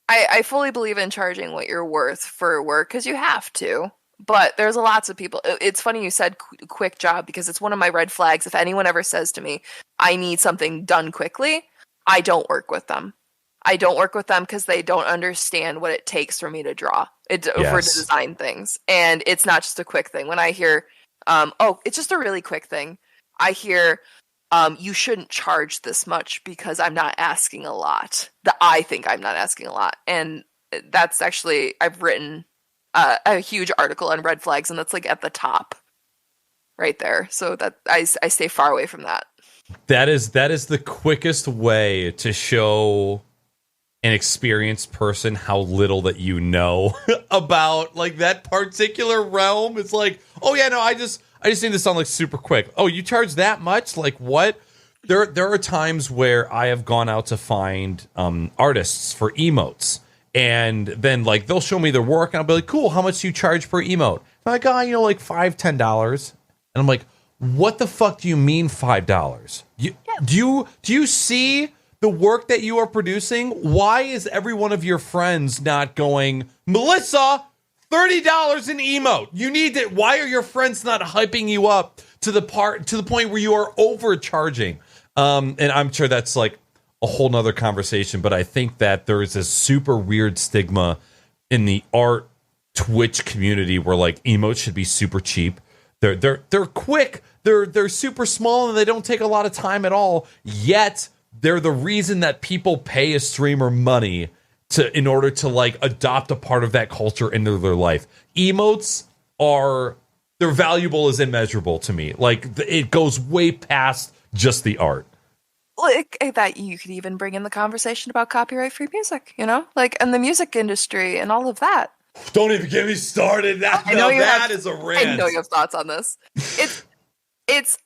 I fully believe in charging what you're worth for work, because you have to. But there's lots of people. It's funny you said quick job, because it's one of my red flags. If anyone ever says to me, I need something done quickly, I don't work with them. I don't work with them because they don't understand what it takes for me to draw for to design things. And it's not just a quick thing. When I hear, it's just a really quick thing, I hear, you shouldn't charge this much because I'm not asking a lot. I think I'm not asking a lot. And that's actually, I've written a huge article on red flags, and that's like at the top right there. So that I stay far away from that. That is the quickest way to show an experienced person how little that you know about like that particular realm. It's like, oh yeah, no, I just need to sound like super quick. Oh, you charge that much? Like what? There are times where I have gone out to find artists for emotes. And then, like, they'll show me their work, and I'll be like, cool, how much do you charge per emote? I'm like, like $5, $10. And I'm like, what the fuck do you mean $5? Do you see the work that you are producing, why is every one of your friends not going, Melissa, $30 an emote? You need it. Why are your friends not hyping you up to the point where you are overcharging? And I'm sure that's like a whole nother conversation, but I think that there is a super weird stigma in the art Twitch community where like emotes should be super cheap. They're quick. They're super small and they don't take a lot of time at all. Yet they're the reason that people pay a streamer money in order to like adopt a part of that culture into their life. Emotes they're valuable as immeasurable to me. Like it goes way past just the art. Like that, you could even bring in the conversation about copyright-free music, like and the music industry and all of that. Don't even get me started. That is a rant. I know you have thoughts on this. It's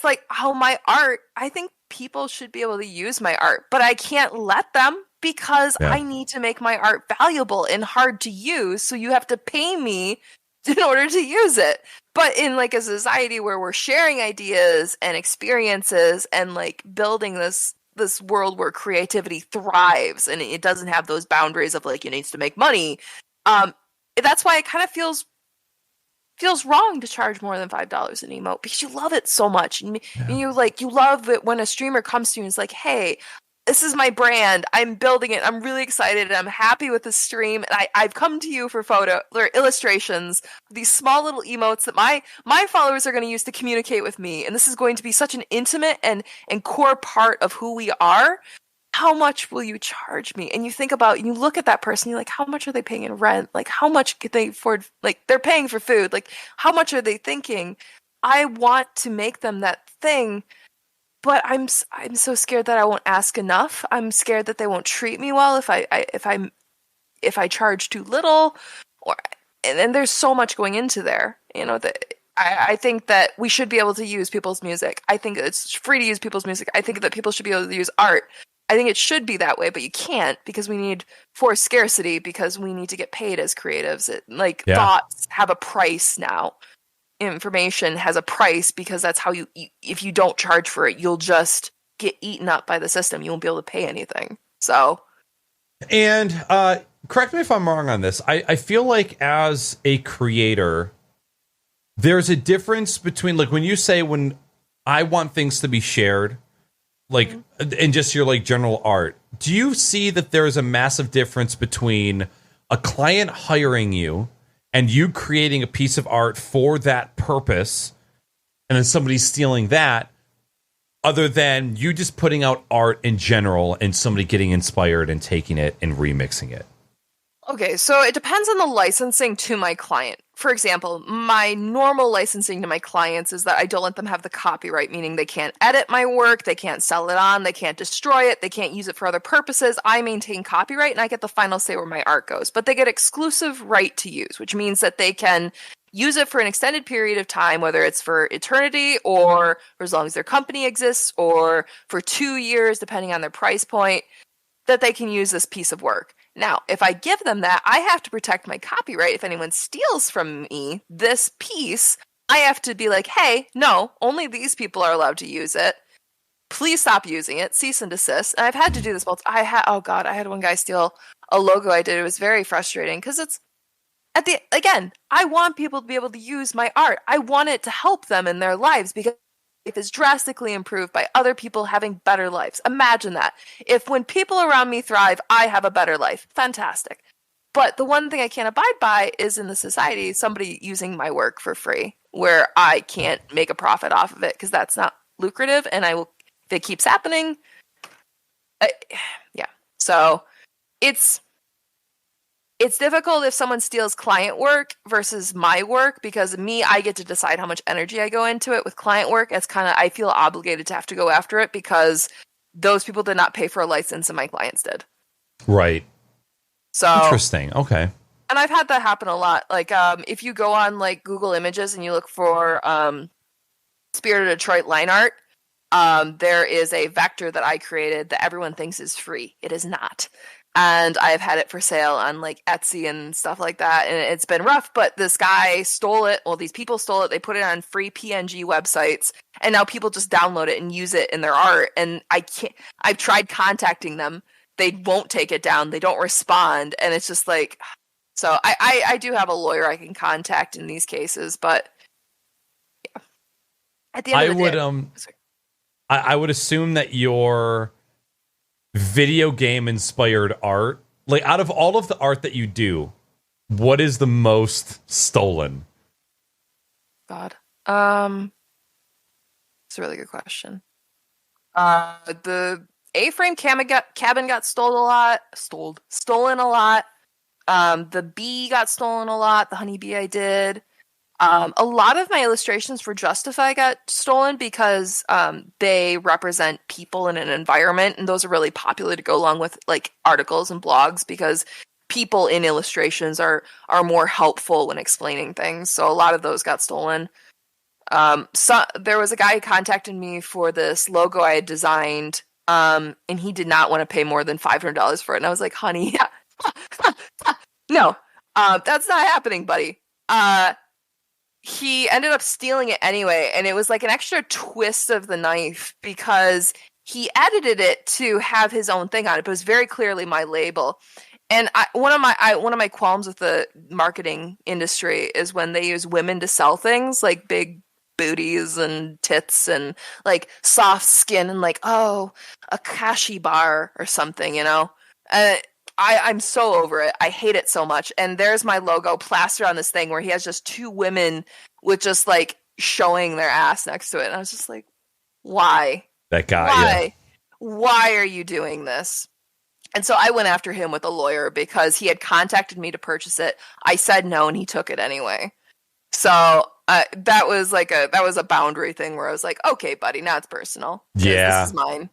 like how my art. I think people should be able to use my art, but I can't let them because I need to make my art valuable and hard to use. So you have to pay me in order to use it. But in like a society where we're sharing ideas and experiences and like building this world where creativity thrives and it doesn't have those boundaries of like it needs to make money. That's why it kind of feels wrong to charge more than $5 an emote because you love it so much. And you love it when a streamer comes to you and is like, hey, this is my brand. I'm building it. I'm really excited. And I'm happy with the stream. And I've come to you for photo or illustrations, these small little emotes that my followers are going to use to communicate with me. And this is going to be such an intimate and core part of who we are. How much will you charge me? And you look at that person, you're like, how much are they paying in rent? Like, how much could they afford? Like, they're paying for food. Like, how much are they thinking? I want to make them that thing, but I'm so scared that I won't ask enough. I'm scared that they won't treat me well if I charge too little, and then there's so much going into there. That I think that we should be able to use people's music. I think it's free to use people's music. I think that people should be able to use art. I think it should be that way, but you can't because we need forced scarcity because we need to get paid as creatives. Thoughts have a price now. Information has a price because that's how if you don't charge for it, you'll just get eaten up by the system. You won't be able to pay anything. So, and correct me if I'm wrong on this. I feel like as a creator, there's a difference between like when I want things to be shared, like in just your like general art. Do you see that there is a massive difference between a client hiring you and you creating a piece of art for that purpose, and then somebody stealing that, other than you just putting out art in general and somebody getting inspired and taking it and remixing it? Okay, so it depends on the licensing to my client. For example, my normal licensing to my clients is that I don't let them have the copyright, meaning they can't edit my work, they can't sell it on, they can't destroy it, they can't use it for other purposes. I maintain copyright and I get the final say where my art goes. But they get exclusive right to use, which means that they can use it for an extended period of time, whether it's for eternity or for as long as their company exists or for 2 years, depending on their price point, that they can use this piece of work. Now, if I give them that, I have to protect my copyright. If anyone steals from me this piece, I have to be like, hey, no, only these people are allowed to use it. Please stop using it. Cease and desist. And I've had to do this both. I had one guy steal a logo I did. It was very frustrating because again, I want people to be able to use my art. I want it to help them in their lives because life is drastically improved by other people having better lives. Imagine that. If when people around me thrive, I have a better life. Fantastic. But the one thing I can't abide by is in the society, somebody using my work for free, where I can't make a profit off of it because that's not lucrative. And if it keeps happening, yeah. So it's difficult if someone steals client work versus my work because I get to decide how much energy I go into it. With client work, I feel obligated to have to go after it because those people did not pay for a license and my clients did. Right. So interesting. Okay. And I've had that happen a lot. Like, if you go on like Google Images and you look for Spirit of Detroit line art, there is a vector that I created that everyone thinks is free. It is not. and I've had it for sale on like Etsy and stuff like that, and it's been rough, but this guy stole it. Well, these people stole it. They put it on free PNG websites, and now people just download it and use it in their art, and I can't. I've tried contacting them. They won't take it down. They don't respond, and it's just like, so I do have a lawyer I can contact in these cases, but yeah. At the end of the day, I would assume that your video game inspired art, like out of all of the art that you do, what is the most stolen? God, it's a really good question. The A-frame cabin got stolen a lot. The bee got stolen a lot. The honeybee I did. A lot of my illustrations for Justify got stolen because they represent people in an environment, and those are really popular to go along with like articles and blogs because people in illustrations are more helpful when explaining things. So a lot of those got stolen. So there was a guy who contacted me for this logo I had designed, and he did not want to pay more than $500 for it. And I was like, honey, no, that's not happening, buddy. He ended up stealing it anyway, and it was like an extra twist of the knife because he edited it to have his own thing on it, but it was very clearly my label. And one of my qualms with the marketing industry is when they use women to sell things like big booties and tits and like soft skin and like, oh, a kashi bar or something, you know? I'm so over it. I hate it so much. And there's my logo plastered on this thing where he has just two women with just like showing their ass next to it. And I was just like, why? That guy. Why? Yeah. Why are you doing this? And so I went after him with a lawyer because he had contacted me to purchase it. I said no, and he took it anyway. So that was a boundary thing where I was like, okay, buddy, now it's personal. Yeah, this is mine.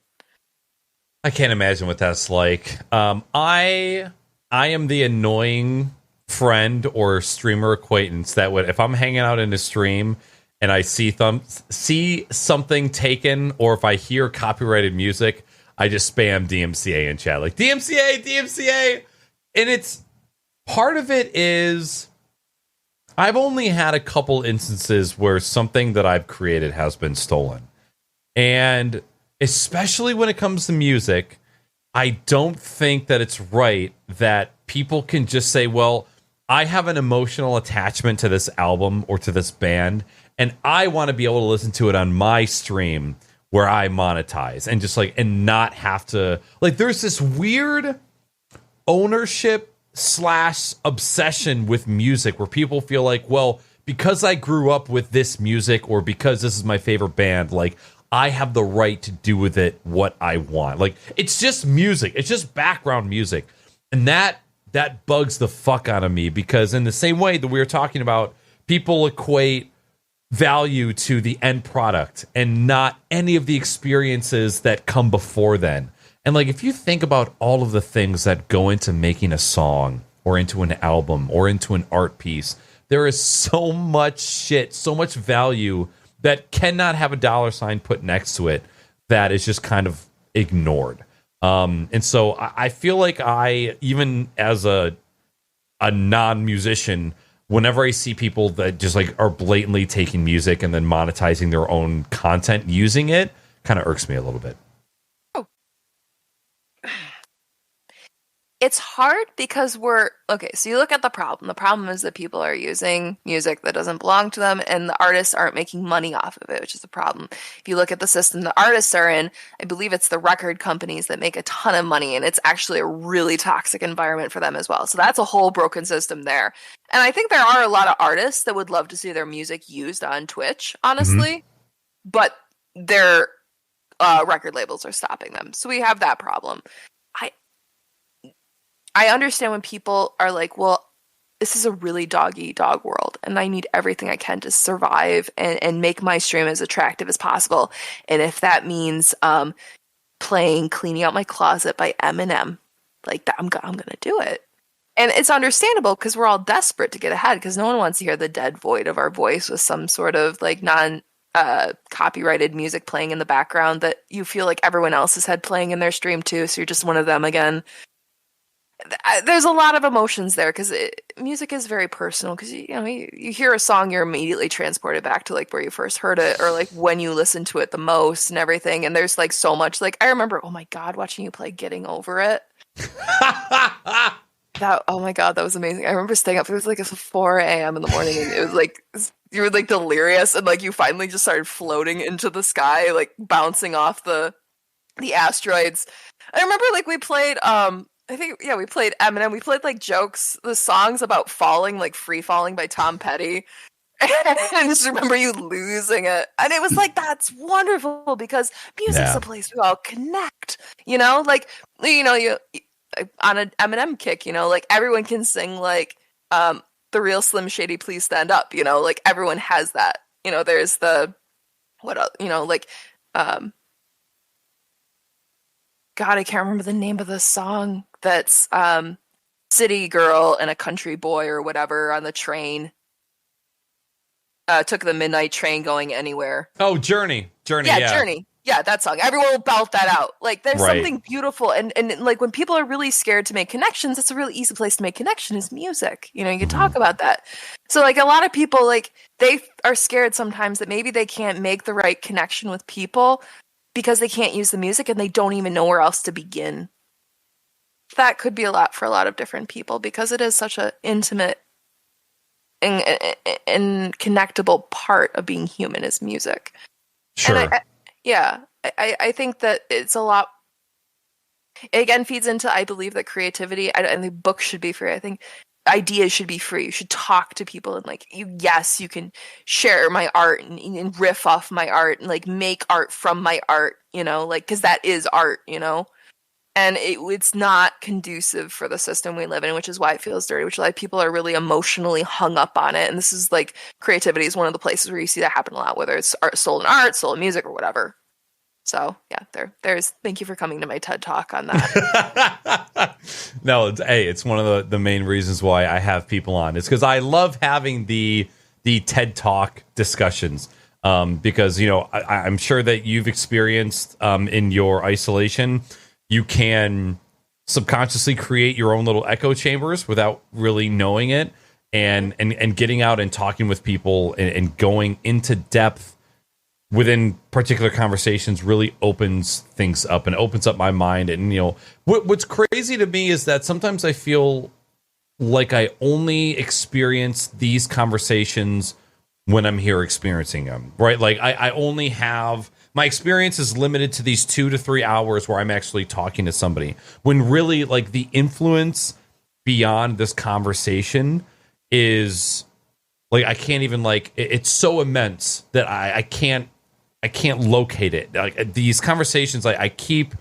I can't imagine what that's like. I am the annoying friend or streamer acquaintance that would, if I'm hanging out in a stream and I see something taken, or if I hear copyrighted music, I just spam DMCA in chat, like DMCA. And it's part of it is I've only had a couple instances where something that I've created has been stolen, and especially when it comes to music, I don't think that it's right that people can just say, well, I have an emotional attachment to this album or to this band, and I want to be able to listen to it on my stream where I monetize, and just like, and not have to, like, there's this weird ownership / obsession with music where people feel like, well, because I grew up with this music or because this is my favorite band, like, I have the right to do with it what I want. Like, it's just music. It's just background music. And that bugs the fuck out of me, because in the same way that we were talking about, people equate value to the end product and not any of the experiences that come before then. And like, if you think about all of the things that go into making a song or into an album or into an art piece, there is so much shit, so much value that cannot have a dollar sign put next to it that is just kind of ignored. And so I feel like even as a non-musician, whenever I see people that just like are blatantly taking music and then monetizing their own content using it, kind of irks me a little bit. It's hard because so you look at the problem. The problem is that people are using music that doesn't belong to them, and the artists aren't making money off of it, which is a problem. If you look at the system the artists are in, I believe it's the record companies that make a ton of money, and it's actually a really toxic environment for them as well. So that's a whole broken system there. And I think there are a lot of artists that would love to see their music used on Twitch, honestly, but their record labels are stopping them. So we have that problem. I understand when people are like, well, this is a really dog-eat-dog world, and I need everything I can to survive and make my stream as attractive as possible. And if that means playing Cleaning Out My Closet by Eminem, like that, I'm going to do it. And it's understandable because we're all desperate to get ahead, because no one wants to hear the dead void of our voice with some sort of like copyrighted music playing in the background that you feel like everyone else has had playing in their stream too, so you're just one of them again. there's a lot of emotions there because music is very personal. Because you hear a song, you're immediately transported back to like where you first heard it, or like when you listen to it the most and everything. And there's like so much. Like I remember, oh my God, watching you play "Getting Over It." Oh my God, that was amazing. I remember staying up. It was like 4 a.m. in the morning, and it was like you were like delirious, and like you finally just started floating into the sky, like bouncing off the asteroids. I remember like we played we played Eminem. We played like the songs about falling, like Free Falling by Tom Petty. And I just remember you losing it. And it was like, that's wonderful because music's a place we all connect. Like, you on an Eminem kick, like everyone can sing like the real Slim Shady Please Stand Up, like everyone has that. There's the what else, like God, I can't remember the name of the song that's City Girl and a Country Boy or whatever on the train. Took the midnight train going anywhere. Oh, Journey. Yeah, Journey. Yeah, that song. Everyone will belt that out. Like, there's something beautiful. And like, when people are really scared to make connections, that's a really easy place to make connection is music. You can talk about that. So, like, a lot of people, like, they are scared sometimes that maybe they can't make the right connection with people because they can't use the music and they don't even know where else to begin. That could be a lot for a lot of different people because it is such an intimate and connectable part of being human is music. Sure. And I think that it's a lot. It again feeds into, I believe that creativity, and the books should be free. I think ideas should be free. You should talk to people and like you can share my art and riff off my art and like make art from my art, like because that is art, And it's not conducive for the system we live in, which is why it feels dirty, which a lot of people are really emotionally hung up on it. And this is like creativity is one of the places where you see that happen a lot, whether it's stolen art, stolen music, or whatever. So yeah, there's thank you for coming to my TED Talk on that. No, it's one of the main reasons why I have people on. It's because I love having the TED Talk discussions. Because, I'm sure that you've experienced in your isolation, you can subconsciously create your own little echo chambers without really knowing it, and getting out and talking with people and going into depth within particular conversations really opens things up and opens up my mind. And, what's crazy to me is that sometimes I feel like I only experience these conversations when I'm here experiencing them, right? Like I only have... My experience is limited to these 2 to 3 hours where I'm actually talking to somebody, when really like the influence beyond this conversation is like, I can't even like, it's so immense that I can't locate it. Like these conversations, I keep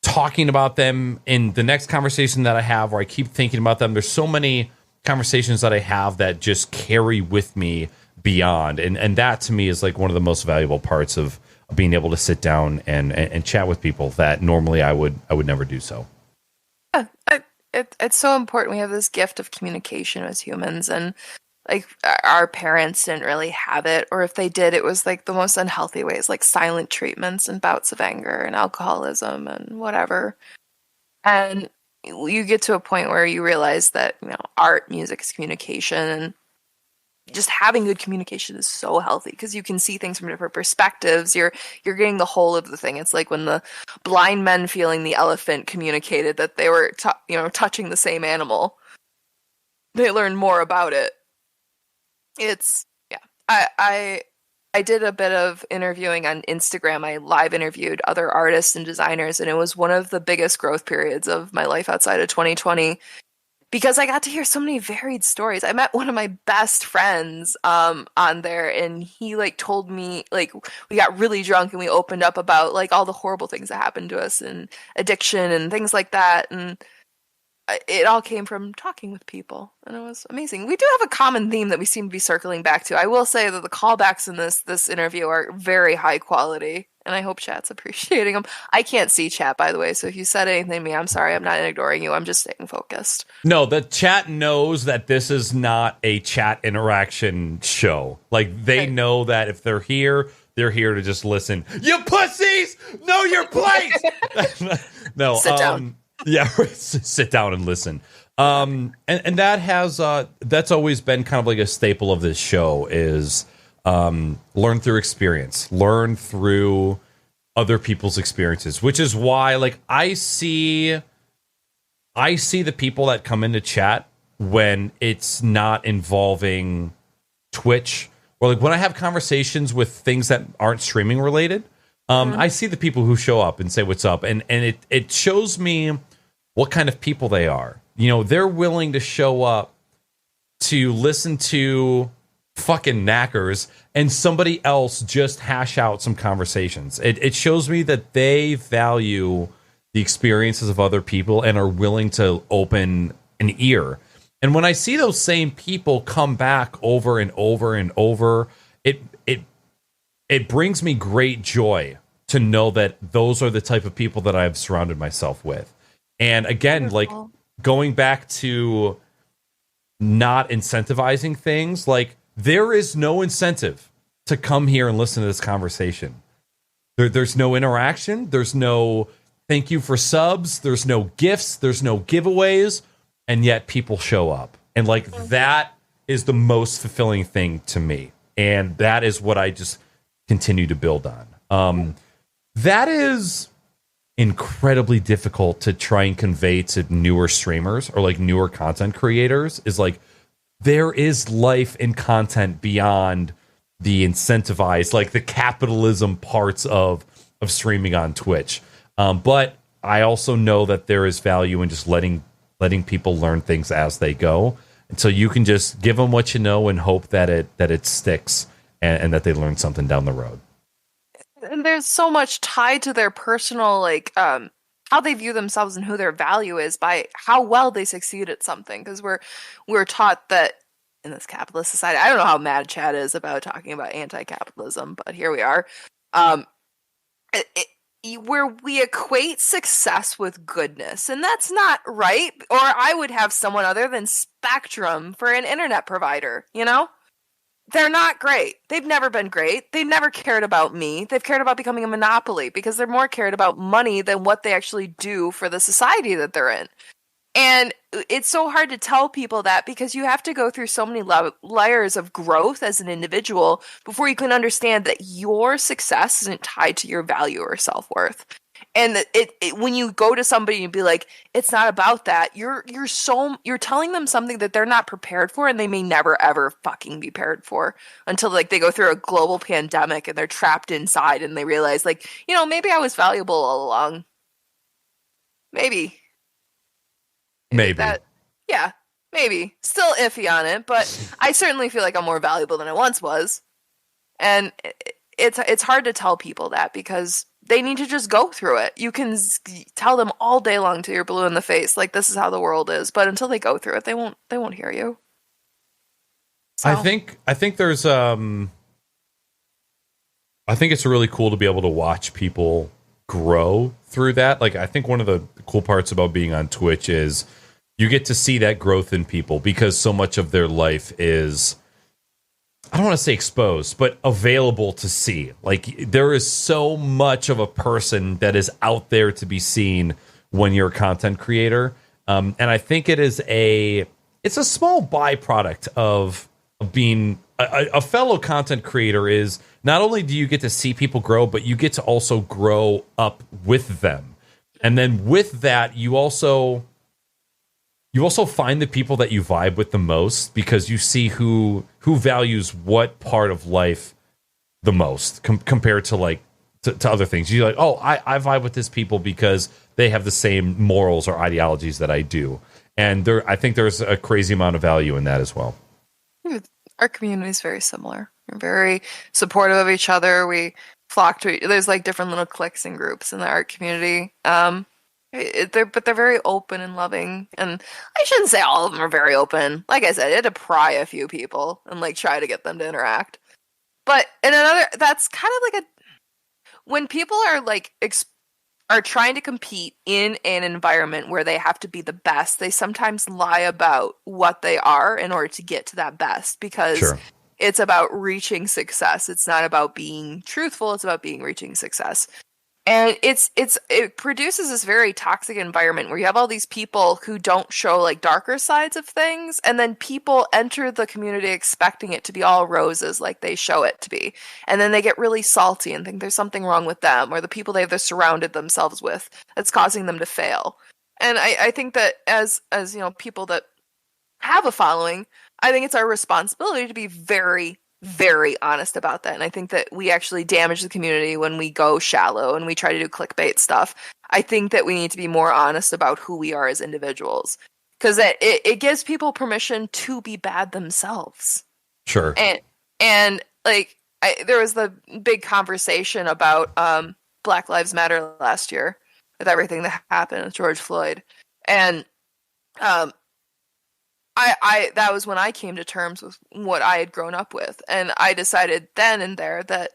talking about them in the next conversation that I have, or I keep thinking about them. There's so many conversations that I have that just carry with me beyond. And that to me is like one of the most valuable parts of being able to sit down and chat with people that normally I would never do so. Yeah, it's so important. We have this gift of communication as humans, and like our parents didn't really have it, or if they did, it was like the most unhealthy ways, like silent treatments and bouts of anger and alcoholism and whatever. And you get to a point where you realize that art, music is communication, and just having good communication is so healthy because you can see things from different perspectives. You're getting the whole of the thing. It's like when the blind men feeling the elephant communicated that they were touching the same animal. They learned more about it. I did a bit of interviewing on Instagram. I live interviewed other artists and designers, and it was one of the biggest growth periods of my life outside of 2020. Because I got to hear so many varied stories. I met one of my best friends on there, and he like told me, like, we got really drunk and we opened up about like all the horrible things that happened to us and addiction and things like that. And it all came from talking with people, and it was amazing. We do have a common theme that we seem to be circling back to. I will say that the callbacks in this interview are very high quality, and I hope chat's appreciating them. I can't see chat, by the way, so if you said anything to me, I'm sorry. I'm not ignoring you. I'm just staying focused. No, the chat knows that this is not a chat interaction show. Like, they know that if they're here to just listen. You pussies! Know your place! No, sit down. Yeah, sit down and listen. And that has that's always been kind of like a staple of this show is learn through experience, learn through other people's experiences, which is why like I see the people that come into chat when it's not involving Twitch, or like when I have conversations with things that aren't streaming related. I see the people who show up and say what's up, and it shows me what kind of people they are. You know, they're willing to show up to listen to fucking Naaackers and somebody else just hash out some conversations. It shows me that they value the experiences of other people and are willing to open an ear. And when I see those same people come back over and over and over, it brings me great joy to know that those are the type of people that I've surrounded myself with. And again, like going back to not incentivizing things, like there is no incentive to come here and listen to this conversation. There's no interaction. There's no thank you for subs. There's no gifts. There's no giveaways. And yet people show up. And like that is the most fulfilling thing to me. And that is what I just continue to build on. That is incredibly difficult to try and convey to newer streamers or like newer content creators, is like there is life in content beyond the incentivized, like the capitalism parts of streaming on Twitch. But I also know that there is value in just letting people learn things as they go. And so you can just give them what you know and hope that it sticks and that they learn something down the road. And there's so much tied to their personal, like, how they view themselves and who their value is by how well they succeed at something. Because we're taught that in this capitalist society, I don't know how mad Chad is about talking about anti-capitalism, but here we are. Where we equate success with goodness, and that's not right. Or I would have someone other than Spectrum for an internet provider, you know? They're not great. They've never been great. They've never cared about me. They've cared about becoming a monopoly because they're more cared about money than what they actually do for the society that they're in. And it's so hard to tell people that because you have to go through so many layers of growth as an individual before you can understand that your success isn't tied to your value or self-worth. And when you go to somebody and be like, it's not about that, you're telling them something that they're not prepared for, and they may never ever fucking be prepared for until like they go through a global pandemic and they're trapped inside and they realize, like, you know, maybe I was valuable all along. Maybe. Yeah, maybe. Still iffy on it, but I certainly feel like I'm more valuable than I once was. And it's hard to tell people that because they need to just go through it. You can tell them all day long till you're blue in the face, like this is how the world is. But until they go through it, they won't hear you. So. I think there's I think it's really cool to be able to watch people grow through that. Like I think one of the cool parts about being on Twitch is you get to see that growth in people because so much of their life is, I don't want to say exposed, but available to see. Like there is so much of a person that is out there to be seen when you're a content creator. And I think it's a small byproduct of being a fellow content creator is not only do you get to see people grow, but you get to also grow up with them. And then with that, you also find the people that you vibe with the most because you see who values what part of life the most compared to like to other things. You're like, oh, I vibe with this people because they have the same morals or ideologies that I do. And I think there's a crazy amount of value in that as well. Our community is very similar. We're very supportive of each other. We flock to there's like different little cliques and groups in the art community. They're very open and loving, and I shouldn't say all of them are very open. Like I said, I had to pry a few people and like try to get them to interact. But in another, that's kind of like when people are like are trying to compete in an environment where they have to be the best, they sometimes lie about what they are in order to get to that best because it's about reaching success. It's not about being truthful. It's about reaching success. And it produces this very toxic environment where you have all these people who don't show like darker sides of things, and then people enter the community expecting it to be all roses like they show it to be. And then they get really salty and think there's something wrong with them or the people they've surrounded themselves with that's causing them to fail. And I think that as you know, people that have a following, I think it's our responsibility to be very, very honest about that. And I think that we actually damage the community when we go shallow and we try to do clickbait stuff. I think that we need to be more honest about who we are as individuals, because it gives people permission to be bad themselves. Sure. And like there was the big conversation about Black Lives Matter last year with everything that happened with George Floyd. And I that was when I came to terms with what I had grown up with, and I decided then and there that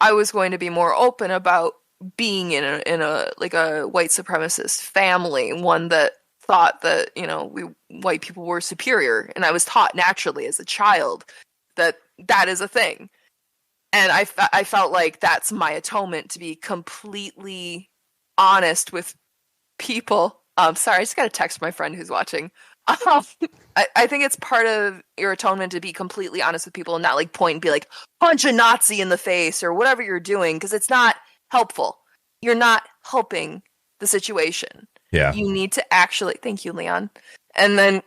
I was going to be more open about being in a like a white supremacist family, one that thought that, you know, we white people were superior, and I was taught naturally as a child that that is a thing, and I felt like that's my atonement, to be completely honest with people. Sorry, I just got a text from my friend who's watching. I think it's part of your atonement to be completely honest with people and not like point and be like, punch a Nazi in the face or whatever you're doing, because it's not helpful. You're not helping the situation. Yeah. You need to actually, thank you, Leon. And then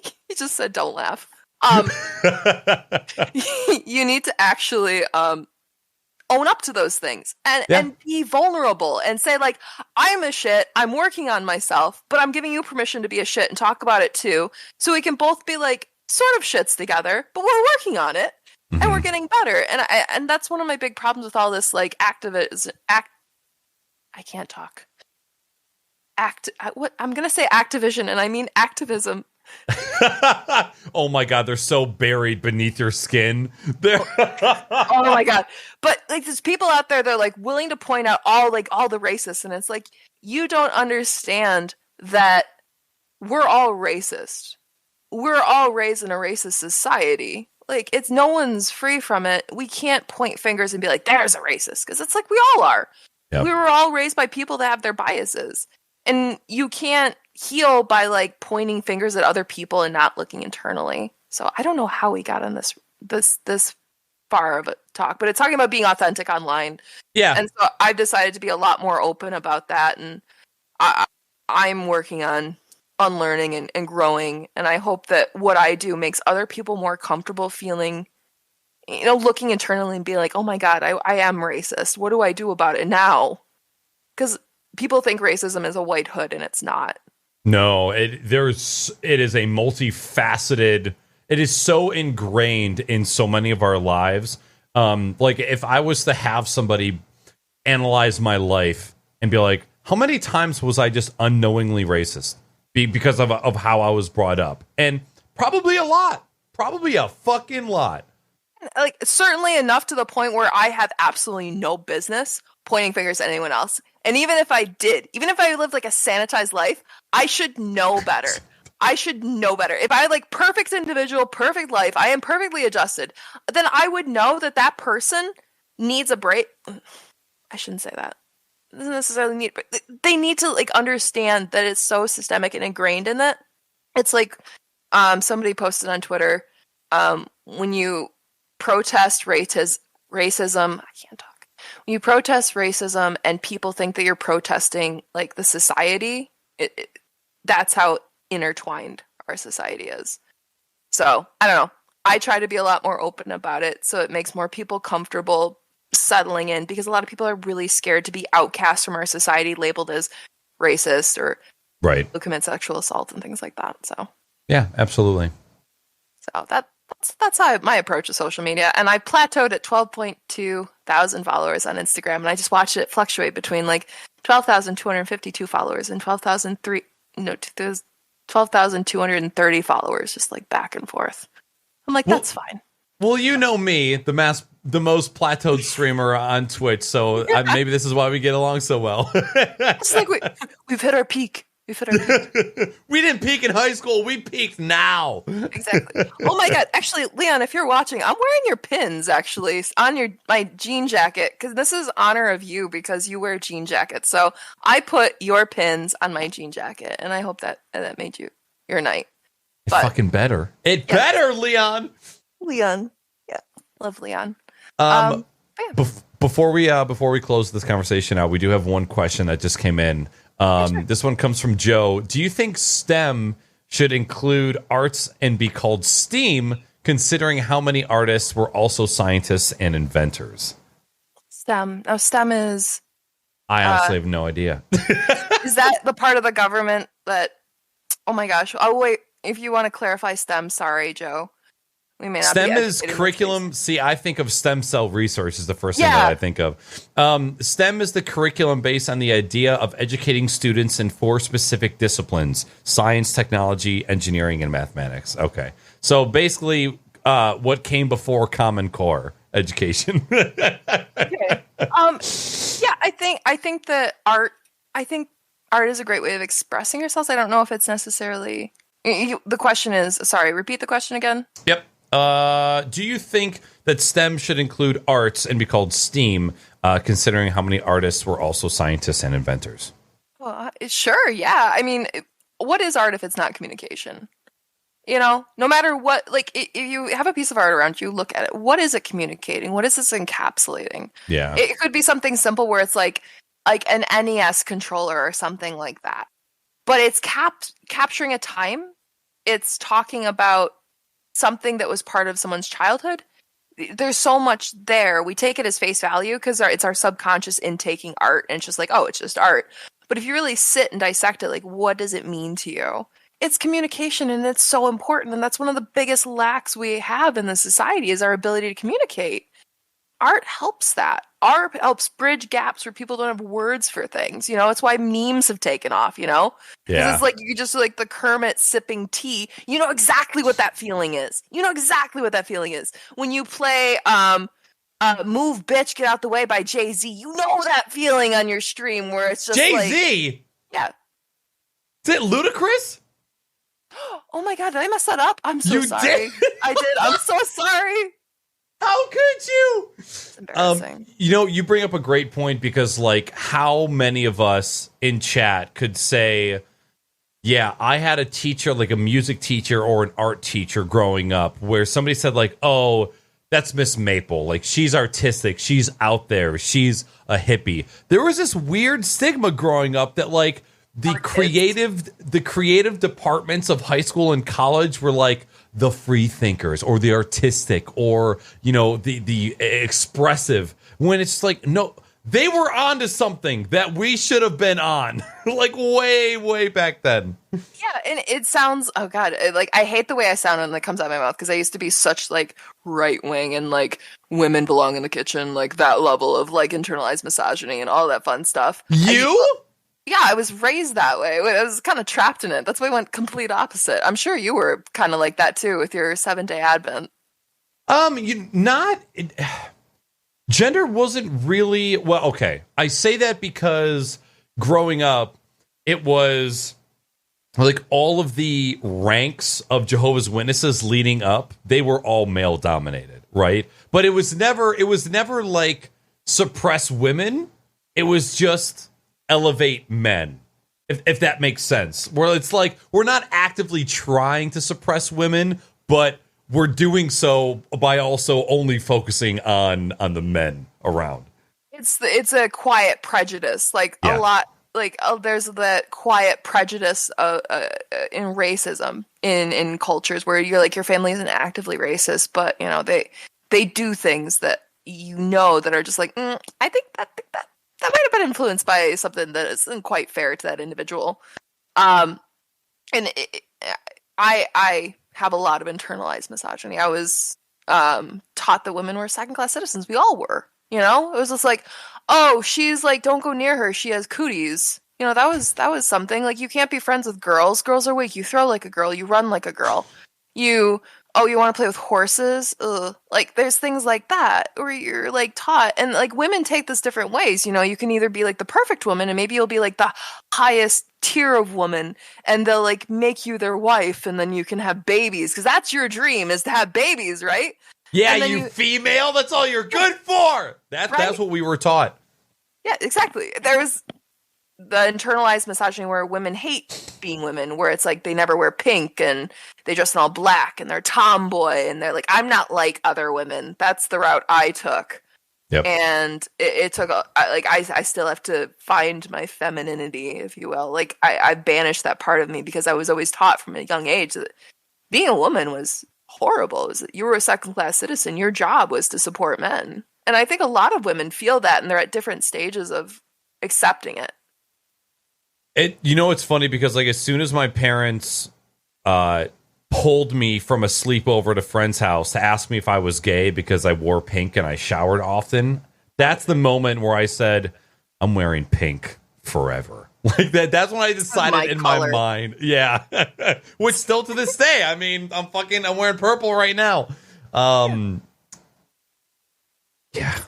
he just said, don't laugh. You need to actually own up to those things and be vulnerable and say, like, I'm a shit, I'm working on myself, but I'm giving you permission to be a shit and talk about it too, so we can both be like sort of shits together, but we're working on it and we're getting better. And that's one of my big problems with all this like I can't talk. What I'm gonna say Activision, and I mean activism. Oh my god, they're so buried beneath your skin. Oh my god. But like there's people out there that are like willing to point out all the racists, and it's like, you don't understand that we're all racist. We're all raised in a racist society. Like, it's no one's free from it. We can't point fingers and be like, there's a racist, because it's like we all are. Yep. We were all raised by people that have their biases. And you can't heal by like pointing fingers at other people and not looking internally. So I don't know how we got on this far of a talk, but it's talking about being authentic online. Yeah. And so I've decided to be a lot more open about that. And I'm working on unlearning and growing. And I hope that what I do makes other people more comfortable feeling, you know, looking internally and being like, oh my God, I am racist. What do I do about it now? Because people think racism is a white hood, and it's not. No, it is a multifaceted. It is so ingrained in so many of our lives. Like if I was to have somebody analyze my life and be like, how many times was I just unknowingly racist because of how I was brought up? And probably a lot, probably a fucking lot. Like certainly enough to the point where I have absolutely no business pointing fingers at anyone else. And even if I did, even if I lived like a sanitized life, I should know better. I should know better. If I had like perfect individual, perfect life, I am perfectly adjusted, then I would know that that person needs a break. I shouldn't say that. Doesn't necessarily need, but they need to like understand that it's so systemic and ingrained in that. It's like somebody posted on Twitter, when you protest racism, I can't talk. When you protest racism and people think that you're protesting like the society, that's how intertwined our society is. So I don't know. I try to be a lot more open about it, so it makes more people comfortable settling in, because a lot of people are really scared to be outcast from our society, labeled as racist or right, who commit sexual assault and things like that. So yeah, absolutely. So that's how my approach to social media, and I plateaued at 12.2 thousand followers on Instagram, and I just watched it fluctuate between like 12,252 followers and 12,230 followers, just like back and forth. I'm like, that's fine. Well, you know me, the most plateaued streamer on Twitch, so maybe this is why we get along so well. It's like we've hit our peak. We fit our peak. We didn't peak in high school. We peaked now. Exactly. Oh my God. Actually, Leon, if you're watching, I'm wearing your pins actually on my jean jacket because this is honor of you because you wear jean jackets. So I put your pins on my jean jacket, and I hope that made your night. But, fucking better. It better, Leon. Leon. Yeah. Love Leon. Before we close this conversation out, we do have one question that just came in. Sure. This one comes from Joe. Do you think STEM should include arts and be called STEAM, considering how many artists were also scientists and inventors? STEM. Now, STEM is... I honestly have no idea. Is that the part of the government that... Oh my gosh. Oh, wait. If you want to clarify STEM, sorry, Joe. We may not STEM is curriculum. See, I think of stem cell research is the first thing that I think of. STEM is the curriculum based on the idea of educating students in 4 specific disciplines: science, technology, engineering, and mathematics. Okay. So basically, what came before Common Core education. Okay. Yeah, I think that art is a great way of expressing yourselves. I don't know if it's necessarily... The question is... Sorry, repeat the question again. Yep. Do you think that STEM should include arts and be called STEAM, considering how many artists were also scientists and inventors? Well, sure, yeah. I mean, what is art if it's not communication? You know, no matter what, like, if you have a piece of art around you, look at it. What is it communicating? What is this encapsulating? Yeah. It could be something simple where it's like an NES controller or something like that. But it's capturing a time. It's talking about something that was part of someone's childhood. There's so much there. We take it as face value because it's our subconscious intaking art, and it's just like, oh, it's just art. But if you really sit and dissect it, like, what does it mean to you? It's communication, and it's so important, and that's one of the biggest lacks we have in the society is our ability to communicate. Art helps that. Art helps bridge gaps where people don't have words for things. You know, it's why memes have taken off, you know? Yeah. It's like you just like the Kermit sipping tea. You know exactly what that feeling is. You know exactly what that feeling is. When you play Move Bitch, Get Out the Way by Jay-Z, you know that feeling on your stream where it's just Jay-Z? Like, yeah. Is it Ludacris? Oh my God, did I mess that up? I'm so sorry. Did? I did. I'm so sorry. How could you? It's embarrassing. You know, you bring up a great point because, like, how many of us in chat could say, yeah, I had a teacher, like a music teacher or an art teacher growing up where somebody said, like, oh, that's Miss Maple. Like, she's artistic. She's out there. She's a hippie. There was this weird stigma growing up that, like, the creative departments of high school and college were like the free thinkers or the artistic or, you know, the expressive, when it's like, no, they were onto something that we should have been on like way back then. Yeah, and it sounds, oh God, like I hate the way I sound when it comes out of my mouth because I used to be such like right wing and like women belong in the kitchen, like that level of like internalized misogyny and all that fun stuff. Yeah, I was raised that way. I was kind of trapped in it. That's why I went complete opposite. I'm sure you were kind of like that too with your 7-day Advent. Gender wasn't really, well, okay. I say that because growing up, it was like all of the ranks of Jehovah's Witnesses leading up, they were all male dominated, right? But it was never like suppress women. It was just elevate men, if that makes sense. Where it's like we're not actively trying to suppress women, but we're doing so by also only focusing on the men around. It's a quiet prejudice, like a lot. Like there's that quiet prejudice in racism in cultures where you're like your family isn't actively racist, but you know they do things that you know that are just like I think that might have been influenced by something that isn't quite fair to that individual. And I have a lot of internalized misogyny. I was taught that women were second-class citizens. We all were, you know? It was just like, oh, she's like, don't go near her. She has cooties. You know, that was something. Like, you can't be friends with girls. Girls are weak. You throw like a girl. You run like a girl. You oh, you want to play with horses? Ugh. Like, there's things like that where you're like taught, and like women take this different ways. You can either be like the perfect woman, and maybe you'll be like the highest tier of woman, and they'll like make you their wife, and then you can have babies because that's your dream, is to have babies, right? Yeah, you female, that's all you're good for. That's what we were taught. Yeah, exactly. There's the internalized misogyny where women hate being women, where it's like they never wear pink and they dress in all black and they're tomboy and they're like, I'm not like other women. That's the route I took. Yep. And it took I still have to find my femininity, if you will. Like I banished that part of me because I was always taught from a young age that being a woman was horrible. It was, you were a second-class citizen. Your job was to support men. And I think a lot of women feel that, and they're at different stages of accepting it. It's funny because like as soon as my parents pulled me from a sleepover at a friend's house to ask me if I was gay because I wore pink and I showered often, that's the moment where I said, I'm wearing pink forever. Like that's when I decided in my mind. Yeah. Which still to this day, I mean, I'm wearing purple right now. Yeah.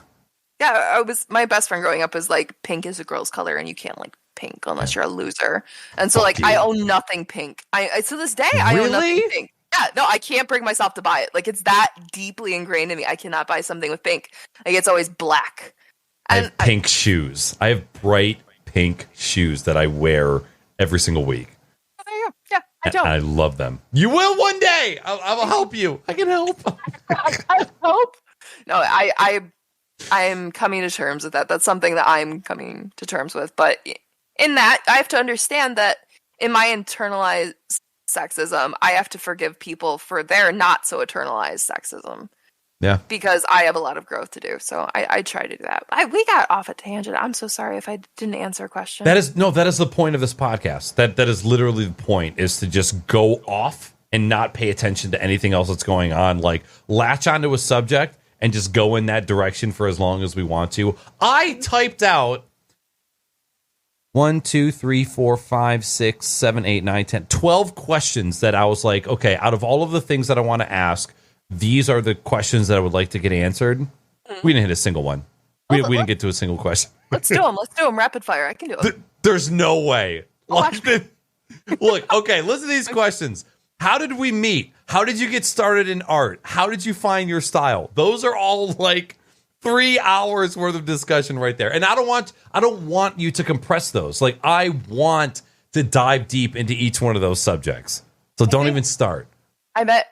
Yeah, my best friend growing up was like, pink is a girl's color and you can't like pink unless you're a loser. And so like I own nothing pink. I to this day I own nothing pink. Yeah, no, I can't bring myself to buy it. Like it's that deeply ingrained in me. I cannot buy something with pink. Like it's always black. And I have pink shoes. I have bright pink shoes that I wear every single week. Oh, there you go. Yeah, I don't. I love them. You will one day. I will help you. I can help. I hope. No, I'm coming to terms with that. That's something that I'm coming to terms with. But in that, I have to understand that in my internalized sexism, I have to forgive people for their not so internalized sexism. Yeah. Because I have a lot of growth to do. So I try to do that. We got off a tangent. I'm so sorry if I didn't answer a question. That is the point of this podcast. That is literally the point, is to just go off and not pay attention to anything else that's going on. Like latch onto a subject and just go in that direction for as long as we want to. I typed out 1, 2, 3, 4, 5, 6, 7, 8, 9, 10, 12 questions that I was like, okay, out of all of the things that I want to ask, these are the questions that I would like to get answered. Mm-hmm. We didn't hit a single one. We didn't get to a single question. Let's do them. Rapid fire. I can do it. There's no way. Look, okay, listen to these questions. How did we meet? How did you get started in art? How did you find your style? Those are all like 3 hours worth of discussion right there. And I don't want you to compress those. Like I want to dive deep into each one of those subjects. So don't even start. I met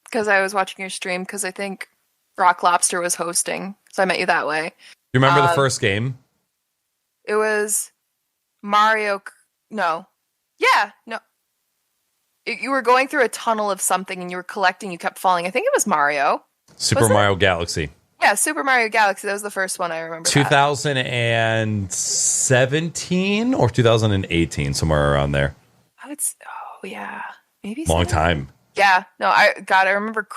because I was watching your stream because I think Rock Lobster was hosting. So I met you that way. You remember the first game? It was Mario. No. Yeah. No. You were going through a tunnel of something and you were collecting. You kept falling. I think it was Mario. Super Mario Galaxy. Yeah, Super Mario Galaxy. That was the first one I remember. 2017 or 2018, somewhere around there. Yeah. Maybe long time. Yeah. No, I remember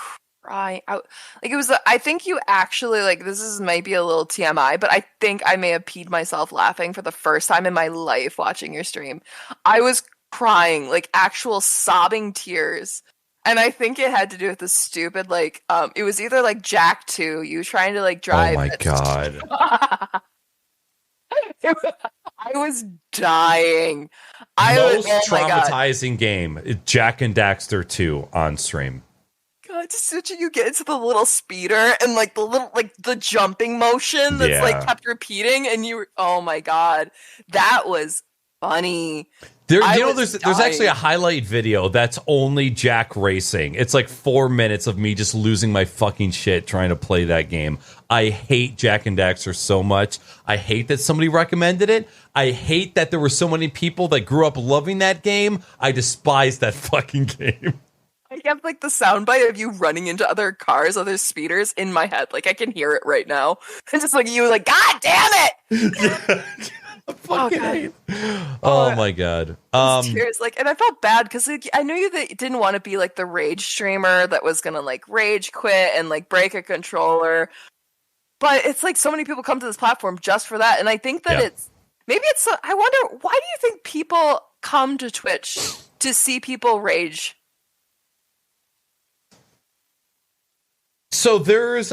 crying out. Like it was, I think you actually, like, might be a little TMI, but I think I may have peed myself laughing for the first time in my life watching your stream. I was crying, like actual sobbing tears. And I think it had to do with the stupid, like, it was either like Jack 2, you trying to like drive. Oh my God. I was dying. Most traumatizing game, Jack and Daxter 2 on stream. God, just you get into the little speeder and like the little, like the jumping motion that's like kept repeating, and you were, oh my God, that was funny. There's actually a highlight video that's only Jack racing. It's like 4 minutes of me just losing my fucking shit trying to play that game. I hate Jack and Daxter so much. I hate that somebody recommended it. I hate that there were so many people that grew up loving that game. I despise that fucking game. I have like the soundbite of you running into other cars, other speeders in my head. Like I can hear it right now. And just like you like, God damn it! Oh my God. Tears, like, and I felt bad because like, I knew you didn't want to be like the rage streamer that was gonna like rage quit and like break a controller. But it's like so many people come to this platform just for that, and I think that I wonder, why do you think people come to Twitch to see people rage? So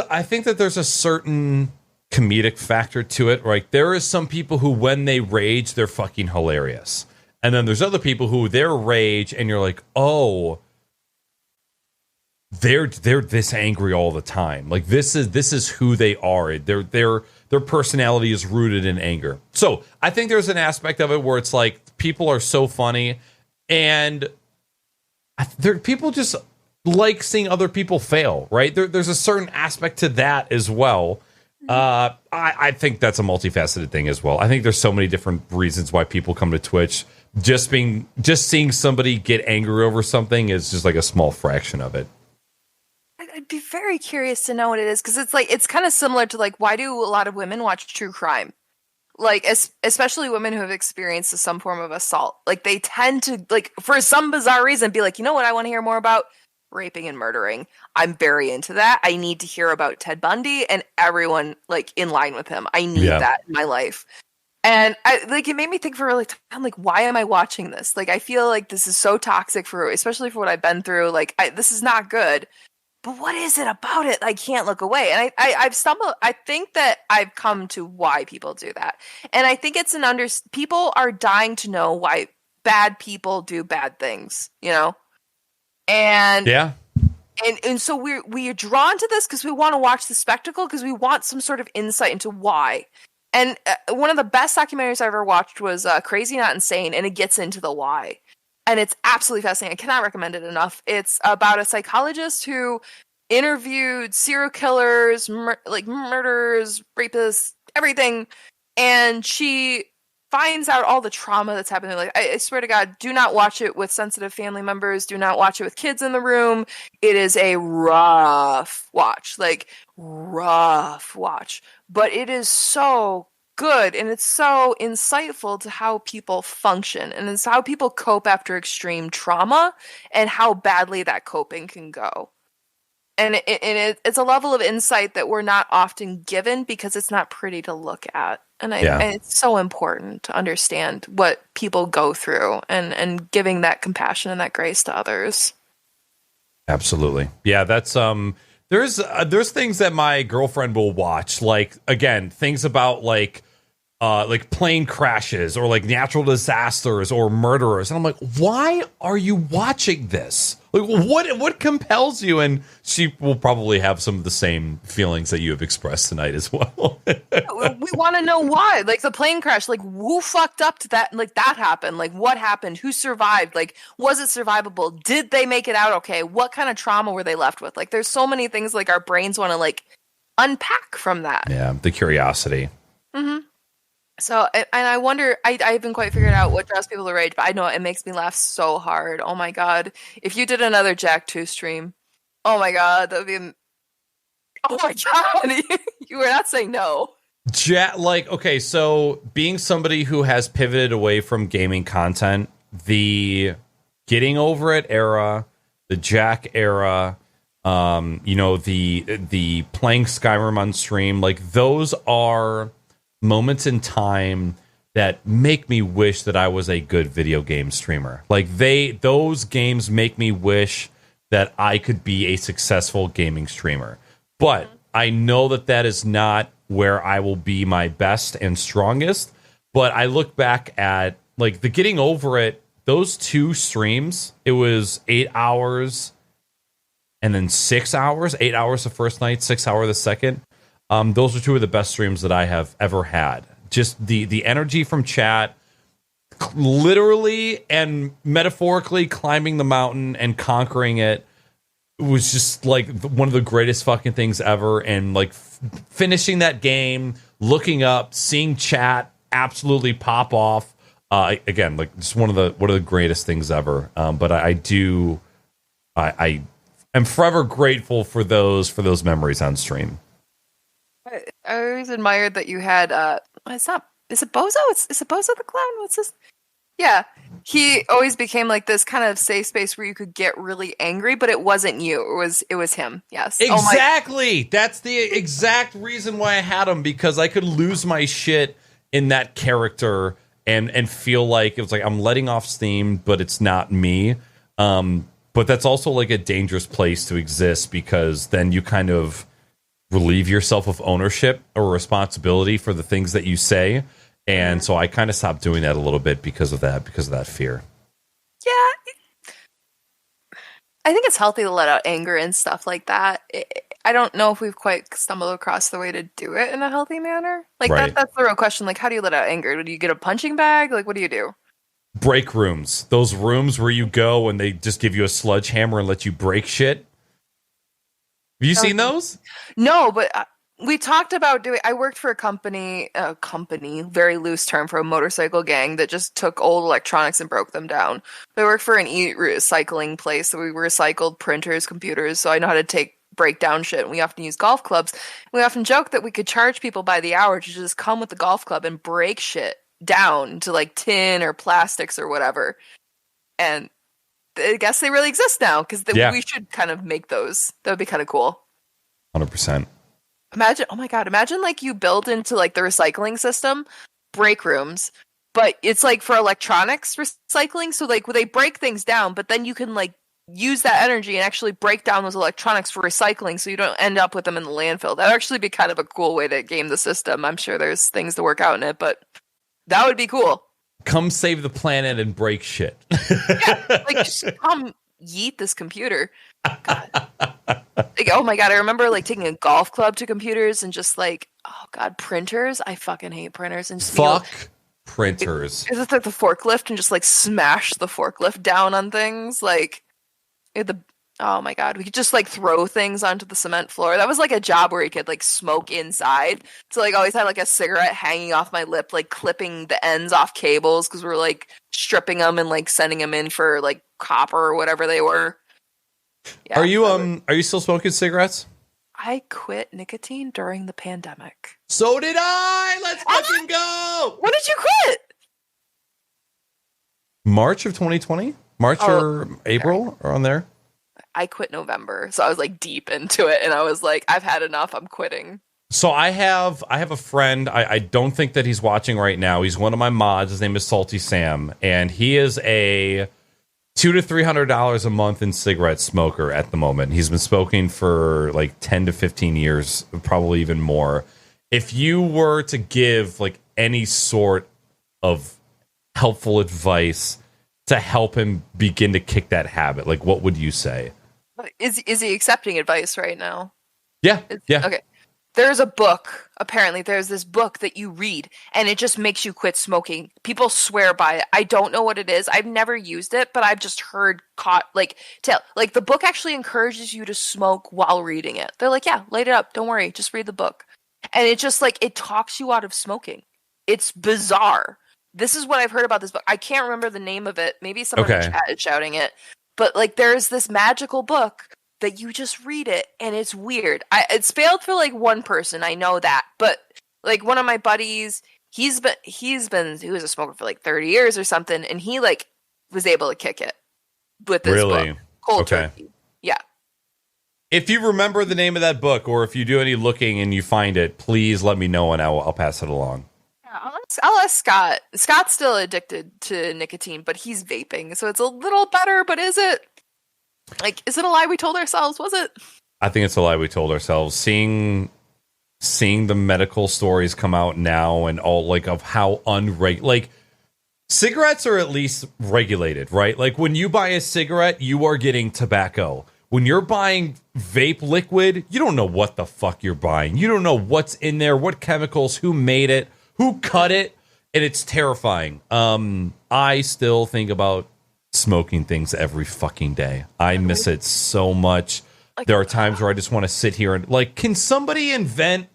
I think that there's a certain comedic factor to it. Right, there is some people who, when they rage, they're fucking hilarious, and then there's other people who their rage, and you're like, oh, they're this angry all the time. Like this is who they are. Their personality is rooted in anger. So I think there's an aspect of it where it's like people are so funny, and people just like seeing other people fail. Right, there's a certain aspect to that as well. I think that's a multifaceted thing as well. I think there's so many different reasons why people come to Twitch. Just seeing somebody get angry over something is just like a small fraction of it. I'd be very curious to know what it is, because it's kind of similar to like, why do a lot of women watch true crime? Like, especially women who have experienced some form of assault. Like, they tend to, like, for some bizarre reason, be like, you know what I want to hear more about? Raping and murdering. I'm very into that. I need to hear about Ted Bundy and everyone like in line with him. I need that in my life. And it made me think for a really time, I'm like, why am I watching this? Like, I feel like this is so toxic especially for what I've been through. Like, this is not good. But what is it about it? I can't look away. And I've stumbled. I think that I've come to why people do that. And I think it's people are dying to know why bad people do bad things, you know? And and so we're drawn to this because we want to watch the spectacle, because we want some sort of insight into why. And one of the best documentaries I ever watched was Crazy Not Insane, and it gets into the why. And it's absolutely fascinating. I cannot recommend it enough. It's about a psychologist who interviewed serial killers, murderers, rapists, everything, and she finds out all the trauma that's happening. Like, I swear to God, do not watch it with sensitive family members. Do not watch it with kids in the room. It is a rough watch, but it is so good, and it's so insightful to how people function, and it's how people cope after extreme trauma and how badly that coping can go. And it's a level of insight that we're not often given because it's not pretty to look at. And it's so important to understand what people go through and giving that compassion and that grace to others. Absolutely. Yeah, that's there's things that my girlfriend will watch, like, again, things about like plane crashes or like natural disasters or murderers, and I'm like, why are you watching this? Like, what compels you? And she will probably have some of the same feelings that you have expressed tonight as well. We want to know why, like the plane crash, like who fucked up to that, like that happened, like what happened, who survived, like was it survivable, did they make it out okay, what kind of trauma were they left with? Like, there's so many things like our brains want to like unpack from that. Yeah, the curiosity. Mm-hmm. So, and I wonder, I haven't quite figured out what draws people to rage, but I know it makes me laugh so hard. Oh my God. If you did another Jack 2 stream, oh my God, that would be, oh my God, you were not saying no. Okay, so being somebody who has pivoted away from gaming content, the Getting Over It era, the Jack era, the playing Skyrim on stream, like those are moments in time that make me wish that I was a good video game streamer. Like those games make me wish that I could be a successful gaming streamer. But I know that is not where I will be my best and strongest. But I look back at like the Getting Over It, those two streams, it was 8 hours and then 6 hours, 8 hours the first night, 6 hours the second. Those are two of the best streams that I have ever had. Just the energy from chat, literally and metaphorically climbing the mountain and conquering it, was just like one of the greatest fucking things ever. And like finishing that game, looking up, seeing chat absolutely pop off. Again, like just one of the greatest things ever. But I am forever grateful for those memories on stream. I always admired that you had is it Bozo? Is it Bozo the Clown? What's this? Yeah. He always became like this kind of safe space where you could get really angry, but it wasn't you. It was him. Yes. Exactly. That's the exact reason why I had him, because I could lose my shit in that character and feel like it was like I'm letting off steam, but it's not me. But But that's also like a dangerous place to exist, because then you kind of relieve yourself of ownership or responsibility for the things that you say. And so I kind of stopped doing that a little bit because of that fear. Yeah. I think it's healthy to let out anger and stuff like that. I don't know if we've quite stumbled across the way to do it in a healthy manner. Like Right. that's the real question. Like, how do you let out anger? Do you get a punching bag? Like, what do you do? Break rooms. Those rooms where you go and they just give you a sledgehammer and let you break shit. Have you seen those? No, but we talked about doing. I worked for a company, very loose term for a motorcycle gang that just took old electronics and broke them down. I worked for an recycling place, so we recycled printers, computers. So I know how to break down shit. And we often use golf clubs. We often joke that we could charge people by the hour to just come with the golf club and break shit down to like tin or plastics or whatever. And I guess they really exist now, because we should kind of make those. That would be kind of cool. 100%. Imagine like you build into like the recycling system break rooms, but it's like for electronics recycling. So like they break things down, but then you can like use that energy and actually break down those electronics for recycling, so you don't end up with them in the landfill. That'd actually be kind of a cool way to game the system. I'm sure there's things to work out in it, but that would be cool. Come save the planet and break shit. Yeah, like just come yeet this computer. God. Like, oh my God, I remember like taking a golf club to computers and just like, oh God, printers. I fucking hate printers. And just printers. Is it like the forklift and just like smash the forklift down on things? Like oh my God, we could just like throw things onto the cement floor. That was like a job where you could like smoke inside. So like always had like a cigarette hanging off my lip, like clipping the ends off cables, because we were like stripping them and like sending them in for like copper or whatever they were. Yeah, are you still smoking cigarettes? I quit nicotine during the pandemic. So did I. Let's fucking go. When did you quit? March of 2020? March or April, or on there? I quit November, so I was like deep into it, and I was like, I've had enough. I'm quitting. So I have a friend. I don't think that he's watching right now. He's one of my mods. His name is Salty Sam, and he is a $200 to $300 a month in cigarette smoker at the moment. He's been smoking for like 10 to 15 years, probably even more. If you were to give like any sort of helpful advice to help him begin to kick that habit, like what would you say? Is he accepting advice right now? Yeah. Okay. There's a book. Apparently, there's this book that you read, and it just makes you quit smoking. People swear by it. I don't know what it is. I've never used it, but I've just heard the book actually encourages you to smoke while reading it. They're like, yeah, light it up. Don't worry. Just read the book. And it just like, it talks you out of smoking. It's bizarre. This is what I've heard about this book. I can't remember the name of it. Maybe someone in chat is shouting it. But like, there's this magical book that you just read it, and it's weird. It's failed for like one person, I know that, but like one of my buddies, he was a smoker for like 30 years or something, and he like was able to kick it with this book. Cold turkey. Yeah. If you remember the name of that book, or if you do any looking and you find it, please let me know and I'll pass it along. Yeah, I'll ask Scott. Scott's still addicted to nicotine, but he's vaping, so it's a little better. But is it? Like, is it a lie we told ourselves? Was it? I think it's a lie we told ourselves. Seeing the medical stories come out now, and all like of how like cigarettes are at least regulated, right? Like when you buy a cigarette, you are getting tobacco. When you're buying vape liquid, you don't know what the fuck you're buying. You don't know what's in there, what chemicals, who made it, who cut it, and it's terrifying. I still think about smoking things every fucking day. I miss it so much. There are times where I just want to sit here and like, can somebody invent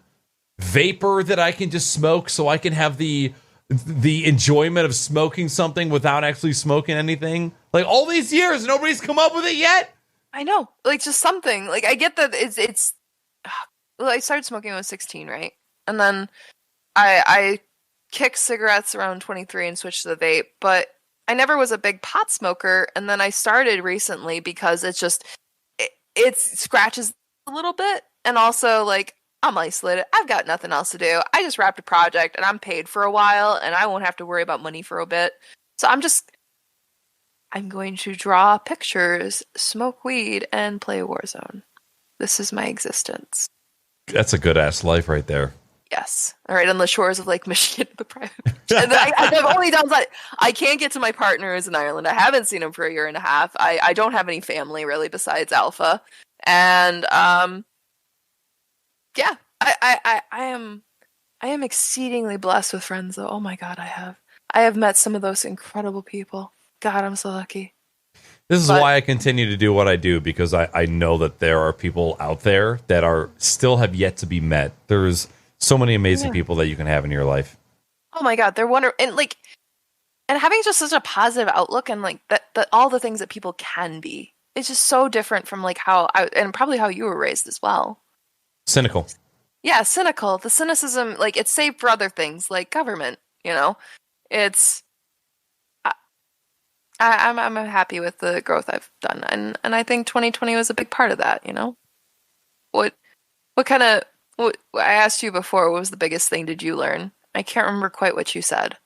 vapor that I can just smoke so I can have the enjoyment of smoking something without actually smoking anything? Like all these years, nobody's come up with it yet. I know, like just something. Like I get that it's. Well, I started smoking when I was 16, right? And then I kicked cigarettes around 23 and switched to the vape, but I never was a big pot smoker, and then I started recently because it's just it scratches a little bit, and also like I'm isolated. I've got nothing else to do. I just wrapped a project, and I'm paid for a while, and I won't have to worry about money for a bit. So I'm going to draw pictures, smoke weed, and play Warzone. This is my existence. That's a good ass life right there. Yes. All right, on the shores of Lake Michigan, the private. I've only done that. I can't get to my partner who's in Ireland. I haven't seen him for a year and a half. I don't have any family really besides Alpha, and yeah, I am exceedingly blessed with friends though. Oh my God, I have met some of those incredible people. God, I'm so lucky. This is why I continue to do what I do, because I know that there are people out there that are still have yet to be met. There's so many amazing people that you can have in your life. Oh my God, they're wonderful, and having just such a positive outlook and like that all the things that people can be. It's just so different from like and probably how you were raised as well. Cynical. Yeah, cynical. The cynicism, like it's saved for other things like government. It's. I'm happy with the growth I've done, and I think 2020 was a big part of that. What I asked you before, what was the biggest thing did you learn? I can't remember quite what you said.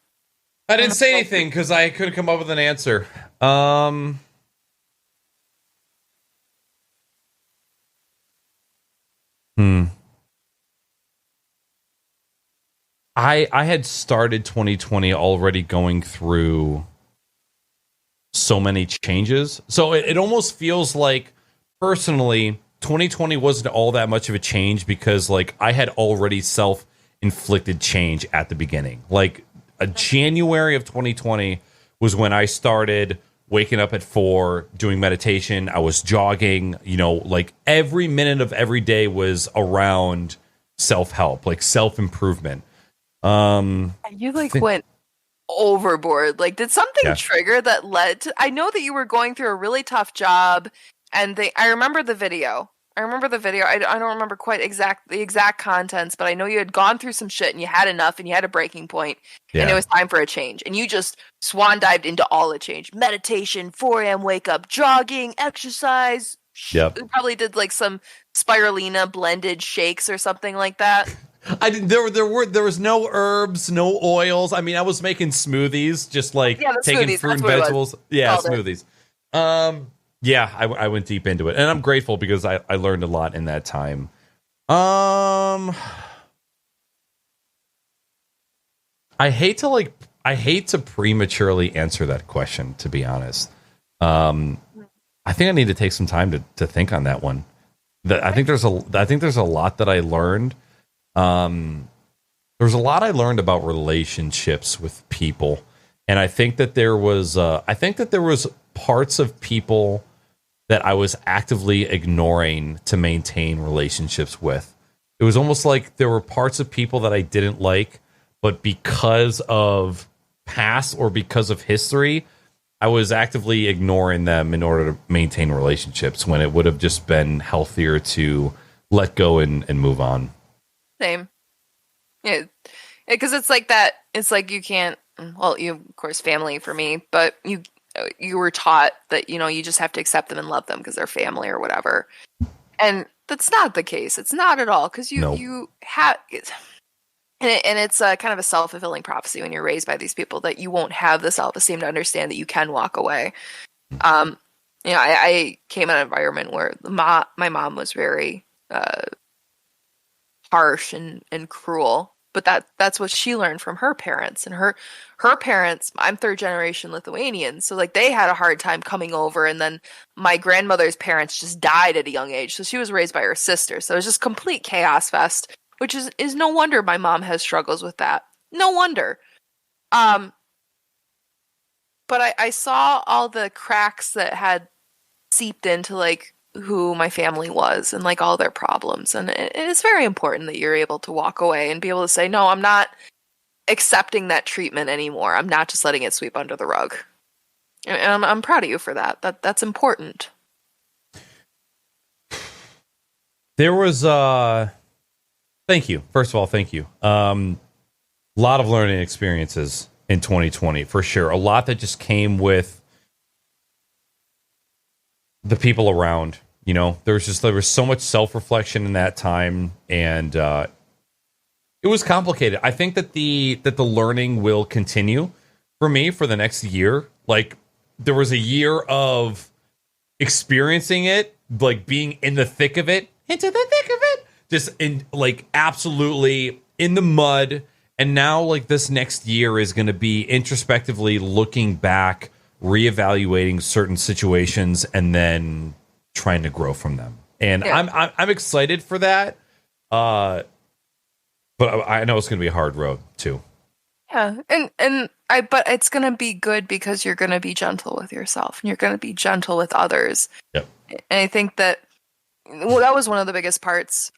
I didn't say anything because I couldn't come up with an answer. I had started 2020 already going through so many changes. So it almost feels like personally 2020 wasn't all that much of a change because like I had already self-inflicted change at the beginning. Like a January of 2020 was when I started waking up at 4, doing meditation. I was jogging, like every minute of every day was around self-help, like self-improvement. You went overboard. Like, did something trigger that led to? I know that you were going through a really tough job, and I remember the video. I don't remember quite the exact contents, but I know you had gone through some shit and you had enough and you had a breaking point, and it was time for a change. And you just swan dived into all the change: meditation, 4 a.m. wake up, jogging, exercise. Yep. You probably did like some spirulina blended shakes or something like that. I didn't. There was no herbs, no oils. I mean, I was making smoothies, just like taking fruit and vegetables. Yeah, smoothies. I went deep into it, and I'm grateful because I learned a lot in that time. I hate to prematurely answer that question, to be honest. I think I need to take some time to think on that one. I think there's a lot that I learned. There's a lot I learned about relationships with people, and I think that there was parts of people that I was actively ignoring to maintain relationships with. It was almost like there were parts of people that I didn't like, but because of past or because of history, I was actively ignoring them in order to maintain relationships when it would have just been healthier to let go and move on. Same. Yeah. Because it's like that. It's like you can't, well, you, of course, family for me, but you were taught that, you just have to accept them and love them because they're family or whatever. And that's not the case. It's not at all. Because you have, and it's kind of a self-fulfilling prophecy when you're raised by these people that you won't have the self-esteem to understand that you can walk away. I came in an environment where my mom was very harsh and cruel, but that's what she learned from her parents. And her parents, I'm 3rd generation Lithuanian, so like they had a hard time coming over, and then my grandmother's parents just died at a young age, so she was raised by her sister, so it was just complete chaos fest, which is no wonder my mom has struggles with that. No wonder. But I saw all the cracks that had seeped into like who my family was and like all their problems, and it's very important that you're able to walk away and be able to say, no, I'm not accepting that treatment anymore. I'm not just letting it sweep under the rug. And I'm proud of you for that. That's important. There was thank you. First of all, thank you. A lot of learning experiences in 2020 for sure. A lot that just came with the people around. There was so much self-reflection in that time, and it was complicated. I think that the learning will continue for me for the next year. Like, there was a year of experiencing it, like being in the thick of it, into the thick of it, just in like absolutely in the mud. And now like this next year is going to be introspectively looking back, reevaluating certain situations, and then trying to grow from them. And I'm excited for that. But I know it's going to be a hard road too. Yeah, but it's going to be good because you're going to be gentle with yourself and you're going to be gentle with others. Yep. And I think that that was one of the biggest parts.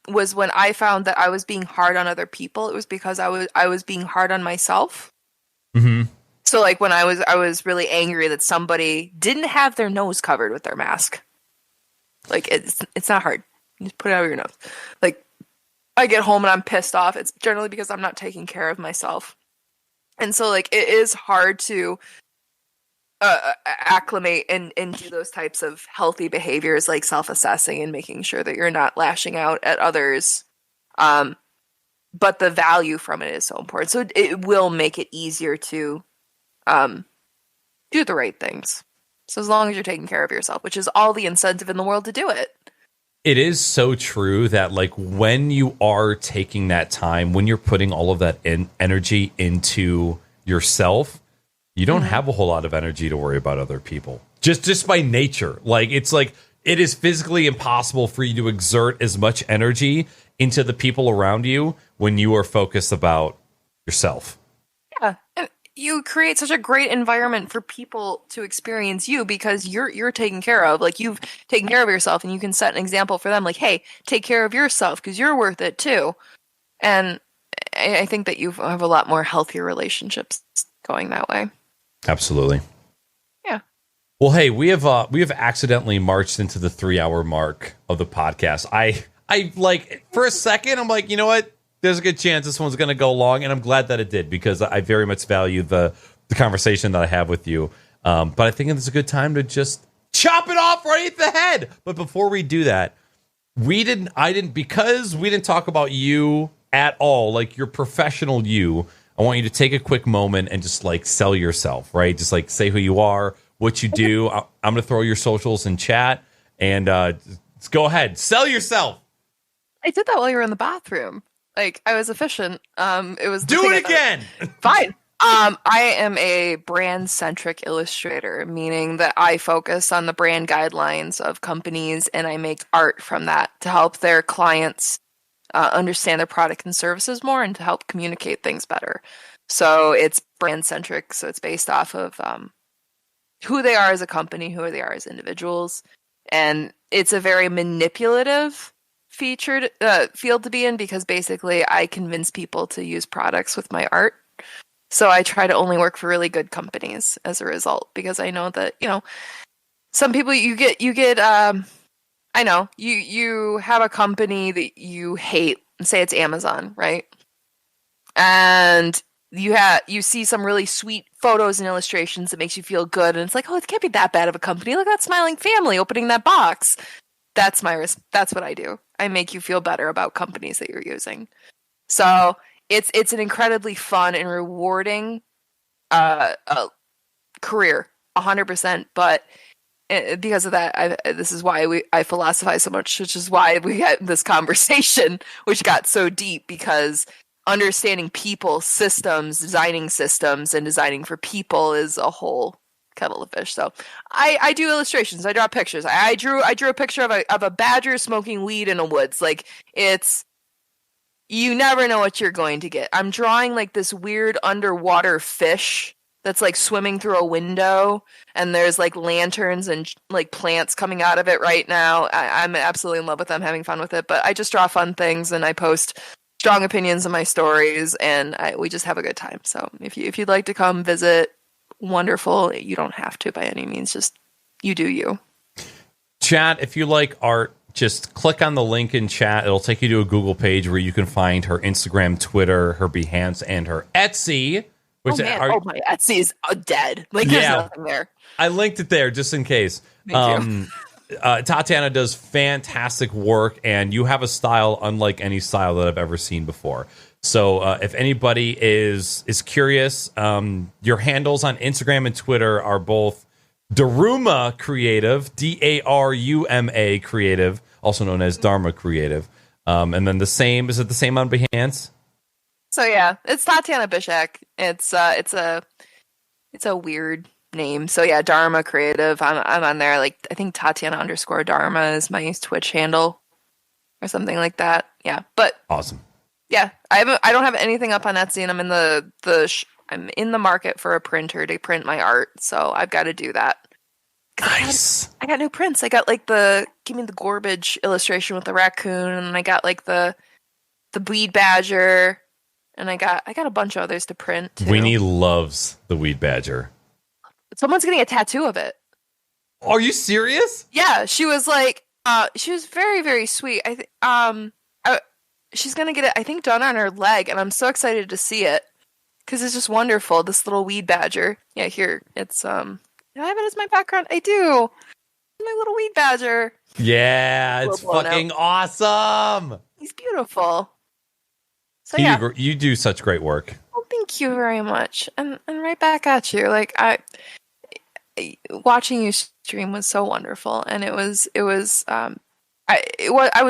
Was when I found that I was being hard on other people. It was because I was being hard on myself. Mm-hmm. So like when I was really angry that somebody didn't have their nose covered with their mask. Like it's not hard. You just put it over your nose. Like I get home and I'm pissed off. It's generally because I'm not taking care of myself. And so like it is hard to acclimate and do those types of healthy behaviors like self-assessing and making sure that you're not lashing out at others. But the value from it is so important. So it will make it easier to do the right things. So as long as you're taking care of yourself, which is all the incentive in the world to do it. It is so true that like when you are taking that time, when you're putting all of that energy into yourself, you don't have a whole lot of energy to worry about other people. Just by nature. Like it's like it is physically impossible for you to exert as much energy into the people around you when you are focused about yourself. Yeah. And you create such a great environment for people to experience you because you're taken care of. Like you've taken care of yourself and you can set an example for them. Like, hey, take care of yourself because you're worth it too. And I think that you have a lot more healthier relationships going that way. Absolutely. Yeah. Well, hey, we have accidentally marched into the 3-hour mark of the podcast. I like for a second, I'm like, you know what? There's a good chance this one's going to go long, and I'm glad that it did because I very much value the conversation that I have with you. But I think it's a good time to just chop it off right at the head. But before we do that, because we didn't talk about you at all, like your professional you. I want you to take a quick moment and just like sell yourself, right? Just like say who you are, what you do. I'm going to throw your socials in chat and let's go ahead. Sell yourself. I did that while you were in the bathroom. Like I was efficient. It was do it again. Fine. I am a brand-centric illustrator, meaning that I focus on the brand guidelines of companies and I make art from that to help their clients understand their product and services more and to help communicate things better. So it's brand-centric. So it's based off of who they are as a company, who they are as individuals. And it's a very manipulative featured field to be in because basically I convince people to use products with my art. So I try to only work for really good companies as a result because I know that, you know, some people you get I know you have a company that you hate, say it's Amazon, right? And you see some really sweet photos and illustrations that makes you feel good, and it's like, oh, it can't be that bad of a company. Look at that smiling family opening that box. That's what I do. I make you feel better about companies that you're using. So it's an incredibly fun and rewarding career, 100%. But because of that, this is why I philosophize so much, which is why we had this conversation, which got so deep, because understanding people, systems, designing systems, and designing for people is a whole kettle of fish. So I do illustrations. I draw pictures. I drew a picture of a badger smoking weed in a woods. Like you never know what you're going to get. I'm drawing like this weird underwater fish that's like swimming through a window, and there's like lanterns and like plants coming out of it right now. I'm absolutely in love with them, having fun with it. But I just draw fun things and I post strong opinions in my stories, and we just have a good time. So if you'd like to come visit, wonderful. You don't have to by any means. Just you do you. Chat, if you like art, just click on the link in chat. It'll take you to a Google page where you can find her Instagram, Twitter, her Behance, and her Etsy. Which my Etsy is dead. Like there's nothing there. I linked it there just in case. Thank you. Tatiana does fantastic work, and you have a style unlike any style that I've ever seen before. So if anybody is curious, your handles on Instagram and Twitter are both DarumaCreative, Daruma Creative, also known as DarumaCreative. And then is it the same on Behance? So yeah, it's Tatiana Bischak. It's a weird name. So yeah, DarumaCreative. I'm on there. Like I think Tatiana_Dharma is my Twitch handle or something like that. Yeah, but awesome. Yeah, I don't have anything up on Etsy, and I'm in the market for a printer to print my art. So I've got to do that. Nice. I got new prints. I got like give me the Gorbage illustration with the raccoon, and I got like the Weed Badger, and I got a bunch of others to print too. Winnie loves the Weed Badger. Someone's getting a tattoo of it. Are you serious? Yeah, she was like, she was very, very sweet. She's gonna get it, I think, done on her leg, and I'm so excited to see it because it's just wonderful. This little Weed Badger. Yeah, here it's do I have it as my background? I do. My little Weed Badger. Yeah, it's fucking awesome. He's beautiful. So yeah, you do such great work. Well, thank you very much, and right back at you. Like watching you stream was so wonderful, and I was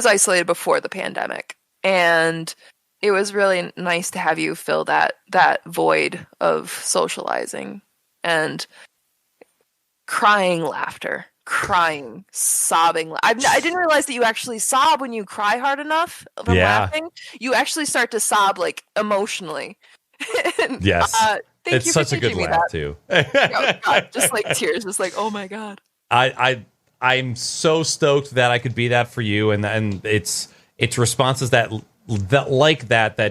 isolated before the pandemic, and it was really nice to have you fill that void of socializing and crying laughter, crying, sobbing. I didn't realize that you actually sob when you cry hard enough from laughing. You actually start to sob like emotionally. Yes. Thank you for such a good laugh too. Oh, God, just like tears, just like, oh my God. I'm so stoked that I could be that for you, and it's responses that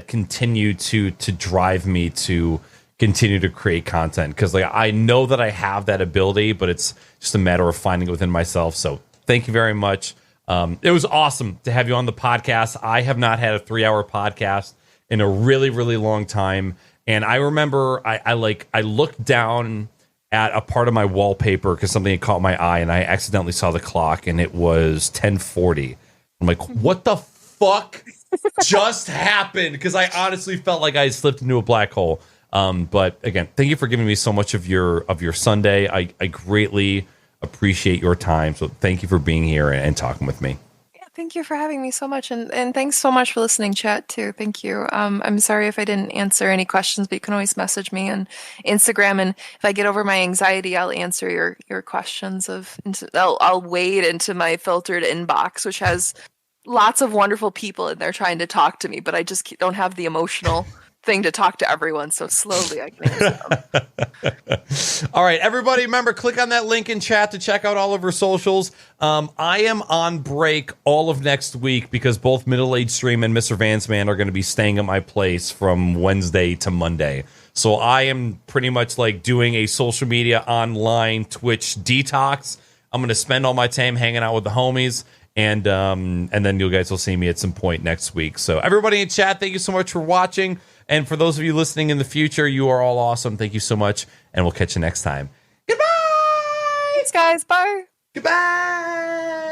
continue to drive me to continue to create content, because like I know that I have that ability, but it's just a matter of finding it within myself. So thank you very much. It was awesome to have you on the podcast. I have not had a 3-hour podcast in a really, really long time. And I remember I looked down at a part of my wallpaper because something had caught my eye, and I accidentally saw the clock, and it was 10:40. I'm like, what the fuck just happened? Because I honestly felt like I had slipped into a black hole. But again, thank you for giving me so much of your Sunday. I greatly appreciate your time. So thank you for being here and talking with me. Thank you for having me so much, and thanks so much for listening, chat, too. Thank you. I'm sorry if I didn't answer any questions, but you can always message me on Instagram, and if I get over my anxiety, I'll answer your questions. I'll wade into my filtered inbox, which has lots of wonderful people in there trying to talk to me, but I just don't have the emotional thing to talk to everyone, so slowly I can answer them. All right, everybody, remember, click on that link in chat to check out all of her socials. I am on break all of next week because both Middle Age Stream and Mr. Vance Man are going to be staying at my place from Wednesday to Monday. So I am pretty much like doing a social media online Twitch detox. I'm going to spend all my time hanging out with the homies, and then you guys will see me at some point next week. So everybody in chat, thank you so much for watching. And for those of you listening in the future, you are all awesome. Thank you so much, and we'll catch you next time. Goodbye! Thanks, guys. Bye. Goodbye!